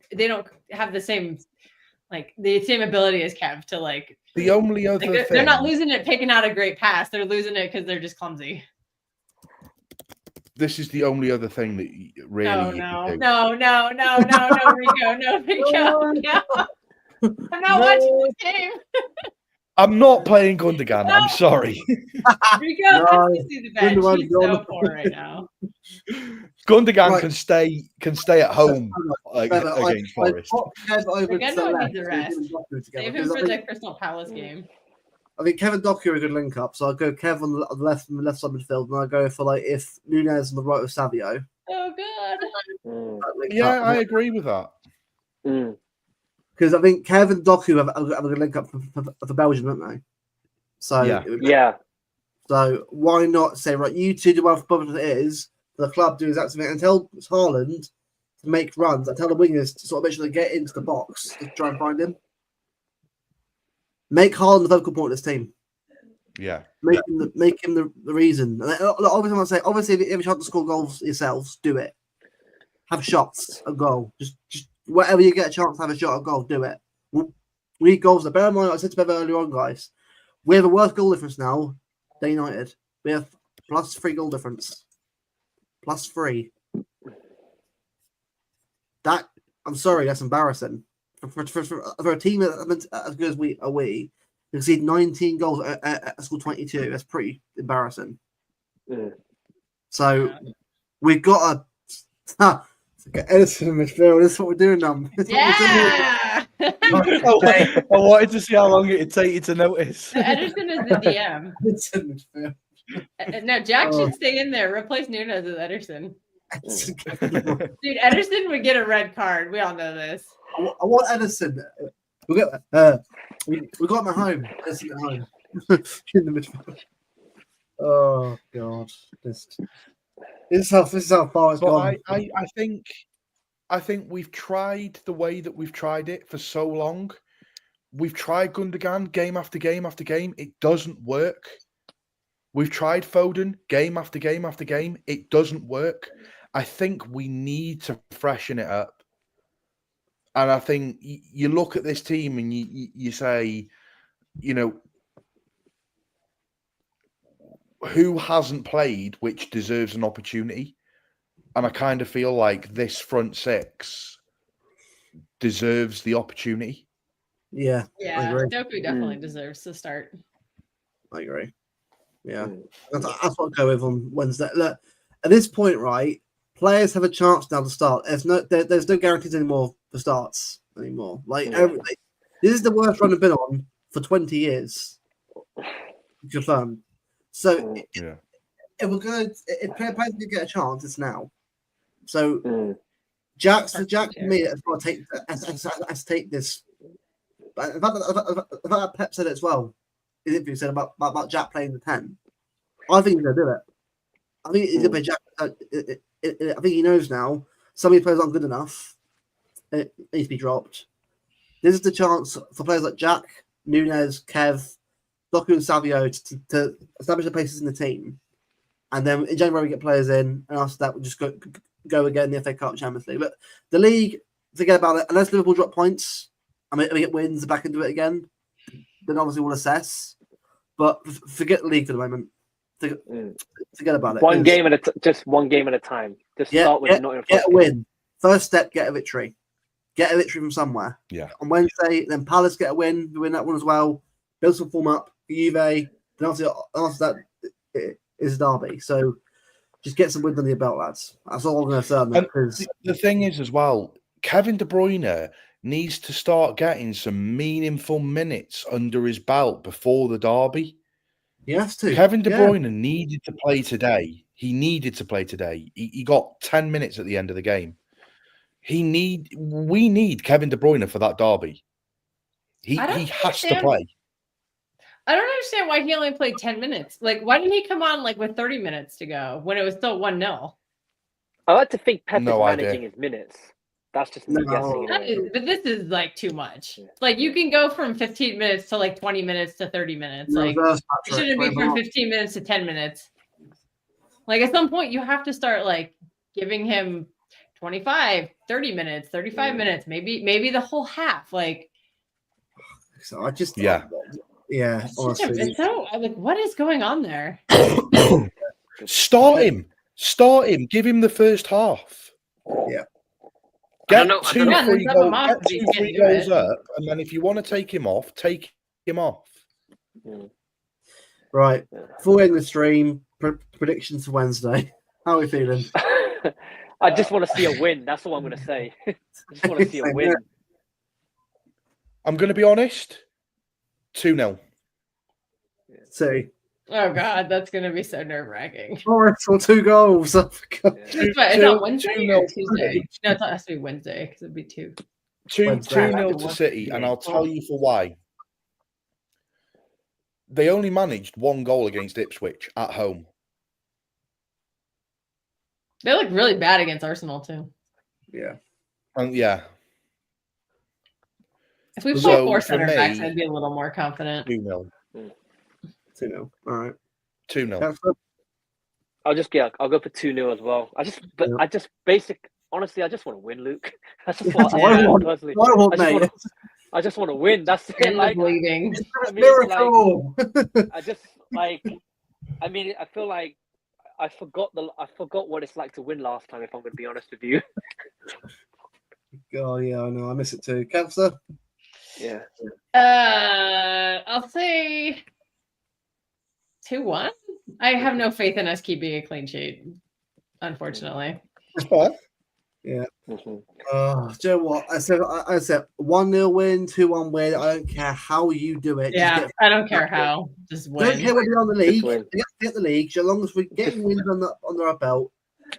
have the same ability as Kev to like. The only other thing, they're not losing it picking out a great pass. They're losing it because they're just clumsy. This is the only other thing that really. No, Rico, no. I'm not watching this game. I'm not playing Gundogan. No. I'm sorry. Rico has to see the bench. He's so poor right now. Gundogan can stay at home against Forest. Gundogan needs a rest. Save him for the Crystal Palace game. I think Kevin Doku are a good link up, so I'll go Kev on the left side of the field, and I'll go for if Nunes on the right with Savio. Oh, good. Yeah, I agree with that. Because I think Kev and Doku have a good link up for Belgium, don't they? So yeah. So why not say, right, you two do whatever it is, the club do exactly and tell Haaland to make runs, and tell the wingers to sort of make sure they get into the box to try and find him. Make Haaland the focal point of this team. Yeah. Make him the reason. And obviously, if you have a chance to score goals yourselves, do it. Have shots, a goal. Just whatever you get a chance to have a shot, a goal, do it. We need goals. Bear in mind, I said to Bev earlier on, guys, we have a worse goal difference now than United. We have +3 goal difference. +3. That, I'm sorry, that's embarrassing. For a team as good as we are, we concede 19 goals at school 22. That's pretty embarrassing. So we've got to get Edison in midfield. This is what we're doing now. Yeah. I wanted to see how long it would take you to notice. Ederson is the DM. Edison midfield. No, Jack should stay in there. Replace Nunes with Ederson. Dude, Ederson would get a red card. We all know this. I want Edison. We got him at home. Edison at home. In the midfield. Oh God, this is how far it's gone. I think we've tried the way that we've tried it for so long. We've tried Gundogan game after game after game. It doesn't work. We've tried Foden game after game after game. It doesn't work. I think we need to freshen it up. And I think you look at this team and you say, who hasn't played which deserves an opportunity? And I kind of feel like this front six deserves the opportunity. Yeah. Doku definitely deserves to start. I agree. Yeah. That's what I go with on Wednesday. Look, at this point, right, players have a chance now to start. There's no guarantees anymore for starts anymore. This is the worst run I've been on for 20 years. Confirmed. So if we're good, if players get a chance, it's now. So Jack for me has got to take this. But in fact, Pep said it as well. In the interview, said about Jack playing the 10. I think he's gonna do it. I think he's gonna play Jack. I think he knows now. Some of these players aren't good enough. It needs to be dropped. This is the chance for players like Jack, Nunez, Kev, Doku, and Savio to establish their places in the team. And then in January we get players in, and after that we'll just go again in the FA Cup, Champions League. But the league, forget about it. Unless Liverpool drop points, and we get wins back into it again, then obviously we'll assess. But forget the league for the moment. Forget about it. Just one game at a time. Just start with get a win. First step, get a victory. Get a victory from somewhere. Yeah. On Wednesday, then Palace get a win. We win that one as well. Build some form up. Juve. Then after that is Derby. So just get some wins under your belt, lads. That's all I'm going to say on that. The thing is as well, Kevin De Bruyne needs to start getting some meaningful minutes under his belt before the Derby. He has to. Kevin De Bruyne needed to play today. He needed to play today. He got 10 minutes at the end of the game. We need Kevin De Bruyne for that Derby. He has to play. I don't understand why he only played 10 minutes. Like, why didn't he come on with 30 minutes to go when it was still 1-0? I like to think Pep is managing his minutes. That's just me guessing. But this is too much. Like, you can go from 15 minutes to 20 minutes to 30 minutes. Like, it shouldn't be from 15 minutes to 10 minutes. Like, at some point, you have to start giving him 25, 30 minutes, 35 minutes, maybe the whole half. So I just Honestly. It's so what is going on there? Start him. Give him the first half. Yeah. Get 2-3 goals up, and then if you want to take him off, take him off. Right. Before we end the stream, predictions for Wednesday. How are we feeling? I just want to see a win. That's all I'm going to say. I just want to see a win. I'm going to be honest. 2-0. See. Oh God, that's going to be so nerve-wracking. Force or 2 goals. It's not Wednesday or Tuesday. No, it has to be Wednesday because it'd be 2. 2-0 to City, and I'll tell you for why. They only managed 1 goal against Ipswich at home. They look really bad against Arsenal too. Yeah. If we play 4 center backs, I'd be a little more confident. 2-0. 2-0. All right. 2-0. I'll go for 2-0 as well. Honestly, I just want to win, Luke. That's just what I want personally. I just want to win. That's it. Bleeding. Miracle. I feel like I forgot what it's like to win last time, if I'm going to be honest with you. Oh yeah, I know. I miss it too. Councillor? Yeah. I'll say 2-1. I have no faith in us keeping a clean sheet, unfortunately. Yeah. Mm-hmm. Do you know what? I said 1-0 win, 2-1 win. I don't care how you do it. Yeah, I don't care how. Just win. I don't care whether you're on the league. Get the league. So long as we get wins under our belt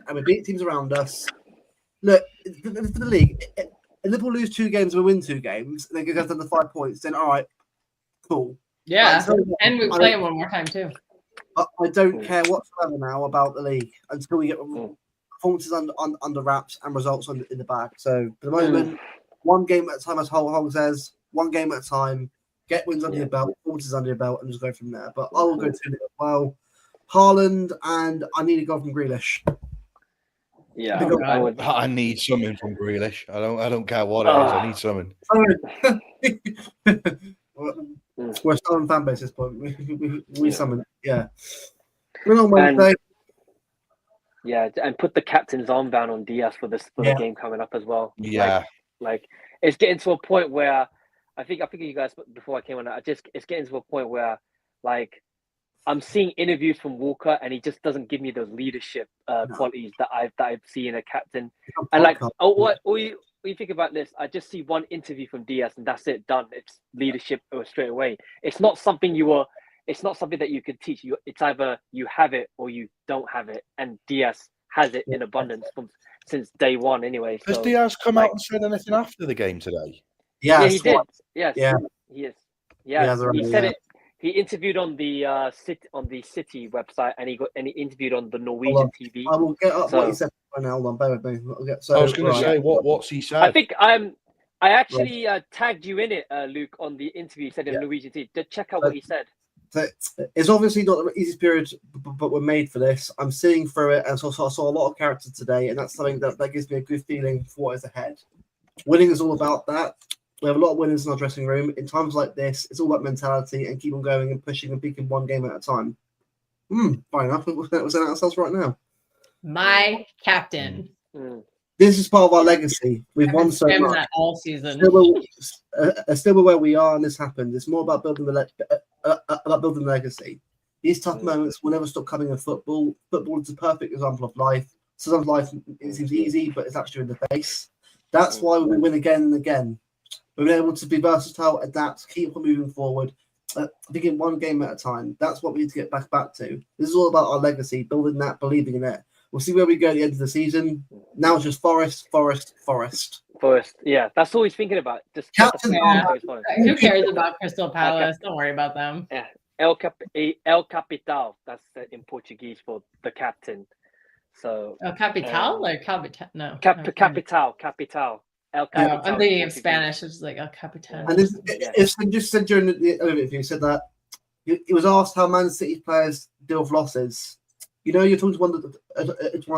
and we beat teams around us. Look, for the league, if Liverpool lose 2 games, we win 2 games, and then go down to 5 points, then all right, cool. Yeah, and we play them one more time too. I don't care whatsoever now about the league until we get performances under wraps and results in the bag. So for the moment, 1 game at a time, as Hong says, 1 game at a time. Get wins under your belt, performances under your belt, and just go from there. But I will go 2-0 as well. Haaland, and I need a goal from Grealish. Yeah, I need something from Grealish. I don't care what it is. I need something. We're still on fan base at this point. We summon. Yeah. We're on Wednesday. Yeah, and put the captain's armband on Diaz for the game coming up as well. Yeah. Like it's getting to a point where I think you guys before I came on. It's getting to a point where I'm seeing interviews from Walker, and he just doesn't give me those leadership qualities that I've seen in a captain. And what you think about this? I just see 1 interview from Diaz, and that's it, done. It's leadership straight away. It's not something that you can teach. It's either you have it or you don't have it, and Diaz has it in abundance. since day one anyway. Has So Diaz come like- out and said anything after the game today? yeah, Yes, he did. Yes, Yeah. he is. Yeah, Yes, they're he right, said yeah. it. He interviewed on the City website, and he interviewed on the Hold Norwegian on. TV. I will get up So- what he said right now. Hold on, bear with me. I'll get, so, I was going right. to say, what's he said? I think I actually tagged you in it, Luke, on the interview he said in Yeah. Norwegian TV. Just check out what he said. So it's obviously not the easiest period, but we're made for this. I'm seeing through it, and so I saw a lot of characters today, and that's something that gives me a good feeling for what is ahead. Winning is all about that. We have a lot of winners in our dressing room. In times like this, it's all about mentality and keep on going and pushing and picking one game at a time. Fine enough. We're saying ourselves right now. My captain. Mm. This is part of our legacy. We've I've won been so spamming much. that all season. Still where we are, and this happened. It's more about building the legacy. These tough moments will never stop coming in football. Football is a perfect example of life. Sometimes life it seems easy, but it's actually in the face. That's why we win again and again. We've been able to be versatile, adapt, keep on moving forward, thinking one game at a time. That's what we need to get back to. This is all about our legacy, building that, believing in it. We'll see where we go at the end of the season. Now it's just Forest. First, yeah, that's all he's thinking about. Just Captain Who cares about Crystal Palace? Don't worry about them. Yeah, El Capital. That's in Portuguese for the captain. So El Capital or Capital? No. Capital. El Capital. No, I'm thinking of Spanish. It's like El Capital. And it's just said during the interview, said that he was asked how Man City players deal with losses. You know, you're talking to one of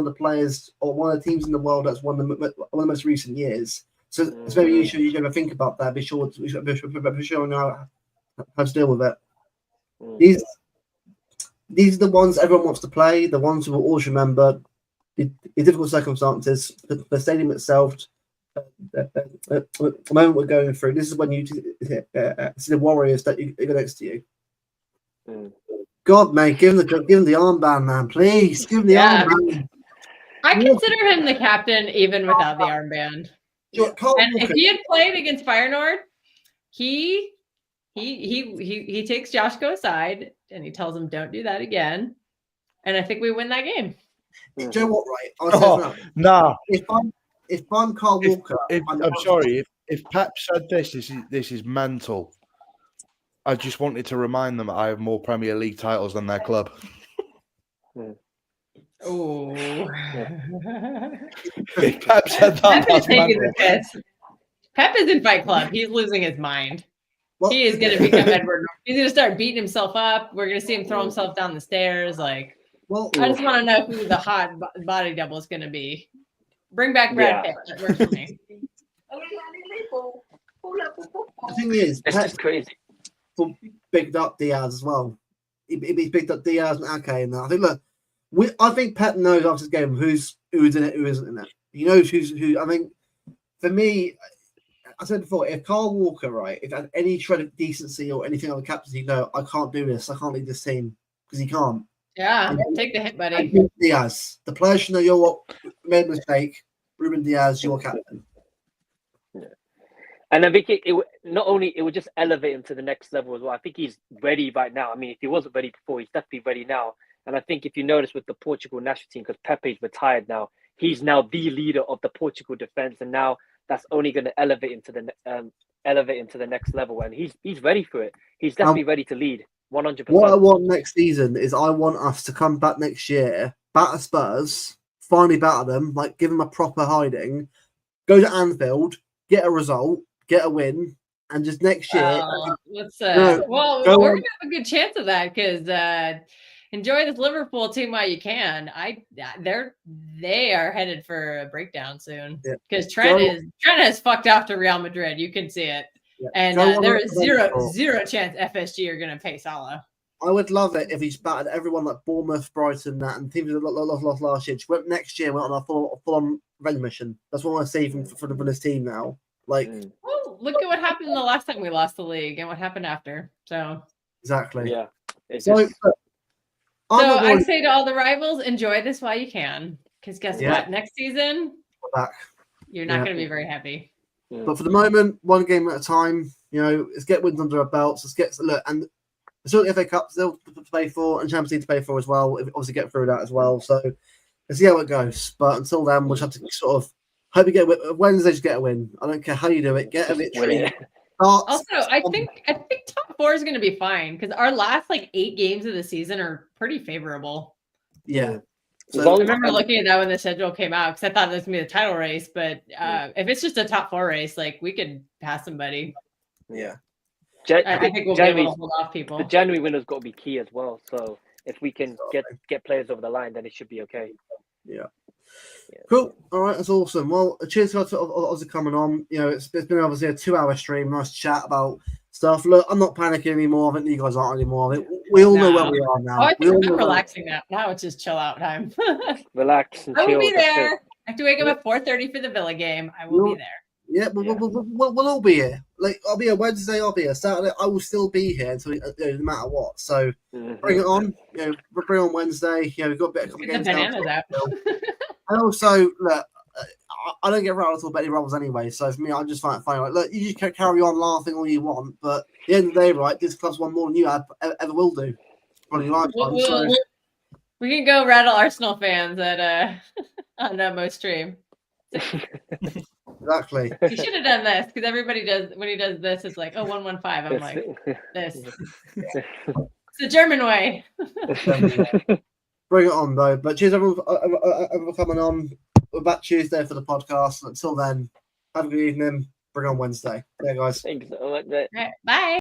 the players or one of the teams in the world that's one of the most recent years. So it's very useful you ever think about that. Be sure to know how to deal with it. These are the ones everyone wants to play. The ones who will always remember the difficult circumstances, the stadium itself. The moment we're going through. This is when you see the warriors that you got next to you. God, mate, give him the armband, man, please. Give him the armband. I consider him the captain even without the armband. And if he had played against Feyenoord, he takes Joshko aside and he tells him, "Don't do that again." And I think we win that game. Do you know what? Right? Nah. If I'm Carl Walker, I'm sorry. If Pep said this is mental. I just wanted to remind them that I have more Premier League titles than their club. Oh. If Pep said that, Pep is taking the piss. Pep is in Fight Club. He's losing his mind. He is going to become Edward Norton. He's going to start beating himself up. We're going to see him throw himself down the stairs. I just want to know who the hot body double is going to be. Bring back Brad Pitt. That works for me. The thing is, it's just crazy. Picked up Diaz as well. He picked up Diaz and Ake and that. I think I think Pep knows after this game who's in it, who isn't in it. He knows who. I think for me, I said before, if Carl Walker, right, if had any shred of decency or anything on the captaincy, I can't do this. I can't lead this team because he can't. Yeah, take the hit, buddy. Diaz, the player should know you're made a mistake. Ruben Diaz, you're captain. And I think it would just elevate him to the next level as well. I think he's ready right now. I mean, if he wasn't ready before, he's definitely ready now. And I think if you notice with the Portugal national team, because Pepe's retired now, he's now the leader of the Portugal defense, and now that's only going to elevate him to the next level. And he's ready for it. He's definitely ready to lead 100%. What I want next season is I want us to come back next year, batter Spurs, finally batter them, like give them a proper hiding, go to Anfield, get a result, get a win, and just next year. We're gonna have a good chance of that because enjoy this Liverpool team while you can. They are headed for a breakdown soon because Trent has fucked off to Real Madrid. You can see it, and there is zero chance FSG are gonna pay Salah. I would love it if he's battered everyone like Bournemouth, Brighton, that, and teams that lost last year. Just went next year, went on a full-on revenge mission. That's what I want to see from this team now. Like, well, look at what happened the last time we lost the league and what happened after. So exactly, yeah. I say to all the rivals, enjoy this while you can, because guess what? Next season, you're not going to be very happy. But for the moment, one game at a time. Let's get wins under our belts. And there's still the FA Cup still to play for, and Champions League to play for as well. Obviously, get through that as well. So let's see how it goes. But until then, we'll just have to sort of hope you get Wednesday. Just get a win. I don't care how you do it. Get a victory. Also, I think top 4 is going to be fine because our last like 8 games of the season are pretty favorable. Yeah. So, So I remember looking at that when the schedule came out because I thought this was going to be the title race. But if it's just a top 4 race, like we could pass somebody. yeah. I think we'll be able to hold off people. The January winner's got to be key as well. So if we can get players over the line, then it should be okay. Yeah. Cool. All right, that's awesome. Well, cheers guys for obviously coming on. You know, it's been obviously a 2-hour stream. Nice chat about stuff. Look, I'm not panicking anymore. I think you guys aren't anymore. We all know where we are now. Oh, I think I'm relaxing now. Now it's just chill out time. Relax and I will chill. be there. I have to wake up at 4:30 for the Villa game. I will be there. Yeah, we'll all be here. Like, I'll be here Wednesday, I'll be here Saturday. I will still be here until no matter what. So bring it on. You know, bring on Wednesday. You know, we've got a bit of games bananas out. And also, look, I don't get rattled about any Rebels anyway. So for me, I just find it funny. Like, look, you just can carry on laughing all you want, but at the end of the day, right, this club's won more than you ever will do. Probably lifetime. We can go rattle Arsenal fans at on Mo stream. Exactly. You should have done this because everybody does when he does this. It's like 115. I'm like this. It's the German way. Bring it on though. But cheers everyone for coming on. We're back Tuesday for the podcast. Until then, have a good evening. Bring on Wednesday. Yeah, guys. Thanks so much. Bye.